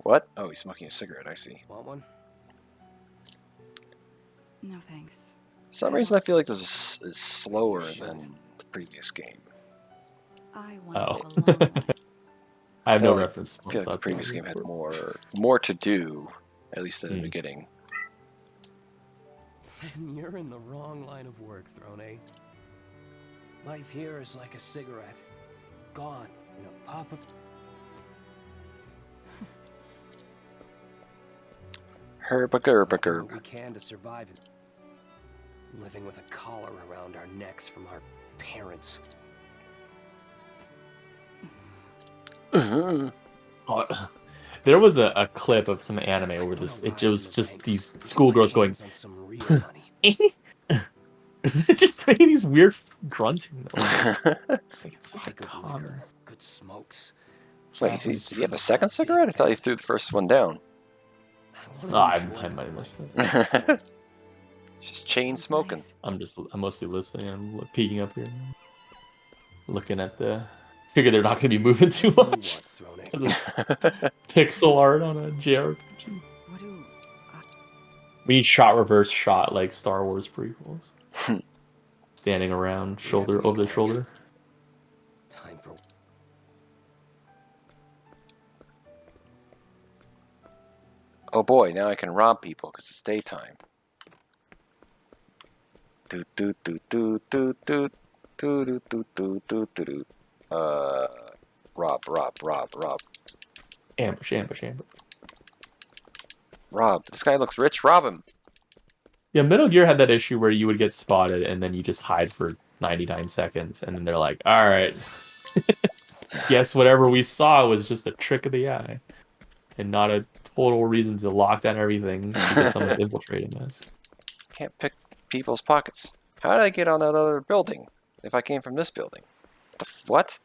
Speaker 1: What? Oh, he's smoking a cigarette, I see.
Speaker 7: Want one?
Speaker 3: No thanks.
Speaker 1: For some reason, I feel like this is slower than the previous game.
Speaker 3: I
Speaker 2: Oh.
Speaker 3: want a long one.
Speaker 2: I have
Speaker 1: feel
Speaker 2: no
Speaker 1: like-
Speaker 2: reference.
Speaker 1: I feel like the previous game had more to do, at least in the beginning.
Speaker 7: Then you're in the wrong line of work, Throne. Life here is like a cigarette. Gone in a puff of...
Speaker 1: Herba-gerba-gerb.
Speaker 7: We can to survive it. Living with a collar around our necks from our parents.
Speaker 2: Oh, there was a clip of some anime where it was just these schoolgirls going just making these weird grunting noises. Like it's like
Speaker 7: Good
Speaker 2: common.
Speaker 7: liquor, good smokes,
Speaker 1: Wait, does he have a second cigarette? I thought he threw the first one down.
Speaker 2: I might have missed it.
Speaker 1: Just chain
Speaker 3: Sounds
Speaker 1: smoking.
Speaker 3: nice.
Speaker 2: I'm mostly listening. I'm peeking up here, looking at the. Figure they're not going to be moving too much. 'Cause it's pixel art on a JRPG.
Speaker 3: What do
Speaker 2: We need shot reverse shot like Star Wars prequels. Standing around, shoulder over the shoulder.
Speaker 7: Time for
Speaker 1: Oh boy, now I can rob people because it's daytime. Do do do do do do do do do do do do do. Rob.
Speaker 2: Ambush.
Speaker 1: Rob. This guy looks rich. Rob him.
Speaker 2: Yeah, Metal Gear had that issue where you would get spotted and then you just hide for 99 seconds, and then they're like, all right, guess whatever we saw was just a trick of the eye and not a total reason to lock down everything because someone's infiltrating us.
Speaker 1: Can't pick people's pockets. How did I get on that other building if I came from this building? What?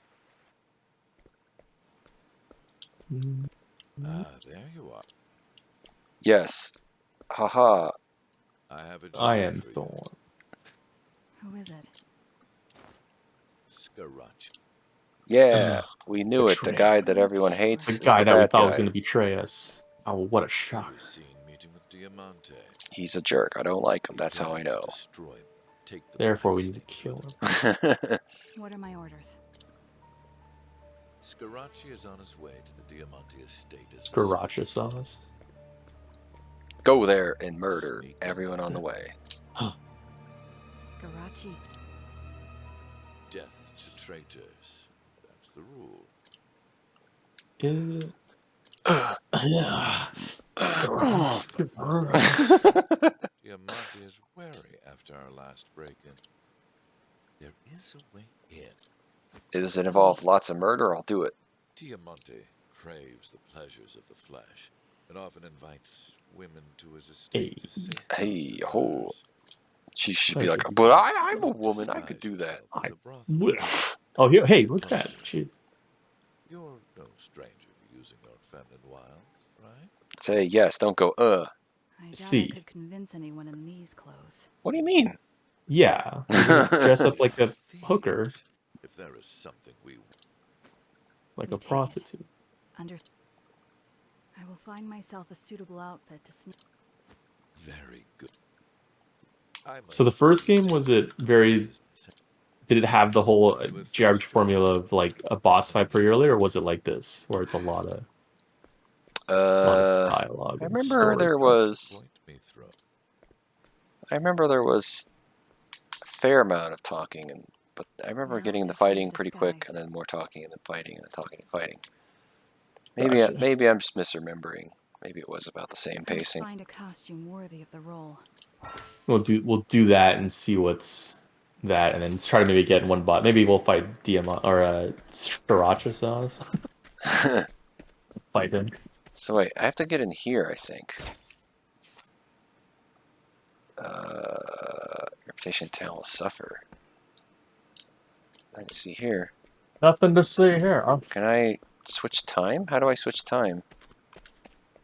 Speaker 4: There you are.
Speaker 1: Yes. Haha.
Speaker 4: I have a
Speaker 2: I
Speaker 4: job
Speaker 2: am
Speaker 4: for you.
Speaker 2: Thorn.
Speaker 3: who is it?
Speaker 4: Scarachi.
Speaker 1: Yeah, we knew it. The
Speaker 2: Betrayal.
Speaker 1: guy that everyone hates
Speaker 2: The
Speaker 1: is
Speaker 2: guy
Speaker 1: the
Speaker 2: that we
Speaker 1: bad
Speaker 2: thought was
Speaker 1: guy.
Speaker 2: going to betray us. Oh, what a
Speaker 4: He
Speaker 2: shock.
Speaker 4: was seen meeting with Diamante.
Speaker 1: He's a jerk. I don't like him.
Speaker 4: He
Speaker 1: That's how I
Speaker 4: planned to
Speaker 1: know.
Speaker 4: destroy him, take the
Speaker 2: Therefore, we
Speaker 4: blessing
Speaker 2: need to kill
Speaker 4: from
Speaker 2: him.
Speaker 3: What are my orders?
Speaker 4: Scarachi is on his way to the Diamante estate as a
Speaker 2: Sriracha sauce.
Speaker 1: Go there and murder everyone on the way.
Speaker 3: Scarachi.
Speaker 4: death to traitors. That's the rule.
Speaker 2: Is it?
Speaker 4: Diamante is wary after our last break-in. There is a way in.
Speaker 1: Does it involve lots of murder? I'll do it.
Speaker 4: Diamante craves the pleasures of the flesh and often invites women to his estate to save
Speaker 1: Hey,
Speaker 4: those
Speaker 1: ho.
Speaker 4: desires.
Speaker 1: She should be like, but I'm a woman. I could do that.
Speaker 4: Disguise yourself as a brothel.
Speaker 2: Oh, here, hey, look at that. Jeez.
Speaker 4: You're no stranger to using your feminine wiles, right?
Speaker 1: Say yes. Don't go,
Speaker 3: I doubt
Speaker 2: See.
Speaker 3: I could convince anyone in these clothes.
Speaker 1: What do you mean?
Speaker 2: Yeah. Dress up like a hooker,
Speaker 4: Thieves. If there is something we
Speaker 2: like
Speaker 3: We
Speaker 2: a
Speaker 3: take it.
Speaker 2: prostitute.
Speaker 3: I will find myself a suitable outfit to sneak.
Speaker 4: very good.
Speaker 2: So the first game, was it very... Did it have the whole JRPG formula of like a boss fight pretty early, or was it like this, where it's a lot of dialogue?
Speaker 1: I
Speaker 2: and
Speaker 1: remember
Speaker 2: story?
Speaker 1: there was. I remember there was a fair amount of talking, but I remember
Speaker 3: Now
Speaker 1: getting the
Speaker 3: just need
Speaker 1: fighting pretty quick,
Speaker 3: disguise.
Speaker 1: and then more talking, and then fighting, and then talking and fighting.
Speaker 2: Gotcha.
Speaker 1: Maybe I'm just misremembering. Maybe it was about the same
Speaker 3: I must
Speaker 1: pacing.
Speaker 3: find a costume worthy of the role.
Speaker 2: We'll do that and see what's that, and then try to maybe get one bot. Maybe we'll fight Diamant or Sriracha sauce. Fight him.
Speaker 1: So wait, I have to get in here, I think. Reputation town will suffer. Let me see here.
Speaker 2: Nothing to see here. Huh?
Speaker 1: Can I switch time? How do I switch time?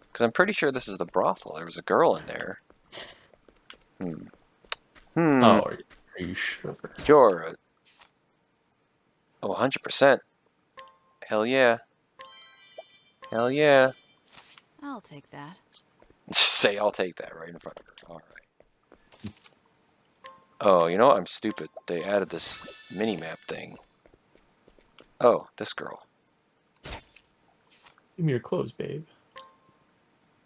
Speaker 1: Because I'm pretty sure this is the brothel. There was a girl in there.
Speaker 2: Oh, are you sure?
Speaker 1: You're a... Oh, 100%. Hell yeah. Hell yeah.
Speaker 3: I'll take that.
Speaker 1: Just say I'll take that right in front of her. Alright. Oh, you know what? I'm stupid. They added this mini-map thing. Oh, this girl.
Speaker 2: Give me your clothes, babe.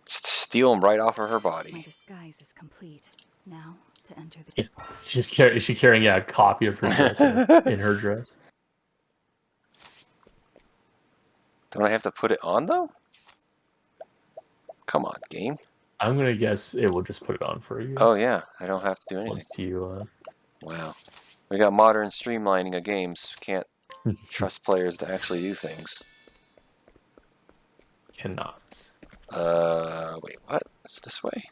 Speaker 1: Steal them right off of her
Speaker 3: My
Speaker 1: body.
Speaker 3: disguise is complete. Now to enter the.
Speaker 2: Yeah. Is she carrying a copy of her dress in her dress?
Speaker 1: Don't I have to put it on, though? Come on, game.
Speaker 2: I'm gonna guess it will just put it on for you.
Speaker 1: Oh, yeah. I don't have to do anything.
Speaker 2: Once you
Speaker 1: Wow. We got modern streamlining of games. Can't trust players to actually do things.
Speaker 2: cannot.
Speaker 1: Wait, what? It's this way?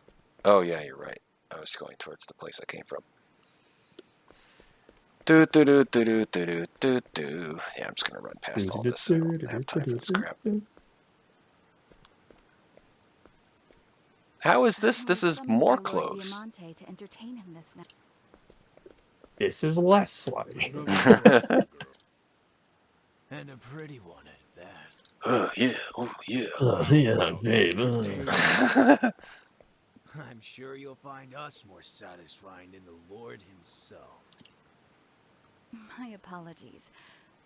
Speaker 1: Oh, yeah, you're right. I was going towards the place I came from. Do do do do do do do do do. Yeah, I'm just gonna run past all this. I don't have time for this crap. How is this? This is more close.
Speaker 3: Diamante to entertain him this night.
Speaker 2: This is less slimy.
Speaker 5: And a pretty one at that.
Speaker 1: Oh yeah, oh yeah.
Speaker 2: Yeah, babe.
Speaker 5: I'm sure you'll find us more satisfying than the Lord himself.
Speaker 3: My apologies,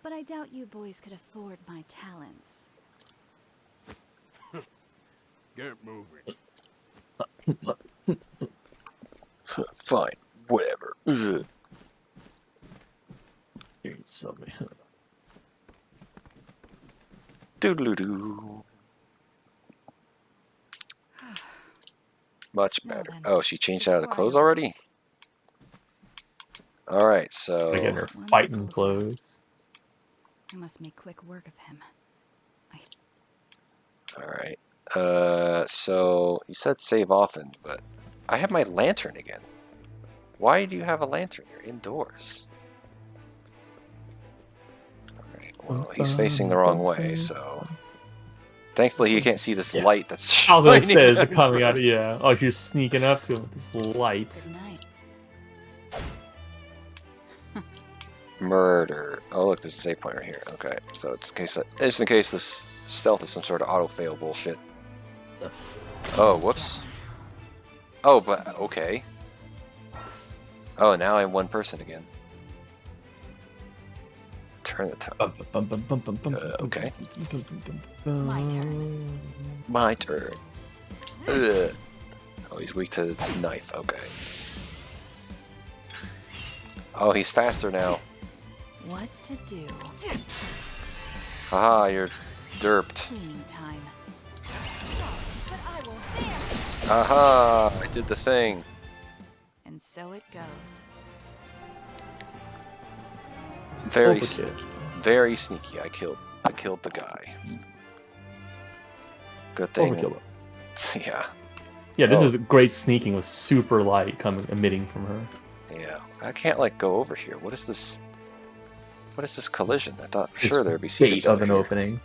Speaker 3: but I doubt you boys could afford my talents.
Speaker 6: Get moving.
Speaker 1: Fine, whatever. Ugh. Doodle-doo. Much
Speaker 3: Now
Speaker 1: better.
Speaker 3: then,
Speaker 1: Oh, she changed out of the
Speaker 3: before I
Speaker 1: clothes
Speaker 3: overtake-
Speaker 1: already? Alright, so...
Speaker 2: Again, her
Speaker 3: One
Speaker 2: fighting
Speaker 3: soldier.
Speaker 2: clothes.
Speaker 3: I must make quick work of him.
Speaker 1: Alright. So you said save often, but I have my lantern again. Why do you have a lantern? You're indoors. Alright, well, he's facing the wrong way, so... Thankfully, he can't see this
Speaker 2: Yeah.
Speaker 1: light that's
Speaker 2: I was gonna say,
Speaker 1: shining
Speaker 2: is it
Speaker 1: on
Speaker 2: coming
Speaker 1: him.
Speaker 2: out? Yeah. Oh, you're sneaking up to him with this light.
Speaker 3: Good night.
Speaker 1: Murder. Oh, look, there's a save point right here. Okay, so it's just in case this stealth is some sort of auto-fail bullshit. Oh, whoops. Oh, but, okay. Oh, now I'm one person again. Turn the top. Okay.
Speaker 3: My turn.
Speaker 1: My turn. Ugh. Oh, he's weak to knife. Okay. Oh, he's faster now.
Speaker 3: What to do?
Speaker 1: Haha, you're derped.
Speaker 3: Cleaning time. But I will dare.
Speaker 1: Aha, I did the thing.
Speaker 3: And so it goes.
Speaker 1: Very
Speaker 2: Overkill.
Speaker 1: sneaky. Very sneaky. I killed the guy. Good thing.
Speaker 2: Overkill.
Speaker 1: Yeah.
Speaker 2: Yeah, this
Speaker 1: Oh.
Speaker 2: is great sneaking with super light emitting from her.
Speaker 1: Yeah. I can't like go over here. What is this? What is this collision? I thought for
Speaker 2: This
Speaker 1: sure there'd be
Speaker 2: gate
Speaker 1: secrets
Speaker 2: of
Speaker 1: under
Speaker 2: an
Speaker 1: here.
Speaker 2: opening.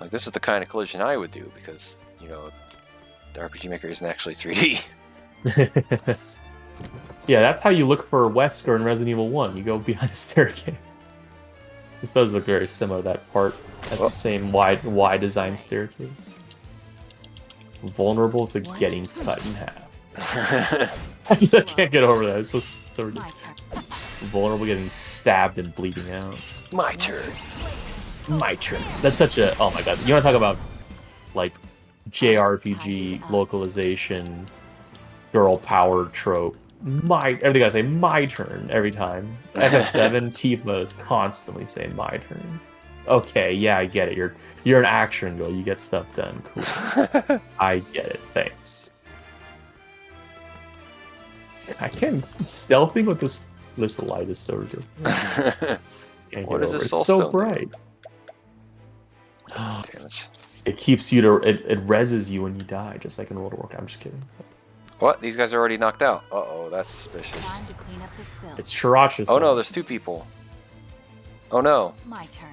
Speaker 1: Like this is the kind of collision I would do because you know the RPG Maker isn't actually 3D.
Speaker 2: Yeah, that's how you look for Wesker in Resident Evil 1. You go behind the staircase. This does look very similar, that part. Has
Speaker 1: Oh.
Speaker 2: the same Y design staircase. Vulnerable to getting cut in half. I can't get over that. It's so
Speaker 3: My turn.
Speaker 2: vulnerable getting stabbed and bleeding out.
Speaker 1: My turn.
Speaker 2: My turn. That's such a... Oh my god. You want to talk about, like, JRPG localization, girl power trope. Everything I say, my turn, every time. FF7, Tifa is constantly saying my turn. Okay, yeah, I get it. You're an action girl. You get stuff done. Cool. I get it. Thanks. I can't... Stealthing with this light is so good. Can't
Speaker 1: What
Speaker 2: get
Speaker 1: is
Speaker 2: over
Speaker 1: this
Speaker 2: it. It's
Speaker 1: soul
Speaker 2: so
Speaker 1: stone do?
Speaker 2: bright.
Speaker 1: Damn it.
Speaker 2: It keeps you to... It reses you when you die, just like in World of Warcraft. I'm just kidding.
Speaker 1: What? These guys are already knocked out. Uh-oh, that's suspicious.
Speaker 3: Time to clean up the filth.
Speaker 2: It's Shirachi's
Speaker 1: Oh no,
Speaker 2: fault.
Speaker 1: there's two people. Oh no.
Speaker 3: My turn.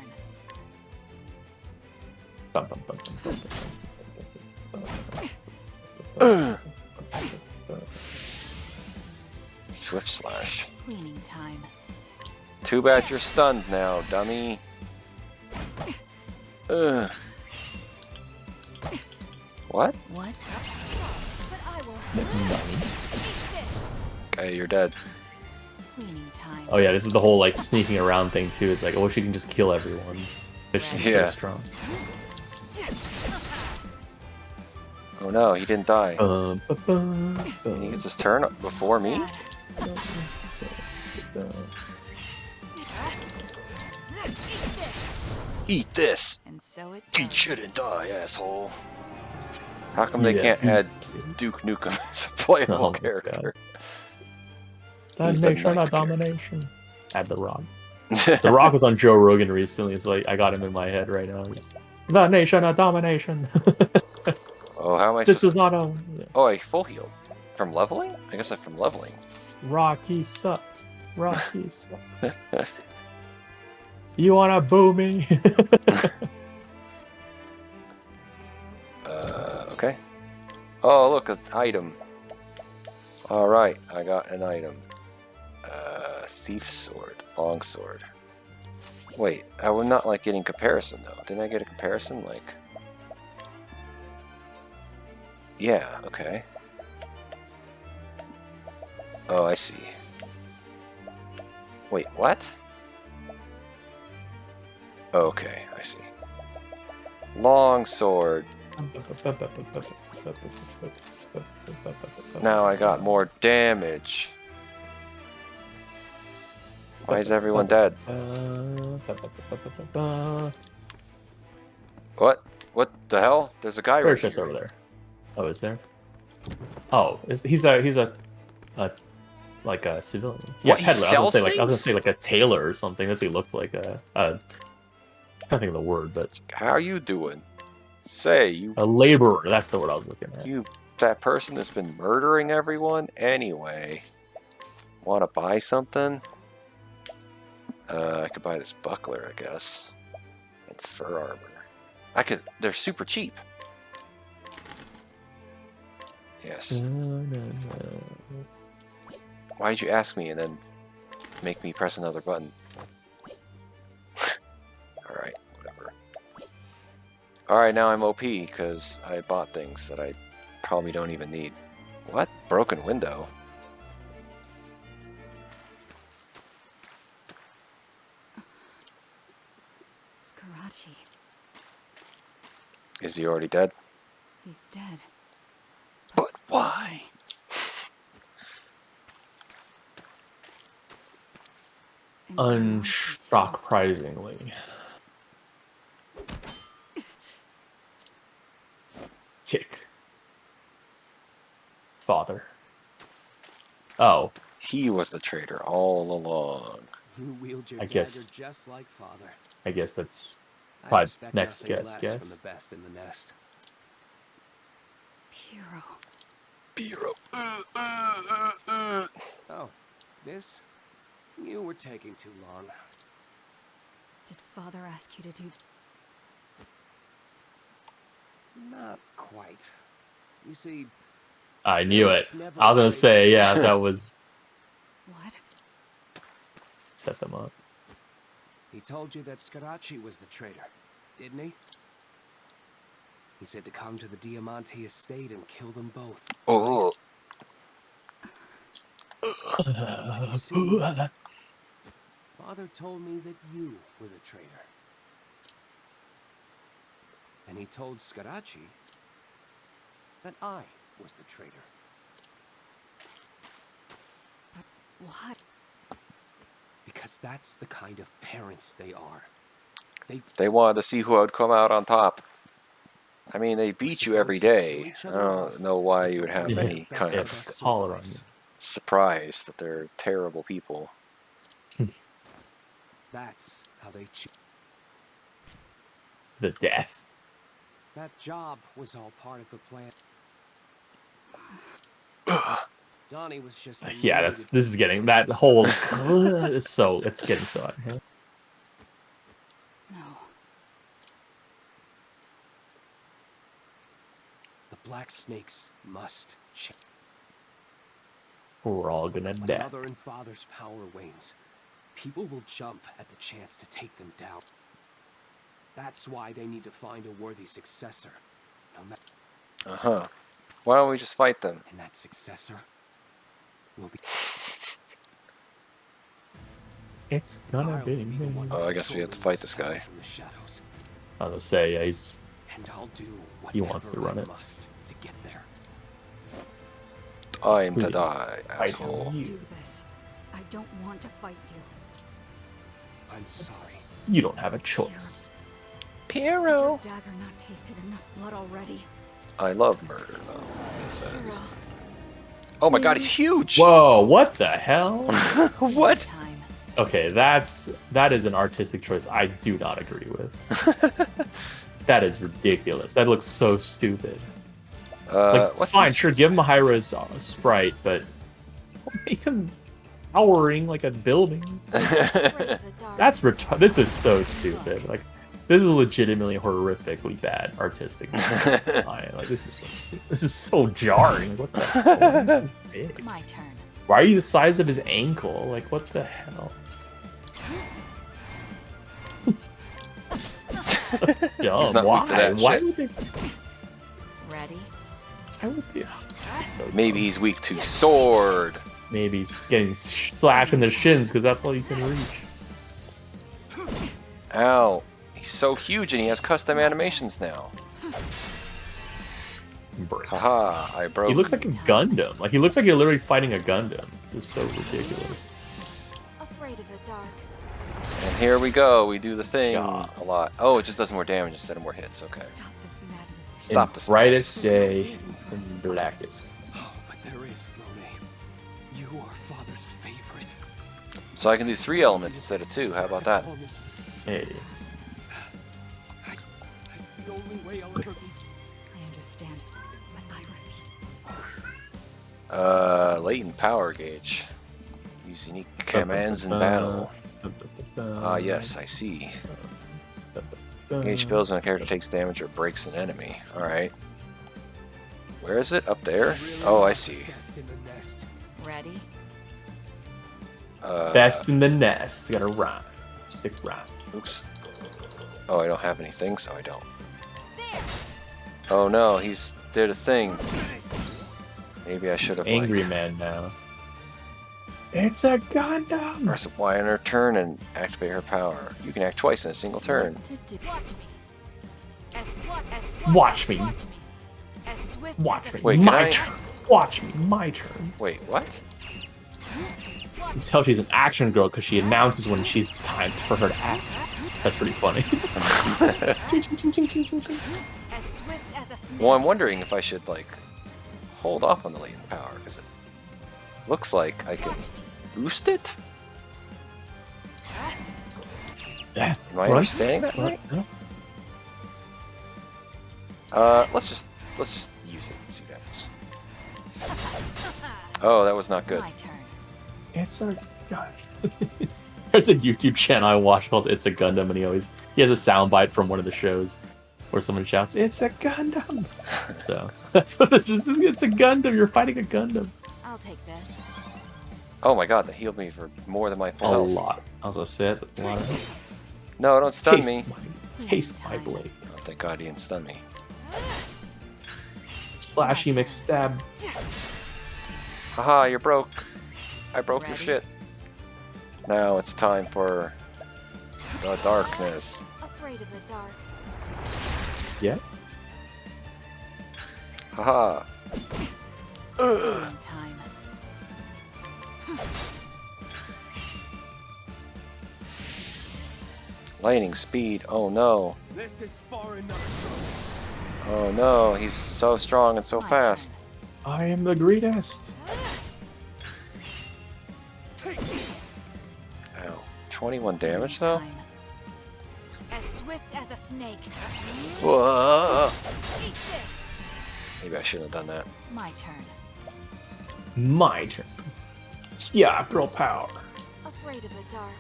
Speaker 2: Bum, bum, bum, bum, bum, bum, bum.
Speaker 1: Swift slash.
Speaker 3: Cleaning time.
Speaker 1: Too bad you're stunned now, dummy. Ugh. What?
Speaker 3: What? But I will eat this.
Speaker 1: Okay, you're dead.
Speaker 3: Cleaning time.
Speaker 2: Oh yeah, this is the whole like sneaking around thing too. It's like, I wish you can just kill everyone. But she's
Speaker 1: Yeah.
Speaker 2: so strong.
Speaker 1: Oh no, he didn't die.
Speaker 2: Ba-ba,
Speaker 1: And he gets his turn before me? Eat this!
Speaker 3: And so it
Speaker 1: He
Speaker 3: goes.
Speaker 1: shouldn't die, asshole. How come they
Speaker 2: Yeah,
Speaker 1: can't
Speaker 2: he's-
Speaker 1: add Duke Nukem as a playable
Speaker 2: Oh my
Speaker 1: character?
Speaker 2: God.
Speaker 1: He's the
Speaker 2: Domination, not
Speaker 1: ninth character.
Speaker 2: domination. Add The Rock. The Rock was on Joe Rogan recently, so I got him in my head right now. The nation of domination.
Speaker 1: Oh, how am I
Speaker 2: This
Speaker 1: supposed
Speaker 2: is not a...
Speaker 1: Oh, I full healed. From leveling? I guess I'm from leveling.
Speaker 2: Rocky sucks. Rockies. You wanna boo me?
Speaker 1: Okay. Oh, look, an item. Alright, I got an item. Thief's sword. Long sword. Wait, I would not like getting comparison, though. Didn't I get a comparison? Like... Yeah, okay. Oh, I see. Wait, what? Okay, I see. Long sword. Now I got more damage. Why is everyone dead? What? What the hell? There's a guy right
Speaker 2: just
Speaker 1: here.
Speaker 2: over there. Oh, is there? Oh, he's a like a civilian. Yeah,
Speaker 1: What, he
Speaker 2: peddler.
Speaker 1: sells
Speaker 2: I was gonna
Speaker 1: things?
Speaker 2: say like a tailor or something. That's what he looked like. I can't think of the word, but
Speaker 1: How you doing? Say, you
Speaker 2: a laborer. That's the word I was looking at.
Speaker 1: that person that's been murdering everyone? Anyway. Want to buy something? I could buy this buckler, I guess. And fur armor. They're super cheap. Yes. Why did you ask me and then make me press another button? Alright, whatever. Alright, now I'm OP because I bought things that I probably don't even need. What? Broken window?
Speaker 3: Scarachi.
Speaker 1: Is he already dead?
Speaker 3: He's dead.
Speaker 1: But why?
Speaker 2: Unsurprisingly. Tick. Father. Oh.
Speaker 1: He was the traitor all along.
Speaker 7: You wield your
Speaker 2: I
Speaker 7: dagger
Speaker 2: guess-
Speaker 7: just like father.
Speaker 2: I guess that's
Speaker 7: I'd
Speaker 2: probably
Speaker 7: expect
Speaker 2: next
Speaker 7: nothing
Speaker 2: guess.
Speaker 7: less
Speaker 2: Guess.
Speaker 7: from the best in the nest.
Speaker 3: Piero.
Speaker 1: Piero.
Speaker 7: Oh, this? You were taking too long.
Speaker 3: Did Father ask you to do...
Speaker 7: Not quite. You see,
Speaker 2: I knew it.
Speaker 7: there's never
Speaker 2: I was gonna
Speaker 7: a-
Speaker 2: say, yeah, that was
Speaker 3: What?
Speaker 2: set them up.
Speaker 7: He told you that Scarachi was the traitor, didn't he? He said to come to the Diamante estate and kill them both.
Speaker 1: Oh.
Speaker 7: You see, Father told me that you were the traitor. And he told Scarachi that I was the traitor.
Speaker 3: What?
Speaker 7: Because that's the kind of parents they are.
Speaker 1: They wanted to see who would come out on top. I mean, they beat you every day. I don't know why you would have
Speaker 2: Yeah.
Speaker 1: any kind
Speaker 2: Yeah,
Speaker 1: of
Speaker 2: collar on you.
Speaker 1: surprise that they're terrible people.
Speaker 7: That's how they
Speaker 2: The death.
Speaker 7: That job was all part of the plan. Donnie was just
Speaker 2: Yeah, this is getting that whole is so it's getting so out of hand.
Speaker 3: No.
Speaker 7: The black snakes must change.
Speaker 2: We're all gonna
Speaker 7: When
Speaker 2: die.
Speaker 7: Mother and Father's power wanes, people will jump at the chance to take them down. That's why they need to find a worthy successor. No matter.
Speaker 1: Why don't we just fight them?
Speaker 7: And that successor will be.
Speaker 2: It's gonna
Speaker 7: I'll
Speaker 2: be
Speaker 7: the
Speaker 2: me.
Speaker 7: one
Speaker 1: Oh, I guess we have to fight this guy.
Speaker 7: from the shadows,
Speaker 2: I was gonna say, yeah, he's
Speaker 7: and I'll do
Speaker 2: He wants to
Speaker 7: whatever
Speaker 2: run
Speaker 7: I
Speaker 2: it.
Speaker 7: must to get there.
Speaker 1: I'm to
Speaker 2: Really?
Speaker 1: die, asshole.
Speaker 3: Do this. I don't want to fight you.
Speaker 7: I'm sorry.
Speaker 2: You don't have a choice.
Speaker 3: Has your dagger not tasted enough blood already?
Speaker 1: I love murder, though, he says. Oh my god, he's huge!
Speaker 2: Whoa, what the hell?
Speaker 1: What?
Speaker 3: Time.
Speaker 2: Okay, that is an artistic choice I do not agree with. That is ridiculous. That looks so stupid. Like,
Speaker 1: What
Speaker 2: fine,
Speaker 1: does
Speaker 2: sure,
Speaker 1: this
Speaker 2: give him a
Speaker 1: guy-
Speaker 2: high-res sprite, but don't make him towering like a building. That's this is so stupid. Like, this is legitimately horrifically bad artistic design. Like, this is so stupid. This is so jarring. Like, what the hell? He's so big.
Speaker 3: My turn.
Speaker 2: Why are you the size of his ankle? Like, what the hell? So dumb.
Speaker 1: not weak to
Speaker 2: Why?
Speaker 1: that
Speaker 2: Why
Speaker 1: shit.
Speaker 2: would they?
Speaker 3: Ready?
Speaker 2: Why would they? So
Speaker 1: Maybe
Speaker 2: dumb.
Speaker 1: he's weak to sword.
Speaker 2: Maybe he's getting slashed in the shins because that's all you can reach.
Speaker 1: Ow. He's so huge and he has custom animations now.
Speaker 2: Break.
Speaker 1: Haha, I broke.
Speaker 2: He looks like a Gundam. Like, he looks like you're literally fighting a Gundam. This is so ridiculous.
Speaker 3: Afraid of the dark.
Speaker 1: And here we go. We do the thing
Speaker 2: God.
Speaker 1: a lot. Oh, it just does more damage instead of more hits. Okay.
Speaker 3: Stop this madness.
Speaker 1: Stop
Speaker 2: In
Speaker 1: this.
Speaker 2: brightest day and blackest.
Speaker 7: Oh, but there is, Throne. You are Father's favorite.
Speaker 1: So I can do 3 elements instead of 2. How about that?
Speaker 2: Hey.
Speaker 7: It's the only way I'll ever be.
Speaker 3: I understand, but I refuse.
Speaker 1: Latent power gauge. Use unique commands in battle. Ah, yes, I see. Gauge fills when a character takes damage or breaks an enemy. Alright. Where is it? Up there? Oh, I see.
Speaker 7: Best in the nest.
Speaker 3: Ready?
Speaker 2: Best in the nest. Got a rhyme. Sick rhyme.
Speaker 1: Oops. Oh, I don't have anything, so I don't. Oh no, he's did a thing. Maybe I should
Speaker 2: He's
Speaker 1: have
Speaker 2: angry
Speaker 1: like,
Speaker 2: man now. It's a Gundam.
Speaker 1: press Y on her turn and activate her power. You can act twice in a single turn.
Speaker 3: To do. Watch me.
Speaker 2: Watch me.
Speaker 3: As swift
Speaker 2: Watch
Speaker 3: as
Speaker 2: me.
Speaker 3: a
Speaker 1: Wait, can
Speaker 2: my
Speaker 1: I-
Speaker 2: turn. Watch me. My turn.
Speaker 1: Wait, what?
Speaker 2: You can tell she's an action girl because she announces when she's time for her to act. That's pretty funny.
Speaker 3: as swift as a snake.
Speaker 1: Well, I'm wondering if I should like hold off on the latent power because it looks like I can boost it.
Speaker 2: Yeah.
Speaker 1: Am I understanding that right? Let's just use it and see what happens. Oh, that was not good.
Speaker 3: My turn.
Speaker 2: It's a Gundam. There's a YouTube channel I watch called It's a Gundam, and he has a soundbite from one of the shows where someone shouts, "It's a Gundam!" So that's what this is. It's a Gundam. You're fighting a Gundam.
Speaker 3: I'll take this.
Speaker 1: Oh my god, that healed me for more than my full
Speaker 2: A
Speaker 1: health.
Speaker 2: lot. I was gonna say that's a lot.
Speaker 1: No, don't stun
Speaker 2: Taste
Speaker 1: me.
Speaker 2: Taste my blade.
Speaker 1: Oh, thank god he didn't stun me.
Speaker 2: Slashy McStab.
Speaker 1: Haha, you're broke. I broke your
Speaker 3: Ready?
Speaker 1: shit. Now it's time for the darkness.
Speaker 3: Afraid of the dark.
Speaker 2: Yes.
Speaker 1: Haha.
Speaker 3: In time.
Speaker 1: Lightning speed. Oh no.
Speaker 7: This is far enough.
Speaker 1: Oh no, he's so strong and so
Speaker 3: My
Speaker 1: fast.
Speaker 3: turn.
Speaker 2: I am the greatest.
Speaker 1: Ow. 21 damage though?
Speaker 3: Time. As swift as a snake.
Speaker 1: Whoa.
Speaker 3: Eat this.
Speaker 1: Maybe I shouldn't have done that.
Speaker 3: My turn.
Speaker 2: My turn. Yeah, girl power.
Speaker 3: Afraid of the dark.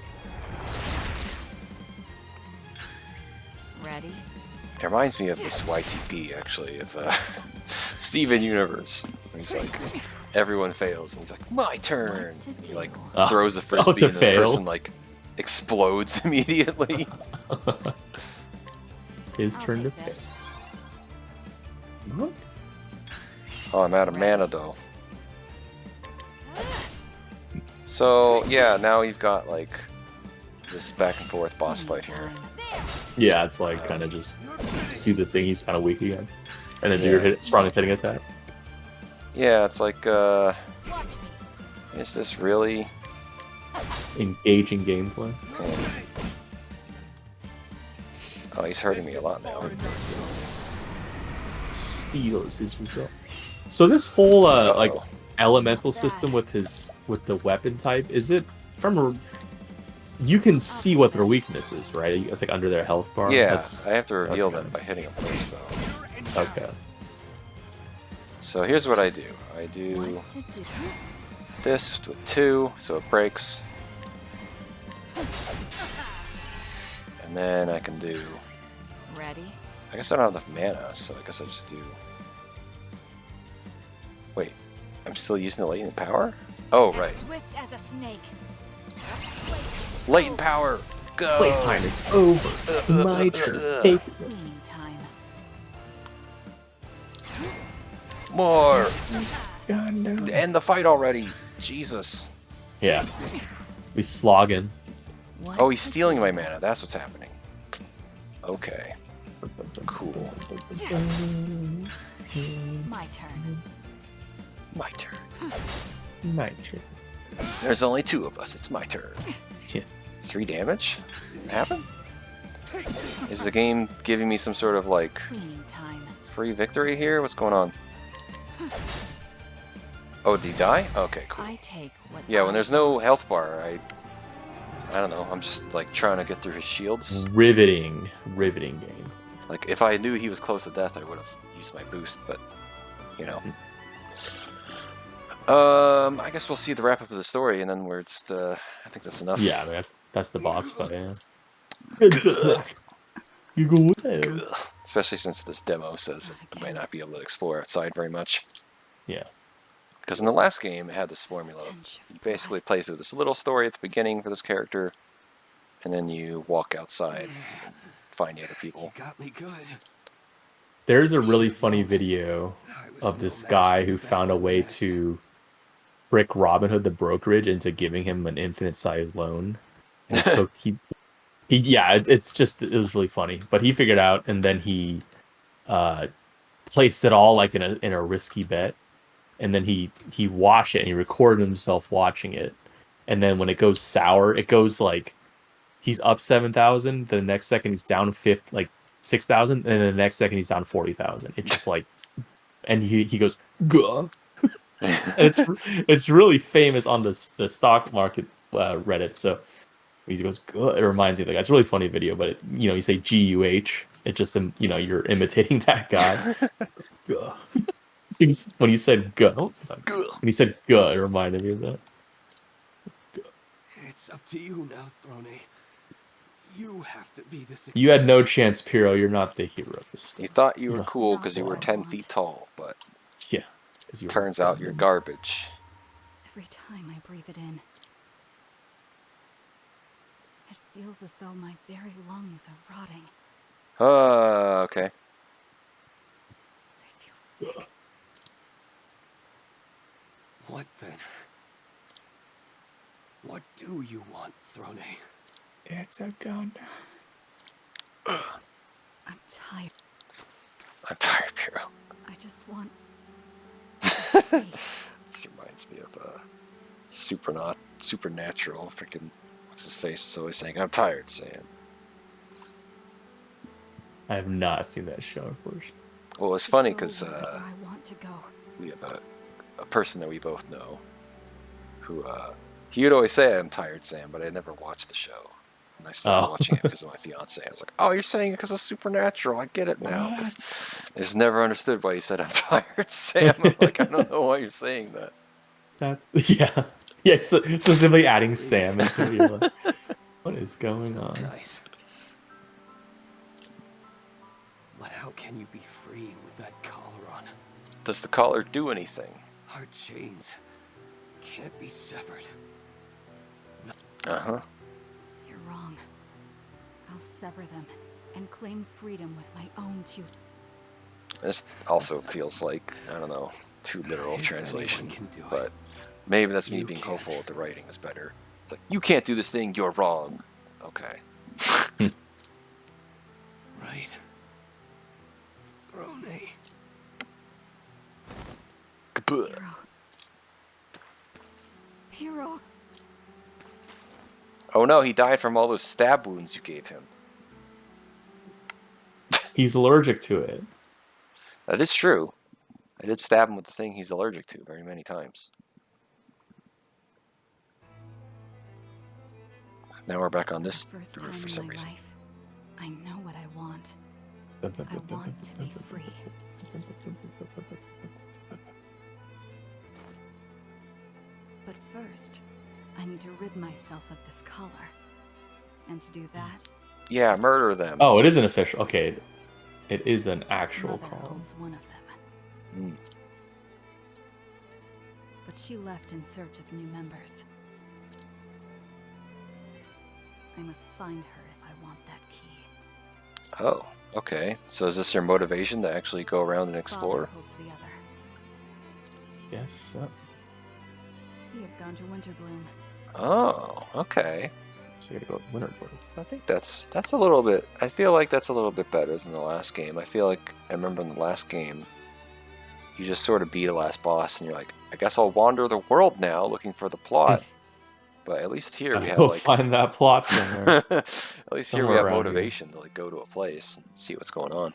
Speaker 3: Ready?
Speaker 1: It reminds me of this YTP actually, of Steven Universe. He's like, everyone fails, and he's like, my turn.
Speaker 3: What to
Speaker 1: He like
Speaker 2: do?
Speaker 1: throws a
Speaker 2: Oh,
Speaker 1: frisbee,
Speaker 2: to
Speaker 1: and the
Speaker 2: fail.
Speaker 1: person like explodes immediately.
Speaker 2: His
Speaker 3: I'll
Speaker 2: turn to
Speaker 3: take this.
Speaker 2: fail.
Speaker 1: Oh, I'm out of mana though. So yeah, now you've got like this back and forth boss fight here.
Speaker 3: Time.
Speaker 2: Yeah, it's like kind of just do the thing he's kind of weak against, and then do your strongest hitting attack.
Speaker 1: Yeah, it's like,
Speaker 3: Watch me.
Speaker 1: is this really?
Speaker 2: Engaging gameplay.
Speaker 1: Oh, he's hurting me a lot now.
Speaker 2: Steel is his result. So this whole like
Speaker 1: Uh-oh.
Speaker 2: elemental system with the weapon type, is it from? You can see what their weakness is, right? It's like under their health bar.
Speaker 1: Yeah,
Speaker 2: That's-
Speaker 1: I have to reveal
Speaker 2: okay.
Speaker 1: them by hitting them first though.
Speaker 2: Okay.
Speaker 1: So here's what I do. I do
Speaker 3: What to do?
Speaker 1: this with 2, so it breaks. And then I can do...
Speaker 3: Ready?
Speaker 1: I guess I don't have enough mana, so I guess I just do... Wait, I'm still using the latent power? Oh, right.
Speaker 3: Swift as a snake.
Speaker 1: Latent power! Go!
Speaker 2: Playtime is over. It's my turn. Take it.
Speaker 3: Cleaning time.
Speaker 1: More!
Speaker 2: God, no.
Speaker 1: End the fight already! Jesus.
Speaker 2: Yeah. We slogging.
Speaker 3: What
Speaker 1: Oh, he's stealing my mana. That's what's happening. Okay. Cool.
Speaker 3: My turn.
Speaker 1: My turn.
Speaker 2: My turn.
Speaker 1: There's only 2 of us. It's my turn.
Speaker 2: Yeah.
Speaker 1: 3 damage? Happen? Is the game giving me some sort of like
Speaker 3: Cleaning time.
Speaker 1: free victory here? What's going on? Oh, did he die? Okay, cool.
Speaker 3: I take what
Speaker 1: Yeah, when
Speaker 3: I
Speaker 1: there's no
Speaker 3: want.
Speaker 1: health bar, I don't know. I'm just like trying to get through his shields.
Speaker 2: Riveting game.
Speaker 1: Like if I knew he was close to death, I would have used my boost, but you know. I guess we'll see the wrap up of the story, and then we're just. I think that's enough.
Speaker 2: Yeah, I mean, that's the boss fight. Yeah. You go well.
Speaker 1: Especially since this demo says that you might not be able to explore outside very much.
Speaker 2: Yeah.
Speaker 1: Because in the last game, it had this formula of you basically play through this little story at the beginning for this character, and then you walk outside and find the other people.
Speaker 7: Got me good.
Speaker 2: There's a really funny video of this guy who found a way to trick Robin Hood the brokerage into giving him an infinite size loan. And it was really funny. But he figured out, and then he placed it all like in a risky bet. And then he watched it and he recorded himself watching it. And then when it goes sour, it goes like he's up 7,000. The next second he's down 6,000, and then the next second he's down 40,000. It's just like, and he goes, "Gah." And it's really famous on the stock market Reddit. So he goes, "Gah." It reminds me, like, it's a really funny video. But you say GUH, it just you're imitating that guy. Gah. When you said "go," when he said "go," it reminded me of that.
Speaker 7: It's up to you now, Throne. You have to be the success.
Speaker 2: You had no chance, Piro. You're not the hero of the story.
Speaker 1: You thought you were
Speaker 2: No.
Speaker 1: cool because you were 10 feet tall, but
Speaker 2: Yeah. 'Cause you were
Speaker 1: turns out you're garbage.
Speaker 3: Every time I breathe it in, it feels as though my very lungs are rotting.
Speaker 1: Okay.
Speaker 3: I feel sick.
Speaker 7: What then? What do you want, Throne?
Speaker 2: It's a gun.
Speaker 3: I'm tired.
Speaker 1: I'm tired, Piro.
Speaker 3: I just want.
Speaker 1: This reminds me of Supernatural. Freaking, what's his face? Is always saying, "I'm tired, Sam."
Speaker 2: I have not seen that show, unfortunately.
Speaker 1: Well, it's funny
Speaker 3: Go
Speaker 1: because
Speaker 3: wherever I want to go.
Speaker 1: we have a person that we both know who he would always say, "I'm tired, Sam," but I never watched the show. And I started watching it because of my fiance. I was like, "Oh, you're saying it because of Supernatural? I get it now." 'Cause I just never understood why he said, "I'm tired, Sam." I'm like, I don't know why you're saying that.
Speaker 2: That's so simply adding Sam into it. You're like, what is going on?
Speaker 7: Nice. But how can you be free with that collar on?
Speaker 1: Does the collar do anything?
Speaker 7: Our chains can't be severed.
Speaker 1: Uh-huh.
Speaker 3: You're wrong. I'll sever them and claim freedom with my own two.
Speaker 1: This also feels like, I don't know, too literal
Speaker 7: If
Speaker 1: translation,
Speaker 7: anyone can do it,
Speaker 1: but maybe that's me
Speaker 7: you
Speaker 1: being
Speaker 7: can.
Speaker 1: hopeful that the writing is better. It's like, you can't do this thing, you're wrong. Okay.
Speaker 7: Right. Throne.
Speaker 1: Kaput.
Speaker 3: Hero.
Speaker 1: Oh no, he died from all those stab wounds you gave him.
Speaker 2: He's allergic to it.
Speaker 1: That is true. I did stab him with the thing he's allergic to very many times. Now we're back on this
Speaker 3: For the first
Speaker 1: roof
Speaker 3: time
Speaker 1: for
Speaker 3: in
Speaker 1: some
Speaker 3: my
Speaker 1: reason.
Speaker 3: life, I know what I want. I want to be free. But first, I need to rid myself of this color. And to do that,
Speaker 1: Yeah, murder them.
Speaker 2: Oh, it is an official. Okay, it is an actual
Speaker 3: Mother
Speaker 2: call.
Speaker 3: holds one of them.
Speaker 1: Mm.
Speaker 3: But she left in search of new members. I must find her if I want that key.
Speaker 1: Oh, okay. So is this your motivation to actually go around and explore?
Speaker 3: Father holds the other.
Speaker 2: Yes.
Speaker 3: He has gone to Winterbloom.
Speaker 1: Oh, okay.
Speaker 2: So you gotta go winter blue.
Speaker 1: So I think that's a little bit. I feel like that's a little bit better than the last game. I feel like I remember in the last game, you just sort of beat a last boss, and you're like, I guess I'll wander the world now looking for the plot. But at least here we have
Speaker 2: Go
Speaker 1: like
Speaker 2: find that plot somewhere.
Speaker 1: at least here we
Speaker 2: Somewhere
Speaker 1: have
Speaker 2: around
Speaker 1: motivation to like go to a place and see what's going on.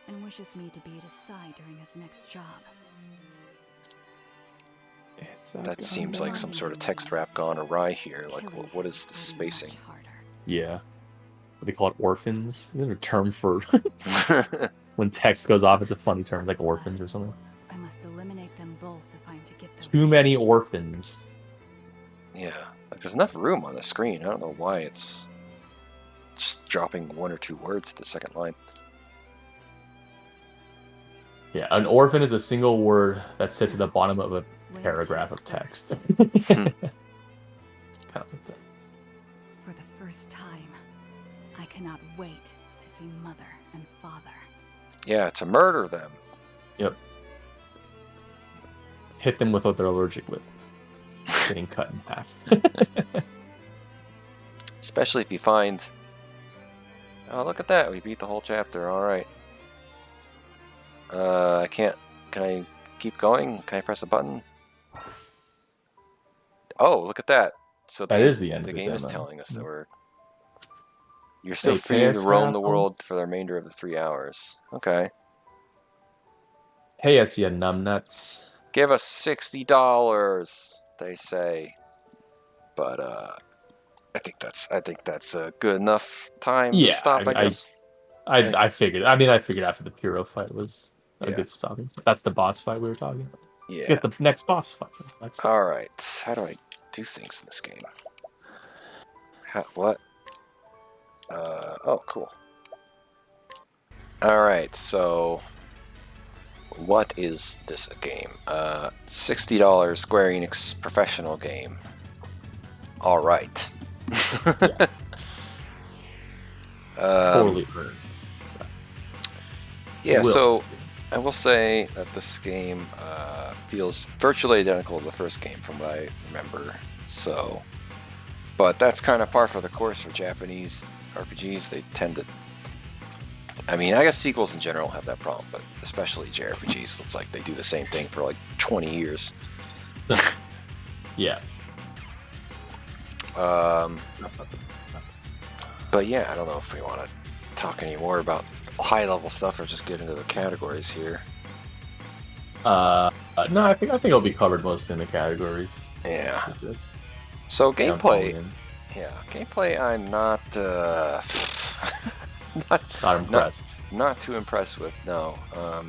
Speaker 3: And wishes me to be at his side during his next job.
Speaker 1: That seems like some sort of text wrap gone awry here. Like, what is the spacing?
Speaker 2: Yeah. What they call it, orphans? Is there a term for when text goes off? It's a funny term, like orphans or something.
Speaker 3: I must eliminate them both if I'm to get those
Speaker 2: Too many
Speaker 3: keys.
Speaker 2: orphans.
Speaker 1: Yeah, like there's enough room on the screen. I don't know why it's just dropping one or two words to the second line.
Speaker 2: Yeah, an orphan is a single word that sits at the bottom of a
Speaker 3: Where
Speaker 2: paragraph
Speaker 3: to
Speaker 2: of text.
Speaker 3: first?
Speaker 2: Kind of like that.
Speaker 3: For the first time, I cannot wait to see Mother and Father.
Speaker 1: Yeah, to murder them.
Speaker 2: Yep. Hit them with what they're allergic with. Getting cut in half.
Speaker 1: Especially if you find... Oh, look at that. We beat the whole chapter. All right. I can't... Can I keep going? Can I press a button? Oh, look at that. So
Speaker 2: That is the end
Speaker 1: the
Speaker 2: of the
Speaker 1: game is
Speaker 2: demo.
Speaker 1: telling us that you're still
Speaker 2: Hey,
Speaker 1: free
Speaker 2: pay
Speaker 1: to
Speaker 2: us,
Speaker 1: roam the
Speaker 2: assholes.
Speaker 1: world for the remainder of the 3 hours. Okay.
Speaker 2: Hey, us, you numbnuts.
Speaker 1: Give us $60, they say. But I think that's a good enough time to
Speaker 2: Yeah,
Speaker 1: stop, I guess.
Speaker 2: I figured. I mean, I figured after the Puro fight was a
Speaker 1: Yeah.
Speaker 2: good stopping. That's the boss fight we were talking about. Let's
Speaker 1: Yeah.
Speaker 2: get the next boss fight. That's
Speaker 1: All right. How do I do things in this game? What? Oh, cool. All right. So, what is this game? $60 Square Enix professional game. All right.
Speaker 2: totally earned.
Speaker 1: Yeah.
Speaker 2: Will
Speaker 1: So.
Speaker 2: say.
Speaker 1: I will say that this game feels virtually identical to the first game from what I remember. So, but that's kind of par for the course for Japanese RPGs. They tend to, I mean, I guess sequels in general have that problem, but especially JRPGs, looks like they do the same thing for like 20 years.
Speaker 2: Yeah.
Speaker 1: But yeah, I don't know if we want to talk any more about high-level stuff or just get into the categories here.
Speaker 2: No, I think it'll be covered mostly in the categories.
Speaker 1: Yeah. So
Speaker 2: Jump all
Speaker 1: gameplay.
Speaker 2: in.
Speaker 1: Yeah, gameplay. I'm not
Speaker 2: Not impressed.
Speaker 1: not too impressed with. No. I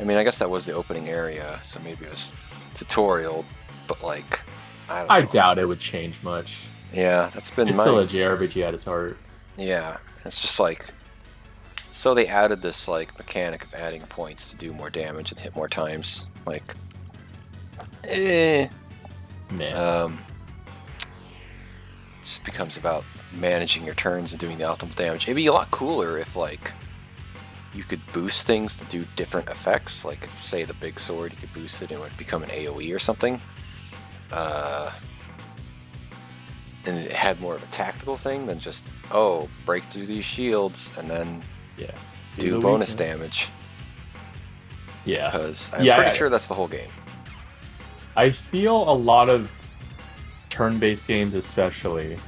Speaker 1: mean, I guess that was the opening area, so maybe it was tutorial, but like, I don't know.
Speaker 2: I doubt it would change much.
Speaker 1: Yeah, that's been
Speaker 2: It's
Speaker 1: my.
Speaker 2: still a JRPG at its heart.
Speaker 1: Yeah, it's just like. So they added this like mechanic of adding points to do more damage and hit more times. Like,
Speaker 2: Man.
Speaker 1: just becomes about managing your turns and doing the optimal damage. It'd be a lot cooler if like you could boost things to do different effects. Like if say the big sword, you could boost it and it would become an AoE or something. And it had more of a tactical thing than just break through these shields and then
Speaker 2: Yeah.
Speaker 1: do
Speaker 2: the
Speaker 1: bonus
Speaker 2: weakness.
Speaker 1: damage.
Speaker 2: Yeah.
Speaker 1: Because I'm
Speaker 2: Yeah,
Speaker 1: pretty sure that's the whole game.
Speaker 2: I feel a lot of turn-based games, especially,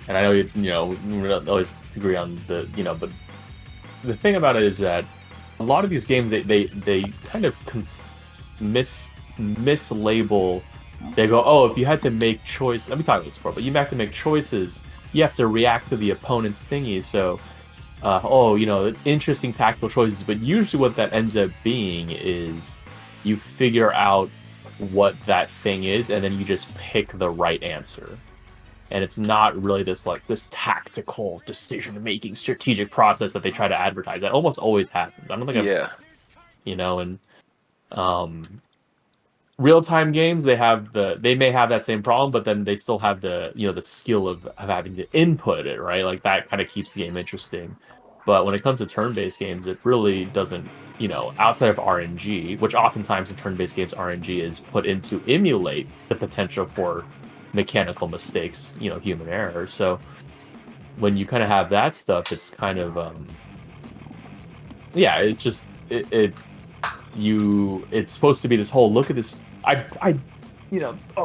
Speaker 2: and I know we don't always agree on the but the thing about it is that a lot of these games they kind of mislabel. They go, if you had to make choice. Let me talk about this before, but you have to make choices. You have to react to the opponent's thingy. So, interesting tactical choices. But usually, what that ends up being is, you figure out what that thing is, and then you just pick the right answer. And it's not really this tactical decision-making strategic process that they try to advertise. That almost always happens. I don't think
Speaker 1: Yeah.
Speaker 2: and real-time games, they may have that same problem, but then they still have the skill of having to input it, right? Like that kind of keeps the game interesting. But when it comes to turn-based games, it really doesn't, outside of RNG, which oftentimes in turn-based games, RNG is put in to emulate the potential for mechanical mistakes, human error. So when you kind of have that stuff, it's kind of it's just it's supposed to be this whole look at this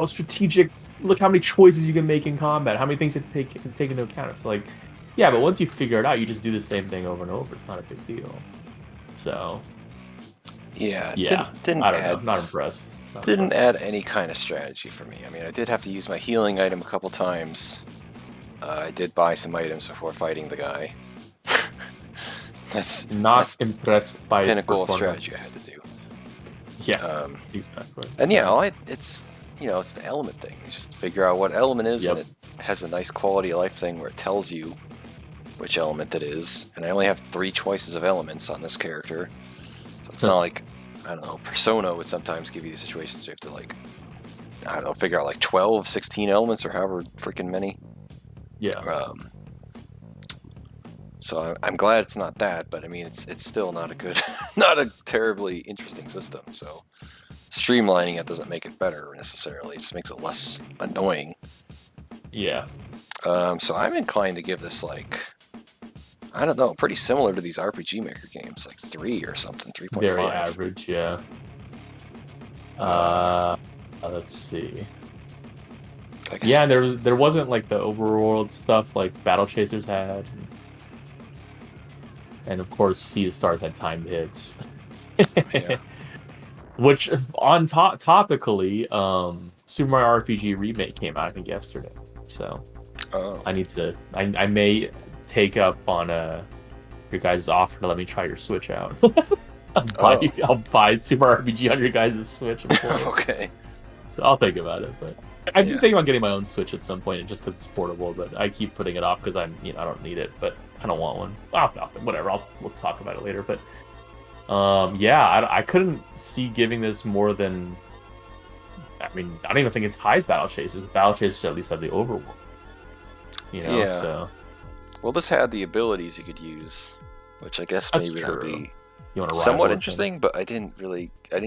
Speaker 2: strategic, look how many choices you can make in combat, how many things you have to take into account. It's like, yeah, but once you figure it out, you just do the same thing over and over. It's not a big deal. So
Speaker 1: Yeah.
Speaker 2: Didn't I don't know, not impressed.
Speaker 1: Didn't add any kind of strategy for me. I mean, I did have to use my healing item a couple times. I did buy some items before fighting the guy. That's
Speaker 2: impressed by
Speaker 1: pinnacle of
Speaker 2: its
Speaker 1: strategy I had to do.
Speaker 2: Yeah, exactly.
Speaker 1: And it's it's the element thing. You just figure out what element is, and it has a nice quality of life thing where it tells you which element it is. And I only have 3 choices of elements on this character, so it's not like, I don't know, Persona would sometimes give you these situations where you have to, I don't know, figure out 12, 16 elements or however freaking many.
Speaker 2: Yeah.
Speaker 1: So I'm glad it's not that, but I mean, it's still not a good, not a terribly interesting system. So streamlining it doesn't make it better necessarily; it just makes it less annoying.
Speaker 2: Yeah.
Speaker 1: So I'm inclined to give this I don't know, pretty similar to these RPGMaker games, 3 or something, 3.5.
Speaker 2: Very average, yeah. Let's see. Yeah, there wasn't the overworld stuff like Battle Chasers had. And of course, Sea of Stars had timed hits.
Speaker 1: Yeah.
Speaker 2: Which, topically, Super Mario RPG Remake came out, I think, yesterday. So, I may take up on your guys' offer to let me try your Switch out. I'll buy Super RPG on your guys' Switch.
Speaker 1: Okay.
Speaker 2: So I'll think about it, but I've been thinking about getting my own Switch at some point, just because it's portable. But I keep putting it off because I don't need it, but I don't want one. Whatever. We'll talk about it later. But I couldn't see giving this more than. I mean, I don't even think it ties Battle Chasers. Battle Chasers at least have the overworld.
Speaker 1: Yeah.
Speaker 2: So.
Speaker 1: Well, this had the abilities you could use, which I guess maybe would be somewhat interesting. But I didn't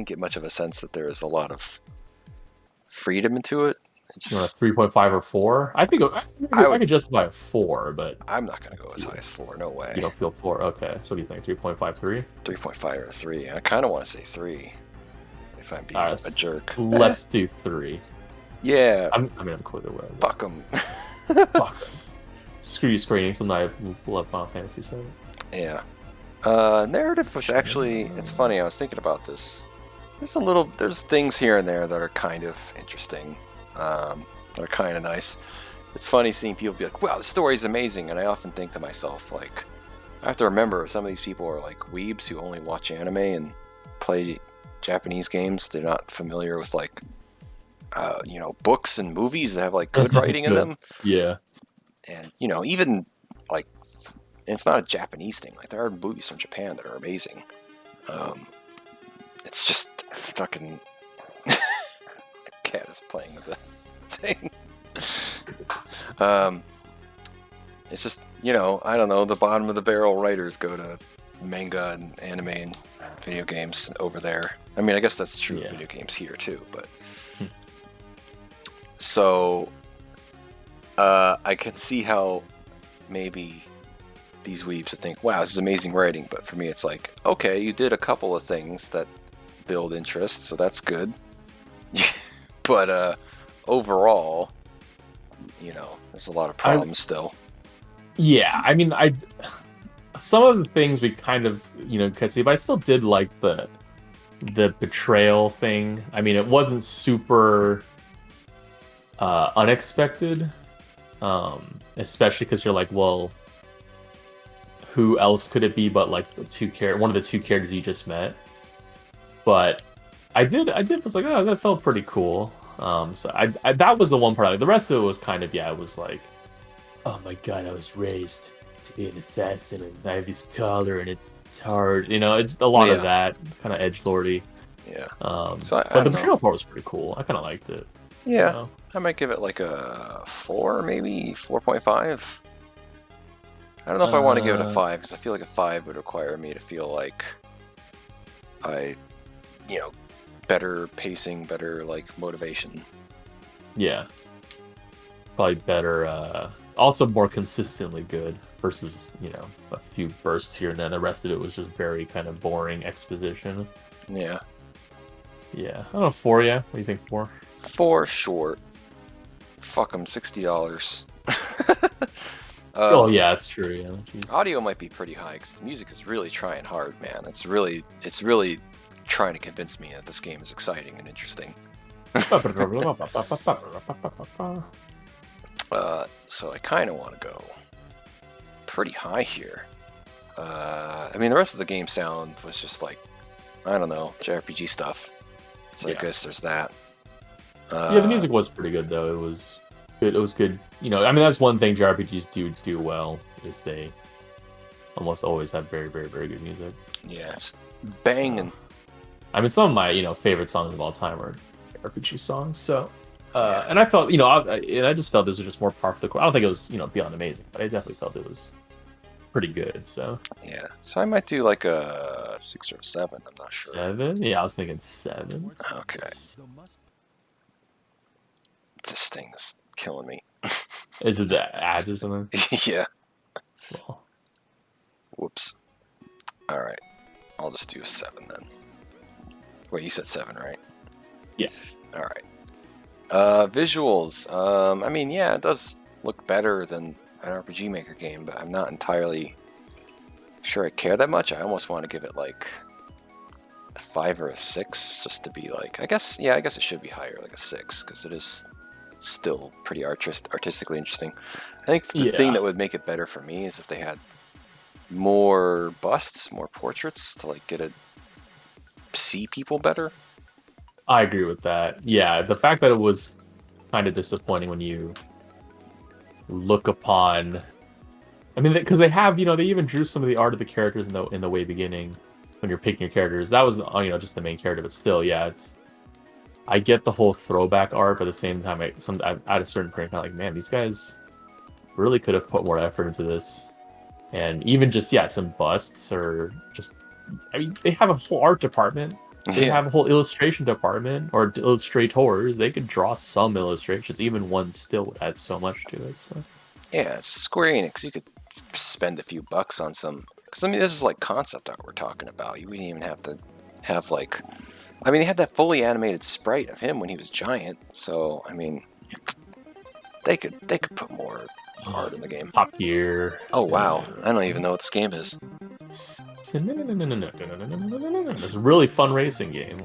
Speaker 1: get much of a sense that there is a lot of freedom into it.
Speaker 2: You want a 3.5 or 4? I think I could justify a 4, but
Speaker 1: I'm not going to go as high as 4. No way.
Speaker 2: You don't feel 4? Okay. So what do you think? 3.5, 3?
Speaker 1: 3.5 or 3. I kind of want to say 3. If I'm being a jerk.
Speaker 2: Let's do 3.
Speaker 1: Yeah.
Speaker 2: I'm cool either way.
Speaker 1: Fuck them.
Speaker 2: Fuck them. Screw you, Square Enix. I love Final Fantasy 7.
Speaker 1: Yeah. Narrative, which actually, it's funny. I was thinking about this. There's things here and there that are kind of interesting. That are kind of nice. It's funny seeing people be like, wow, the story's amazing. And I often think to myself, I have to remember some of these people are weebs who only watch anime and play Japanese games. They're not familiar with books and movies that have good writing in them.
Speaker 2: Yeah.
Speaker 1: And, even it's not a Japanese thing. There are movies from Japan that are amazing. It's just fucking cat is playing with the thing. It's just, I don't know, the bottom of the barrel writers go to manga and anime and video games over there. I mean, I guess that's true of video games here too, but so I can see how maybe these weebs would think, wow, this is amazing writing, but for me it's okay, you did a couple of things that build interest, so that's good. But overall, there's a lot of problems still.
Speaker 2: Yeah, I mean, some of the things we kind of, could see, but I still did like the betrayal thing. I mean, it wasn't super unexpected, especially because you're well, who else could it be but one of the 2 characters you just met? But I did was like, oh, that felt pretty cool. So I that was the one part. Like, the rest of it was kind of, yeah, it was like, oh my god, I was raised to be an assassin, and I have this collar, and it's hard. You know, it's a lot of that kind of edgelordy.
Speaker 1: Yeah.
Speaker 2: So
Speaker 1: I
Speaker 2: but the
Speaker 1: don't know.
Speaker 2: betrayal part was pretty cool. I kind of liked it.
Speaker 1: Yeah.
Speaker 2: So.
Speaker 1: I might give it like a 4, maybe 4.5. I don't know if I want to give it a 5, because I feel like a 5 would require me to feel like better pacing, better like motivation.
Speaker 2: Yeah. Probably better, also more consistently good versus, a few bursts here and then. The rest of it was just very kind of boring exposition.
Speaker 1: Yeah.
Speaker 2: Yeah. I don't know, 4, yeah? What do you think, 4?
Speaker 1: 4 short. Fuck them, $60.
Speaker 2: Oh yeah, that's true. Yeah, jeez.
Speaker 1: Audio might be pretty high because the music is really trying hard, man. It's really trying to convince me that this game is exciting and interesting. So I kind of want to go pretty high here. I mean, the rest of the game sound was just like, I don't know, JRPG stuff. So yeah. I guess there's that.
Speaker 2: Yeah, the music was pretty good though. It was good. It was good. I mean, that's one thing JRPGs do well, is they almost always have very, very, very good music.
Speaker 1: Yeah, just banging.
Speaker 2: I mean, some of my favorite songs of all time are RPG songs. So, and I felt I just felt this was just more par for the course. I don't think it was beyond amazing, but I definitely felt it was pretty good. So
Speaker 1: yeah, so I might do like a 6 or a 7. I'm not sure.
Speaker 2: 7? Yeah, I was thinking 7.
Speaker 1: Okay. This thing is killing me.
Speaker 2: Is it the ads or something?
Speaker 1: Yeah.
Speaker 2: Well.
Speaker 1: Whoops. All right. I'll just do a 7 then. Wait, you said 7, right?
Speaker 2: Yeah.
Speaker 1: All right. Visuals. I mean, yeah, it does look better than an RPGMaker game, but I'm not entirely sure I care that much. I almost want to give it like a 5 or a 6, just to be like, I guess it should be higher, like a 6, because it is still pretty artistically interesting. I think the thing that would make it better for me is if they had more busts, more portraits to like get to see people better.
Speaker 2: I agree with that. Yeah, the fact that it was kind of disappointing when you look upon, I mean, because they have, they even drew some of the art of the characters in the way beginning when you're picking your characters. That was, just the main character, but still, yeah, I get the whole throwback art, but at the same time, at a certain point, kind of like, man, these guys really could have put more effort into this, and even just some busts or just, I mean, they have a whole art department. They have a whole illustration department, or illustrators. They could draw some illustrations. Even one still would add so much to it. So
Speaker 1: yeah, it's Square Enix. You could spend a few bucks on some. Because I mean, this is like concept art we're talking about. You wouldn't even have to have like. I mean, they had that fully animated sprite of him when he was giant. So I mean, they could put more art in the game.
Speaker 2: Top Gear.
Speaker 1: Oh wow, I don't even know what this game is.
Speaker 2: It's a really fun racing game.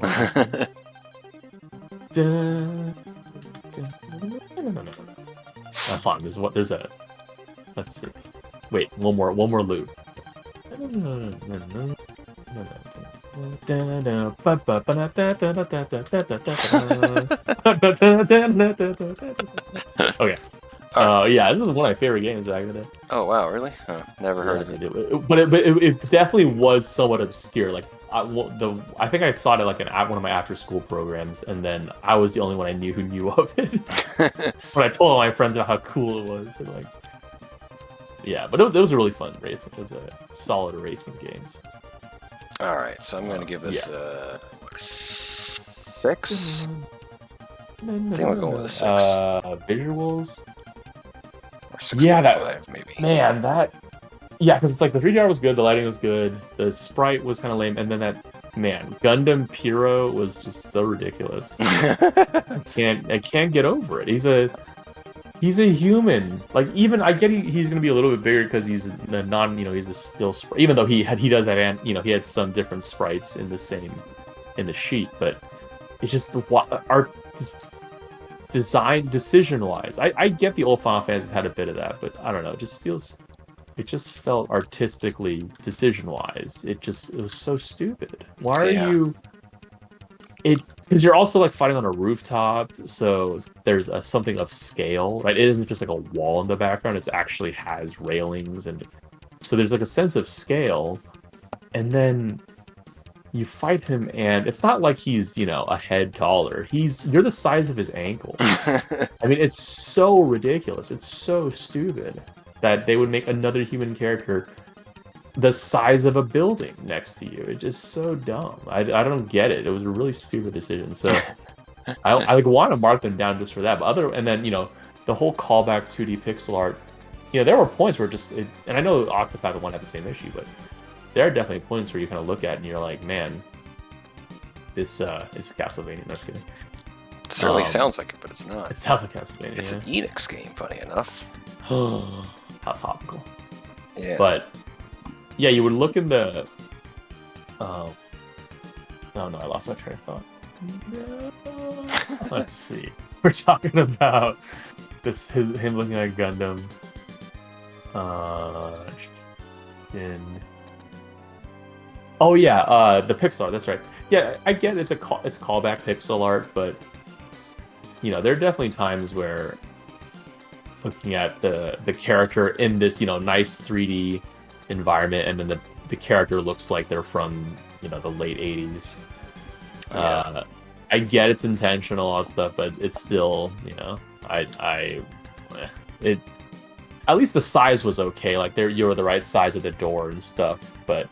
Speaker 2: Hold on, there's a. Let's see. Wait, one more loop. Okay. Yeah, this is one of my favorite games back in the day.
Speaker 1: Oh wow, really? Oh, never heard of it.
Speaker 2: But it definitely was somewhat obscure. Like I think I saw it like one of my after school programs, and then I was the only one I knew who knew of it. When I told all my friends about how cool it was, they're like, yeah. But it was a really fun racing. It was a solid racing games.
Speaker 1: All right, so I'm gonna give this a 6. I think I'm going with a 6.
Speaker 2: Visuals.
Speaker 1: Or 6.5 maybe.
Speaker 2: Man, because it's like the 3D art was good, the lighting was good, the sprite was kind of lame, and then Gundam Pyro was just so ridiculous. I can't get over it. He's a human. Like, even I get he's gonna be a little bit bigger because he's a he's a still sprite. Even though he does have he had some different sprites in the sheet, but it's just art. Design decision-wise, I get the old Final Fantasies had a bit of that, but I don't know. It just felt artistically decision-wise. It was so stupid. Why are you because you're also like fighting on a rooftop, so there's something of scale, right? It isn't just like a wall in the background; it actually has railings, and so there's like a sense of scale. And then you fight him, and it's not like he's a head taller. You're the size of his ankle. I mean, it's so ridiculous. It's so stupid that they would make another human character the size of a building next to you. It's just so dumb. I don't get it. It was a really stupid decision. So I like want to mark them down just for that. But and then the whole callback 2D pixel art. There were points where and I know Octopath 1 had the same issue, but there are definitely points where you kind of look at it and you're like, man, this is Castlevania. No, just kidding.
Speaker 1: It certainly sounds like it, but it's not.
Speaker 2: It sounds like Castlevania.
Speaker 1: It's an Enix game, funny enough.
Speaker 2: How topical.
Speaker 1: Yeah.
Speaker 2: But yeah, you would look in the. Oh no, I lost my train of thought. No. Let's see. We're talking about him looking at Gundam. Oh yeah, the pixel art. That's right. Yeah, I get it's callback pixel art, but there are definitely times where looking at the character in this nice 3D environment, and then the character looks like they're from the late 80s.
Speaker 1: Yeah.
Speaker 2: I get it's intentional, all that stuff, but it's still it at least the size was okay. Like you were the right size of the door and stuff, but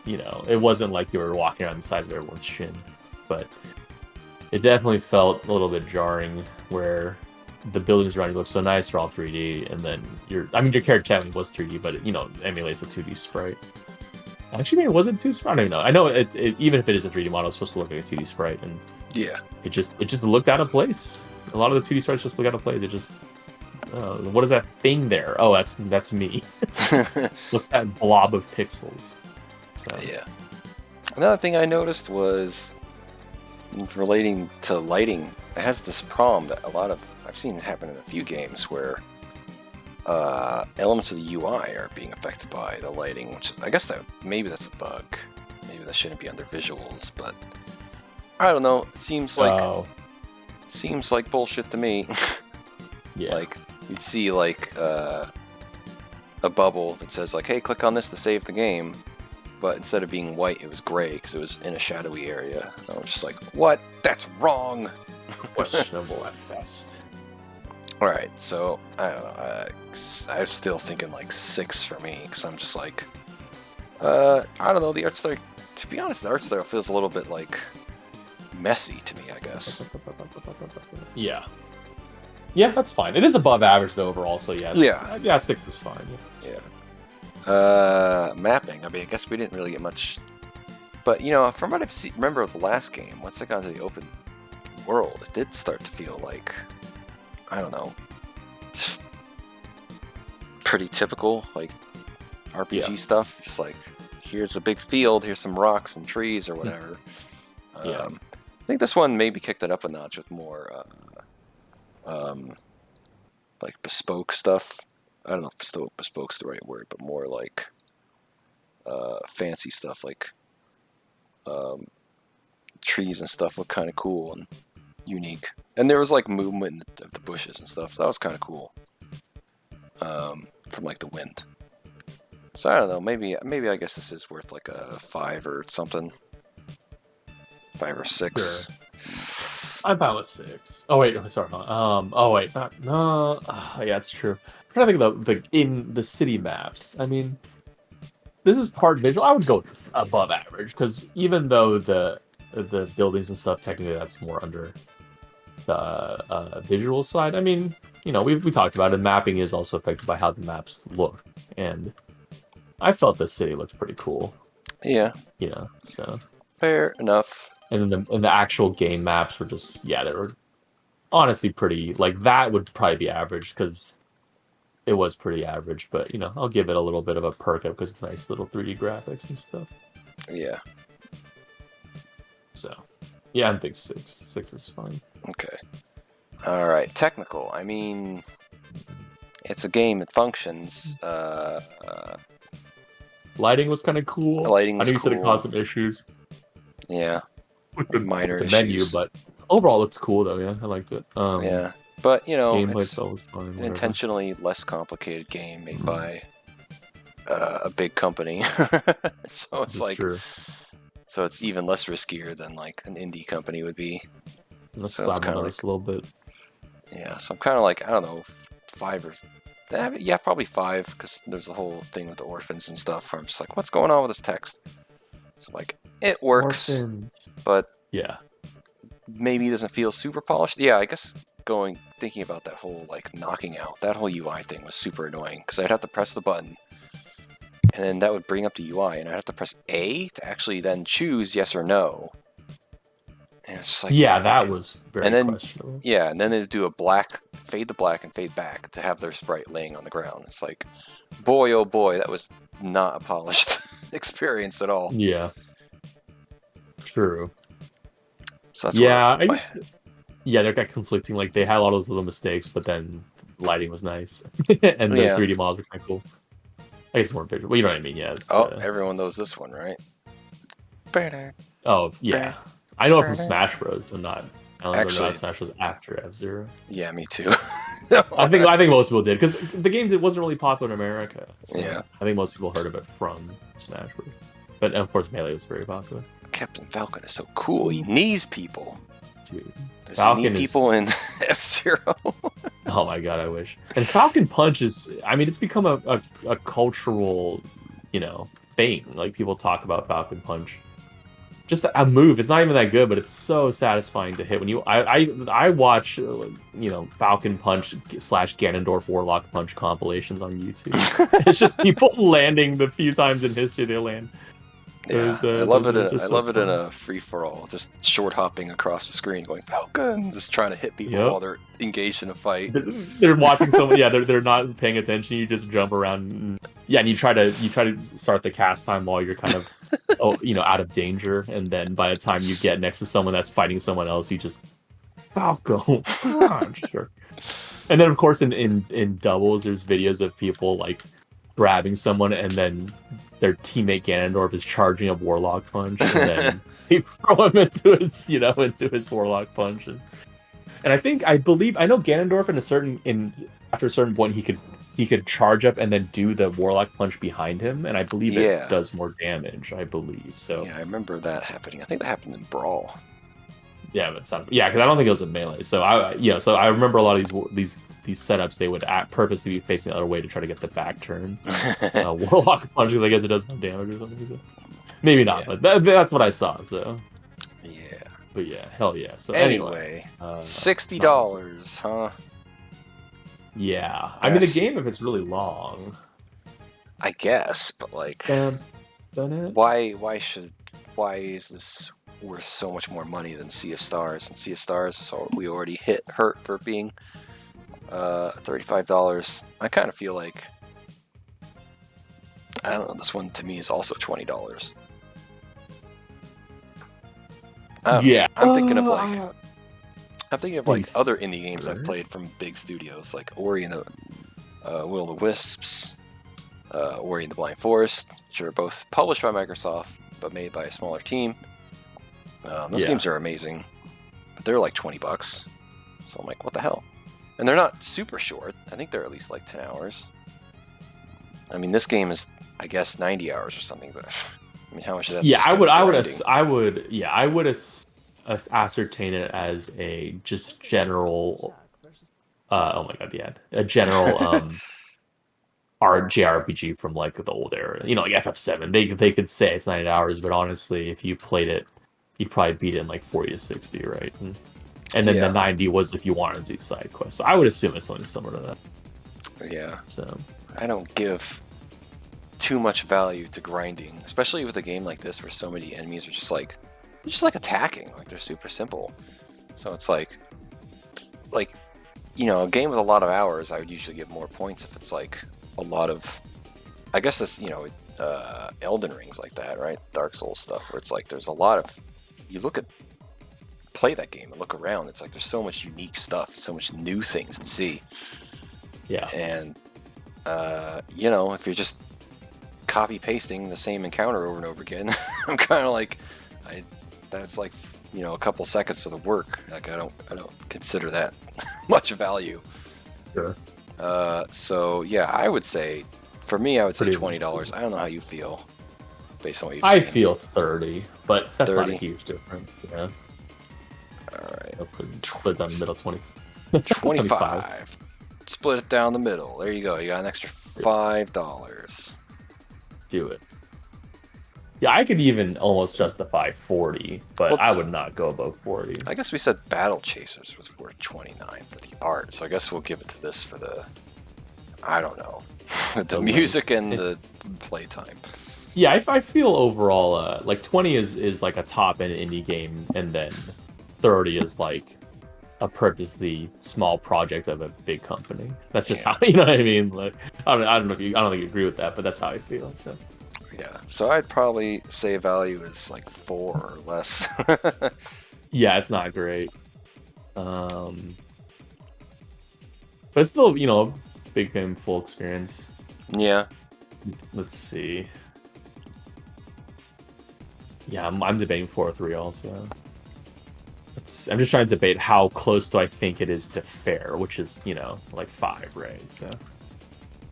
Speaker 2: it wasn't like you were walking around the size of everyone's shin. But it definitely felt a little bit jarring where the buildings around you look so nice, they're all 3D, and then your character technically was 3D, but it emulates a 2D sprite. Actually, maybe it wasn't 2D sprite. I don't even know. I know it even if it is a 3D model, it's supposed to look like a 2D sprite, and
Speaker 1: yeah,
Speaker 2: it just looked out of place. A lot of the 2D sprites just look out of place. It just what is that thing there? Oh, that's me. What's that blob of pixels? So.
Speaker 1: Yeah. Another thing I noticed was relating to lighting. It has this problem that I've seen it happen in a few games where elements of the UI are being affected by the lighting, which I guess maybe that's a bug. Maybe that shouldn't be under visuals, but I don't know. It seems like bullshit to me.
Speaker 2: Yeah.
Speaker 1: Like you'd see like a bubble that says like, "Hey, click on this to save the game," but instead of being white, it was gray because it was in a shadowy area. And I was just like, "What? That's wrong."
Speaker 2: Questionable at best.
Speaker 1: All right, so I don't know. I was still thinking like 6 for me because I'm just like, I don't know. The art style, to be honest, the art style feels a little bit like messy to me, I guess.
Speaker 2: Yeah. Yeah, that's fine. It is above average though overall, so yeah.
Speaker 1: Yeah.
Speaker 2: 6 is fine.
Speaker 1: Yeah. Mapping. I mean, I guess we didn't really get much, but from what I've seen, remember the last game, once I got into the open world, it did start to feel like, I don't know, just pretty typical like RPG stuff. Just like, here's a big field, here's some rocks and trees or whatever. I think this one maybe kicked it up a notch with more like bespoke stuff. I don't know if bespoke's the right word, but more like fancy stuff, like trees and stuff look kind of cool and unique. And there was like movement of the bushes and stuff, so that was kind of cool. From like the wind. So I don't know, maybe I guess this is worth like a 5 or something. 5 or 6.
Speaker 2: Sure. I'm fine with 6. Oh wait, sorry. Oh wait, no. Yeah, it's true. I'm trying to think of in the city maps. I mean, this is part visual. I would go above average because even though the buildings and stuff technically that's more under the visual side. I mean, we talked about it. Mapping is also affected by how the maps look, and I felt the city looked pretty cool.
Speaker 1: Yeah.
Speaker 2: So
Speaker 1: fair enough.
Speaker 2: And then the actual game maps were just they were honestly pretty, like, that would probably be average because it was pretty average, but I'll give it a little bit of a perk up because it's nice little 3D graphics and stuff.
Speaker 1: Yeah.
Speaker 2: So yeah, I think 6 is fine.
Speaker 1: Okay. All right. Technical. I mean, it's a game. It functions.
Speaker 2: Lighting was kind of cool.
Speaker 1: Lighting was
Speaker 2: I know you said it
Speaker 1: cool.
Speaker 2: caused some issues.
Speaker 1: Yeah.
Speaker 2: with
Speaker 1: minor
Speaker 2: the menu,
Speaker 1: issues.
Speaker 2: but overall it looks cool though. Yeah, I liked it.
Speaker 1: Yeah, but you know,
Speaker 2: Gameplay
Speaker 1: it's
Speaker 2: itself was fine.
Speaker 1: an
Speaker 2: Whatever.
Speaker 1: intentionally less complicated game made by a big company, so
Speaker 2: This
Speaker 1: it's
Speaker 2: is
Speaker 1: like,
Speaker 2: true.
Speaker 1: so it's even less riskier than like an indie company would be.
Speaker 2: Let's
Speaker 1: So it's
Speaker 2: slap on
Speaker 1: kinda
Speaker 2: us a little bit.
Speaker 1: Yeah, so I'm kind of like, I don't know, 5 or yeah, probably 5, because there's a whole thing with the orphans and stuff. Where I'm just like, what's going on with this text? So like, it works,
Speaker 2: Orphans.
Speaker 1: but
Speaker 2: Yeah.
Speaker 1: maybe it doesn't feel super polished. Yeah, I guess thinking about that whole like knocking out, that whole UI thing was super annoying, because I'd have to press the button, and then that would bring up the UI, and I'd have to press A to actually then choose yes or no. And it's just like,
Speaker 2: Yeah, that was very
Speaker 1: and then
Speaker 2: questionable.
Speaker 1: yeah, and then they do a fade to black and fade back to have their sprite laying on the ground. It's like, boy, oh boy, that was not a polished experience at all.
Speaker 2: Yeah. True.
Speaker 1: So that's
Speaker 2: Yeah,
Speaker 1: where
Speaker 2: they're kind of conflicting. Like they had a lot of those little mistakes, but then lighting was nice, and the
Speaker 1: Yeah.
Speaker 2: 3D models were kind of cool. I guess more visual. Well, you know what I mean? Yeah.
Speaker 1: everyone knows this one, right?
Speaker 2: Oh yeah, I know it from Smash Bros. They're not. I don't know
Speaker 1: Actually-
Speaker 2: Smash Bros. After F-Zero.
Speaker 1: Yeah, me too.
Speaker 2: I think most people did because the game wasn't really popular in America. So
Speaker 1: Yeah.
Speaker 2: I think most people heard of it from Smash Bros. But of course, Melee was very popular.
Speaker 1: Captain Falcon is so cool. He knees people.
Speaker 2: Dude.
Speaker 1: Does
Speaker 2: Falcon
Speaker 1: he knee
Speaker 2: is-
Speaker 1: people in F-Zero?
Speaker 2: Oh my god, I wish. And Falcon Punch is, I mean, it's become a cultural, thing. Like people talk about Falcon Punch. Just a move. It's not even that good, but it's so satisfying to hit. When I watch, Falcon Punch / Ganondorf Warlock Punch compilations on YouTube. It's just people landing the few times in history they land.
Speaker 1: Yeah,
Speaker 2: Those,
Speaker 1: I love it.
Speaker 2: those are
Speaker 1: I
Speaker 2: so
Speaker 1: love it in
Speaker 2: fun.
Speaker 1: a free for all, just short hopping across the screen, going Falcon, just trying to hit people
Speaker 2: Yep.
Speaker 1: while they're engaged in a fight.
Speaker 2: They're watching someone. Yeah, they're not paying attention. You just jump around. And you try to start the cast time while you're kind of out of danger, and then by the time you get next to someone that's fighting someone else, you just Falco punch. Sure. And then of course in doubles, there's videos of people like grabbing someone, and then their teammate Ganondorf is charging a Warlock Punch, and then they throw him into his Warlock Punch. And I know Ganondorf after a certain point he could charge up and then do the Warlock Punch behind him, and I believe
Speaker 1: Yeah.
Speaker 2: it does more damage. I believe so.
Speaker 1: Yeah, I remember that happening. I think that happened in Brawl.
Speaker 2: Yeah, but because I don't think it was a melee. So I remember a lot of these setups they would purposely be facing the other way to try to get the back turn. Warlock Punch, because I guess it does more damage or something. So. Maybe not,
Speaker 1: Yeah.
Speaker 2: but that's what I saw. So,
Speaker 1: Yeah.
Speaker 2: but yeah, hell yeah. So
Speaker 1: Anyway, $60, huh?
Speaker 2: Yeah, I mean the
Speaker 1: Yes.
Speaker 2: game if it's really long.
Speaker 1: I guess, but like, why is this worth so much more money than Sea of Stars? And Sea of Stars is we already hurt for being $35. I kind of feel like, I don't know, this one to me is also $20.
Speaker 2: Yeah,
Speaker 1: I'm thinking of like
Speaker 2: Hey,
Speaker 1: other indie games I've
Speaker 2: sure.
Speaker 1: played from big studios, like Ori and the Will of the Wisps, Ori and the Blind Forest, which are both published by Microsoft but made by a smaller team. Those
Speaker 2: Yeah.
Speaker 1: games are amazing, but they're like $20. So I'm like, what the hell? And they're not super short. I think they're at least like 10 hours. I mean, this game is, I guess, 90 hours or something. But I mean, how much of that?
Speaker 2: Yeah, I would ascertain it as a just general. Oh my god, the ad. A general JRPG from like the old era. Like FF7. They could say it's 90 hours, but honestly, if you played it, you'd probably beat it in like 40 to 60, right? And then
Speaker 1: Yeah.
Speaker 2: the 90 was if you wanted to do side quests. So I would assume it's something similar to that.
Speaker 1: Yeah.
Speaker 2: So
Speaker 1: I don't give too much value to grinding, especially with a game like this where so many enemies are just like attacking, like they're super simple. So it's like a game with a lot of hours, I would usually give more points if it's like a lot of, I guess that's Elden Ring's like that, right? Dark Souls stuff where it's like there's a lot of, play that game and look around, it's like there's so much unique stuff, so much new things to see.
Speaker 2: yeah.
Speaker 1: And if you're just copy pasting the same encounter over and over again, I'm kind of like, that's like a couple seconds of the work. Like I don't consider that much value.
Speaker 2: Sure.
Speaker 1: So yeah, I would say, for me, I would say
Speaker 2: Pretty
Speaker 1: $20. I don't know how you feel, based on what you've
Speaker 2: I
Speaker 1: seen.
Speaker 2: feel 30, but that's not a
Speaker 1: 30?
Speaker 2: huge difference. Yeah.
Speaker 1: All right.
Speaker 2: Split down the middle 20.
Speaker 1: 25. Split it down the middle. There you go. You got an extra $5.
Speaker 2: Do it. Yeah, I could even almost justify 40, but
Speaker 1: Well,
Speaker 2: I would not go above 40.
Speaker 1: I guess we said Battle Chasers was worth 29 for the art, so I guess we'll give it to this for the, I don't know, the music and the playtime.
Speaker 2: Yeah, I feel overall, like 20 is like a top end indie game, and then 30 is like a purposely small project of a big company. That's just how, you know what I mean? Like, I don't know if I don't think you agree with that, but that's how I feel. So
Speaker 1: Yeah, so I'd probably say value is like 4 or less.
Speaker 2: yeah, it's not great. But it's still, big game, full experience.
Speaker 1: Yeah.
Speaker 2: Let's see. Yeah, I'm debating 4 or 3 also. I'm just trying to debate how close do I think it is to fair, which is, like 5, right? So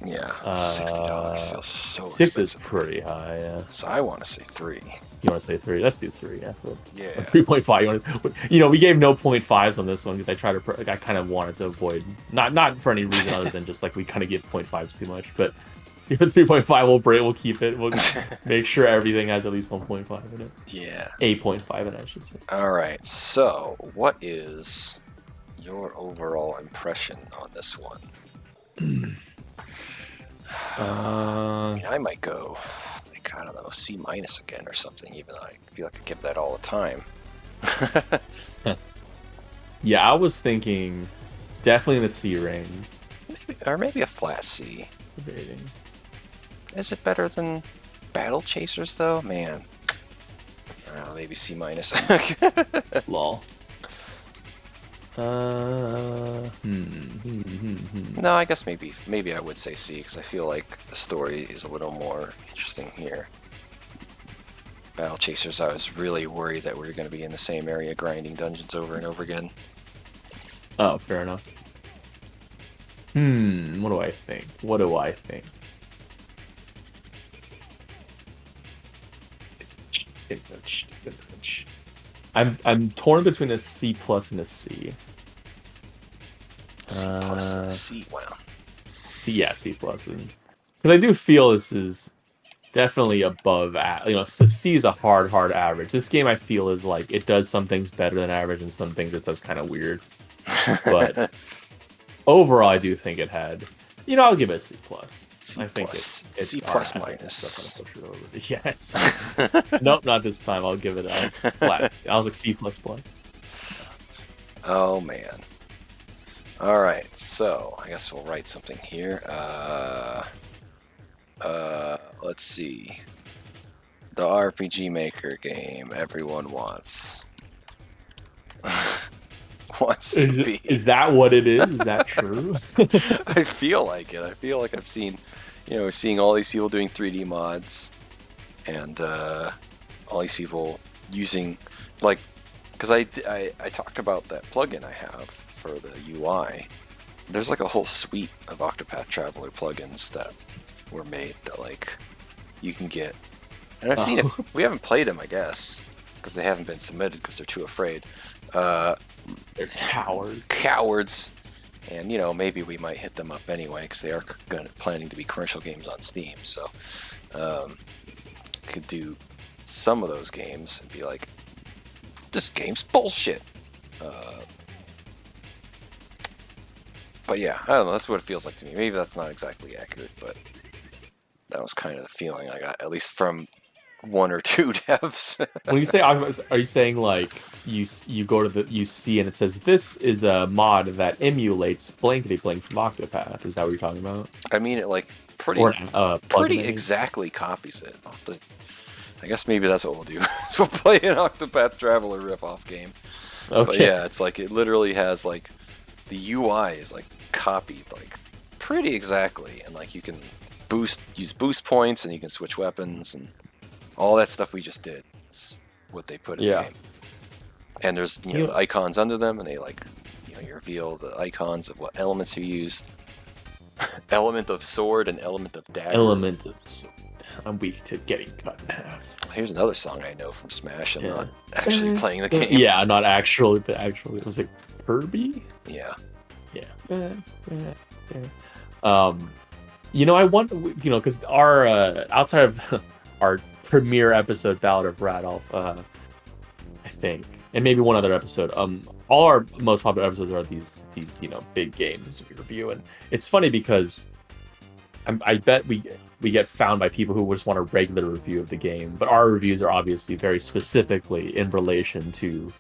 Speaker 1: Yeah, $60 feels so
Speaker 2: 6
Speaker 1: expensive.
Speaker 2: is pretty high, yeah.
Speaker 1: So I want to say 3.
Speaker 2: You want to say 3? Let's do 3, yeah.
Speaker 1: Yeah.
Speaker 2: 3.5. We gave no 0.5s on this one because I kind of wanted to avoid, not for any reason other than just like we kind of give 0.5s too much, but 3.5 we'll keep it. We'll make sure everything has at least 1.5 in it.
Speaker 1: Yeah.
Speaker 2: 8.5 in it, I should say.
Speaker 1: All right. So, what is your overall impression on this one? I mean, I might go, like, I don't know, C- again or something, even though I feel like I give that all the time.
Speaker 2: Yeah, I was thinking definitely in the C range.
Speaker 1: Maybe a flat C.
Speaker 2: Debating.
Speaker 1: Is it better than Battle Chasers, though? Man. Maybe C-.
Speaker 2: Lol.
Speaker 1: No, I guess maybe I would say C, because I feel like the story is a little more interesting here. Battle Chasers, I was really worried that we were going to be in the same area grinding dungeons over and over again.
Speaker 2: Oh, fair enough. What do I think? I'm torn between a C plus and a C.
Speaker 1: C plus and a C, wow.
Speaker 2: C plus, because I do feel this is definitely above. C is a hard average. This game I feel is like it does some things better than average and some things it does kind of weird. But overall, I do think it had. I'll give it a C plus.
Speaker 1: C+.
Speaker 2: I think it's
Speaker 1: C plus minus.
Speaker 2: Yes. Nope, not this time. I'll give it a flat. I was like C plus plus.
Speaker 1: Oh man. All right, so I guess we'll write something here. Let's see. The RPG Maker game everyone wants. Wants to be.
Speaker 2: Is that what it is? Is that true?
Speaker 1: I feel like it. I feel like I've seen, seeing all these people doing 3D mods, and all these people using, like, because I talked about that plugin I have for the UI. There's like a whole suite of Octopath Traveler plugins that were made that like you can get, and I've seen it. We haven't played them, I guess, because they haven't been submitted because they're too afraid.
Speaker 2: They're cowards.
Speaker 1: Cowards. And, maybe we might hit them up anyway, because they are planning to be commercial games on Steam. So, could do some of those games and be like, this game's bullshit. But yeah, I don't know. That's what it feels like to me. Maybe that's not exactly accurate, but that was kind of the feeling I got, at least from 1 or 2 devs.
Speaker 2: When you say Octopath, are you saying like you go to you see and it says this is a mod that emulates blankety blank from Octopath? Is that what you're talking about?
Speaker 1: I mean, it like pretty exactly copies it off the. I guess maybe that's what we'll do. So we'll play an Octopath Traveler ripoff game.
Speaker 2: Okay.
Speaker 1: But yeah, it's like it literally has like the UI is like copied like pretty exactly, and like you can use boost points, and you can switch weapons and all that stuff we just did. Is what they put in the game. And there's
Speaker 2: You-
Speaker 1: the icons under them, and they like you reveal the icons of what elements you used. Element of sword and element of dagger.
Speaker 2: Element of sword. I'm weak to getting cut in half.
Speaker 1: Here's another song I know from Smash and
Speaker 2: Yeah.
Speaker 1: not actually playing the game.
Speaker 2: Yeah, not actually, but actually, was it Kirby?
Speaker 1: Yeah.
Speaker 2: Yeah. I want, because our outside of our premiere episode, Ballad of Radolf, I think, and maybe one other episode, all our most popular episodes are these big games we review, and it's funny because I bet we get found by people who just want a regular review of the game, but our reviews are obviously very specifically in relation to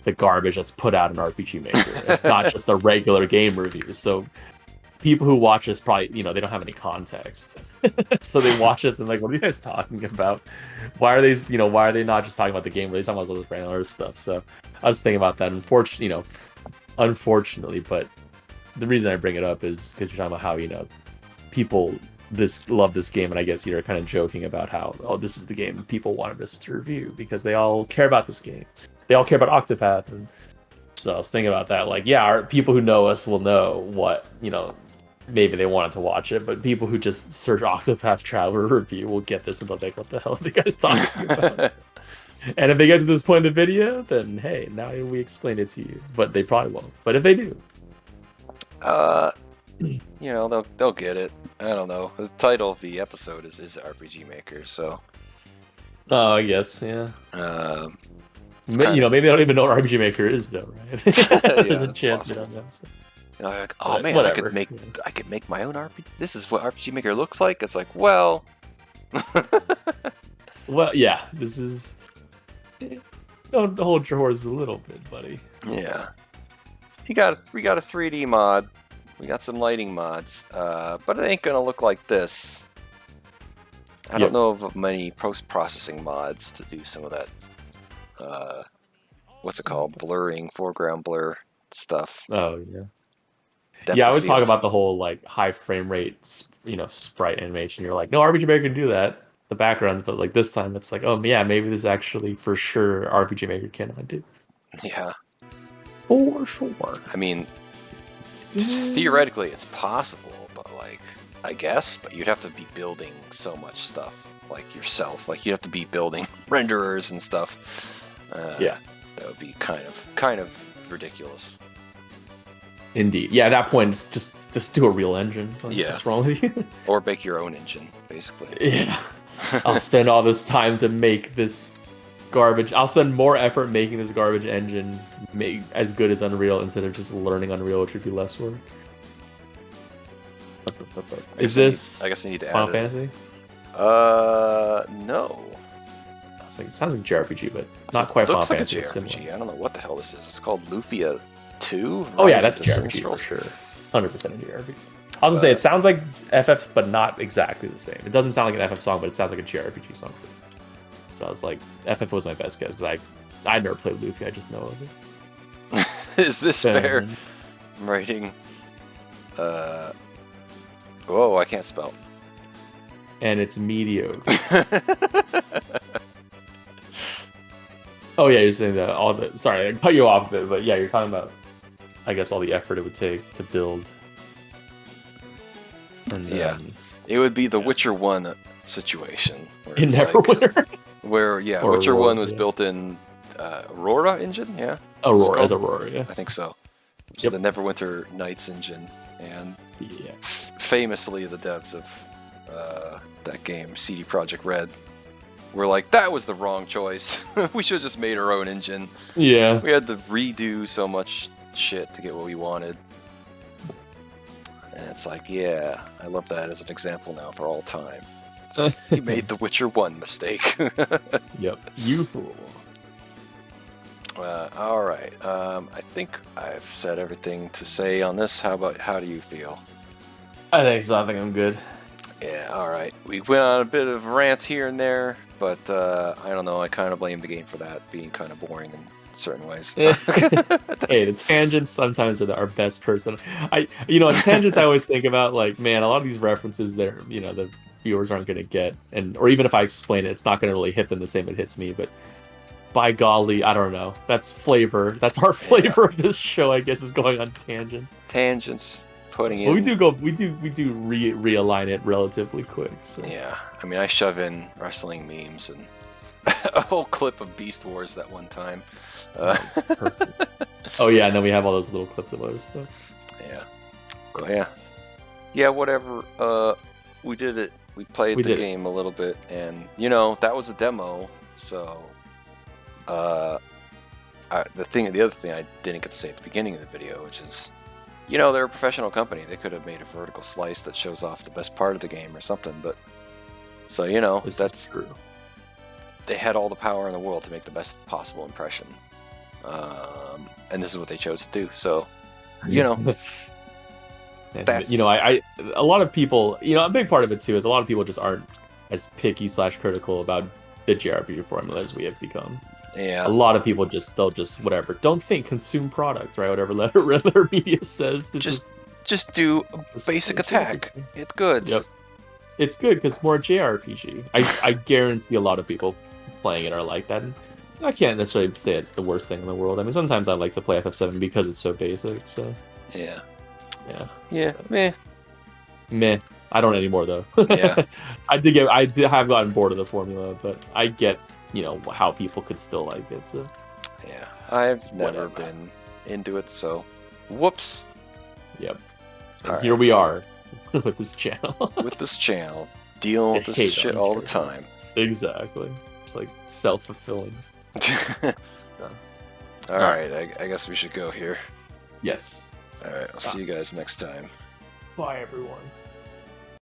Speaker 2: the garbage that's put out in RPG Maker. It's not just a regular game review. So people who watch us probably, they don't have any context. So they watch us and like, what are you guys talking about? Why are they not just talking about the game? Are they talking about all this random other stuff? So I was thinking about that. Unfortunately, but the reason I bring it up is because you're talking about how, people love this game, and I guess you're kind of joking about how, this is the game people wanted us to review because they all care about this game. They all care about Octopath, and so I was thinking about that. Like, yeah, our people who know us will know what maybe they wanted to watch it, but people who just search Octopath Traveler review will get this and they'll think, what the hell are you guys talking about? And if they get to this point in the video, then hey, now we explained it to you. But they probably won't. But if they do,
Speaker 1: they'll get it. I don't know. The title of the episode is RPG Maker, so.
Speaker 2: Oh, I guess, yeah.
Speaker 1: Maybe
Speaker 2: maybe they don't even know what RPG Maker is, though, right? There's a chance they don't know. So.
Speaker 1: Like, oh man,
Speaker 2: whatever.
Speaker 1: I could make my own RPG. This is what RPG Maker looks like. It's like, well.
Speaker 2: Well, yeah. This is. Don't hold your horses a little bit, buddy.
Speaker 1: Yeah. We got a 3D mod. We got some lighting mods, but it ain't gonna look like this. I don't know of many post-processing mods to do some of that. What's it called? Blurring, foreground blur stuff.
Speaker 2: Oh yeah.
Speaker 1: Depth
Speaker 2: Yeah, I
Speaker 1: of
Speaker 2: always talk
Speaker 1: field.
Speaker 2: about the whole like high frame rate, sprite animation. You're like, no, RPG Maker can do that. The backgrounds, but like this time, it's like, oh yeah, maybe this actually for sure RPG Maker cannot do.
Speaker 1: Yeah.
Speaker 2: For sure.
Speaker 1: I mean, theoretically, it's possible, but like, I guess, but you'd have to be building so much stuff, like yourself. Like, you'd have to be building renderers and stuff.
Speaker 2: Yeah.
Speaker 1: That would be kind of ridiculous.
Speaker 2: Indeed. Yeah, at that point, it's just do a real engine. Like,
Speaker 1: Yeah.
Speaker 2: What's wrong with you?
Speaker 1: Or make your own engine, basically.
Speaker 2: Yeah. I'll spend all this time to make this garbage. I'll spend more effort making this garbage engine as good as Unreal instead of just learning Unreal, which would be less work. Is this
Speaker 1: I guess I need to
Speaker 2: Final
Speaker 1: add
Speaker 2: Fantasy?
Speaker 1: No.
Speaker 2: It sounds like JRPG, but not quite
Speaker 1: It
Speaker 2: Final
Speaker 1: looks like
Speaker 2: Fantasy.
Speaker 1: a
Speaker 2: It's
Speaker 1: JRPG.
Speaker 2: similar.
Speaker 1: I don't know what the hell this is. It's called Lufia 2?
Speaker 2: Oh yeah,
Speaker 1: Rise
Speaker 2: that's
Speaker 1: of the
Speaker 2: JRPG for
Speaker 1: Sinistros?
Speaker 2: sure. 100% a JRPG. I was gonna say it sounds like FF, but not exactly the same. It doesn't sound like an FF song, but it sounds like a JRPG song. But I was like, FF was my best guess because I never played Luffy. I just know of it.
Speaker 1: Is this fair? I'm writing. Whoa, I can't spell.
Speaker 2: And it's mediocre. Oh yeah, you're saying that sorry, I cut you off a bit, but yeah, you're talking about, I guess, all the effort it would take to build. And
Speaker 1: Yeah. It would be the Witcher 1 situation. Where
Speaker 2: in
Speaker 1: it's like-
Speaker 2: Neverwinter.
Speaker 1: Where, yeah,
Speaker 2: Or
Speaker 1: Witcher
Speaker 2: Aurora,
Speaker 1: 1 was
Speaker 2: yeah.
Speaker 1: built in Aurora engine, yeah?
Speaker 2: Aurora, as
Speaker 1: Skull?
Speaker 2: Aurora, yeah.
Speaker 1: I think so. Which
Speaker 2: Yep.
Speaker 1: is the Neverwinter Nights engine. And
Speaker 2: Yeah.
Speaker 1: famously, the devs of that game, CD Projekt Red, were like, that was the wrong choice. We should have just made our own engine.
Speaker 2: Yeah.
Speaker 1: We had to redo so much shit to get what we wanted. And it's like, yeah, I love that as an example now for all time. It's like, you made the Witcher 1 mistake.
Speaker 2: Yep. You fool.
Speaker 1: All right. I think I've said everything to say on this. How do you feel?
Speaker 2: I think so. I think I'm good.
Speaker 1: Yeah, all right. We went on a bit of rant here and there, but I don't know. I kind of blame the game for that being kind of boring in certain ways.
Speaker 2: Hey, the tangents sometimes are our best person. Tangents I always think about, like, man, a lot of these references there, the viewers aren't going to get, or even if I explain it, it's not going to really hit them the same it hits me. But by golly, I don't know. That's flavor. That's our flavor of this show, I guess, is going on tangents.
Speaker 1: Tangents, putting
Speaker 2: But
Speaker 1: in.
Speaker 2: we do realign it relatively quick. So.
Speaker 1: Yeah, I mean, I shove in wrestling memes and a whole clip of Beast Wars that one time.
Speaker 2: Perfect. Oh yeah, and then we have all those little clips of other stuff.
Speaker 1: Yeah. But yeah, whatever. We did it. We played the game a little bit, and you know that was a demo. So, the other thing I didn't get to say at the beginning of the video, which is, you know, they're a professional company. They could have made a vertical slice that shows off the best part of the game or something. But so you know, that's
Speaker 2: true.
Speaker 1: They had all the power in the world to make the best possible impression, and this is what they chose to do. So, you know.
Speaker 2: And, you know, I a lot of people, you know, a big part of it too is a lot of people just aren't as picky / critical about the JRPG formula as we have become.
Speaker 1: Yeah.
Speaker 2: A lot of people they'll just whatever. Don't think, consume product, right? Whatever letter media says.
Speaker 1: Just do a basic attack. It's good.
Speaker 2: Yep. It's good because more JRPG. I guarantee a lot of people playing it are like that. And I can't necessarily say it's the worst thing in the world. I mean, sometimes I like to play FF7 because it's so basic. So.
Speaker 1: Yeah.
Speaker 2: Yeah.
Speaker 1: Meh.
Speaker 2: I don't anymore though.
Speaker 1: Yeah.
Speaker 2: I have gotten bored of the formula, but I get, you know, how people could still like it. So.
Speaker 1: Yeah. I've never been into it, so whoops.
Speaker 2: Yep. And here we are with this channel.
Speaker 1: Dealing with this shit all the time.
Speaker 2: Exactly. It's like self-fulfilling.
Speaker 1: All right. I guess we should go here.
Speaker 2: Yes.
Speaker 1: All right. I'll see you guys next time.
Speaker 2: Bye, everyone.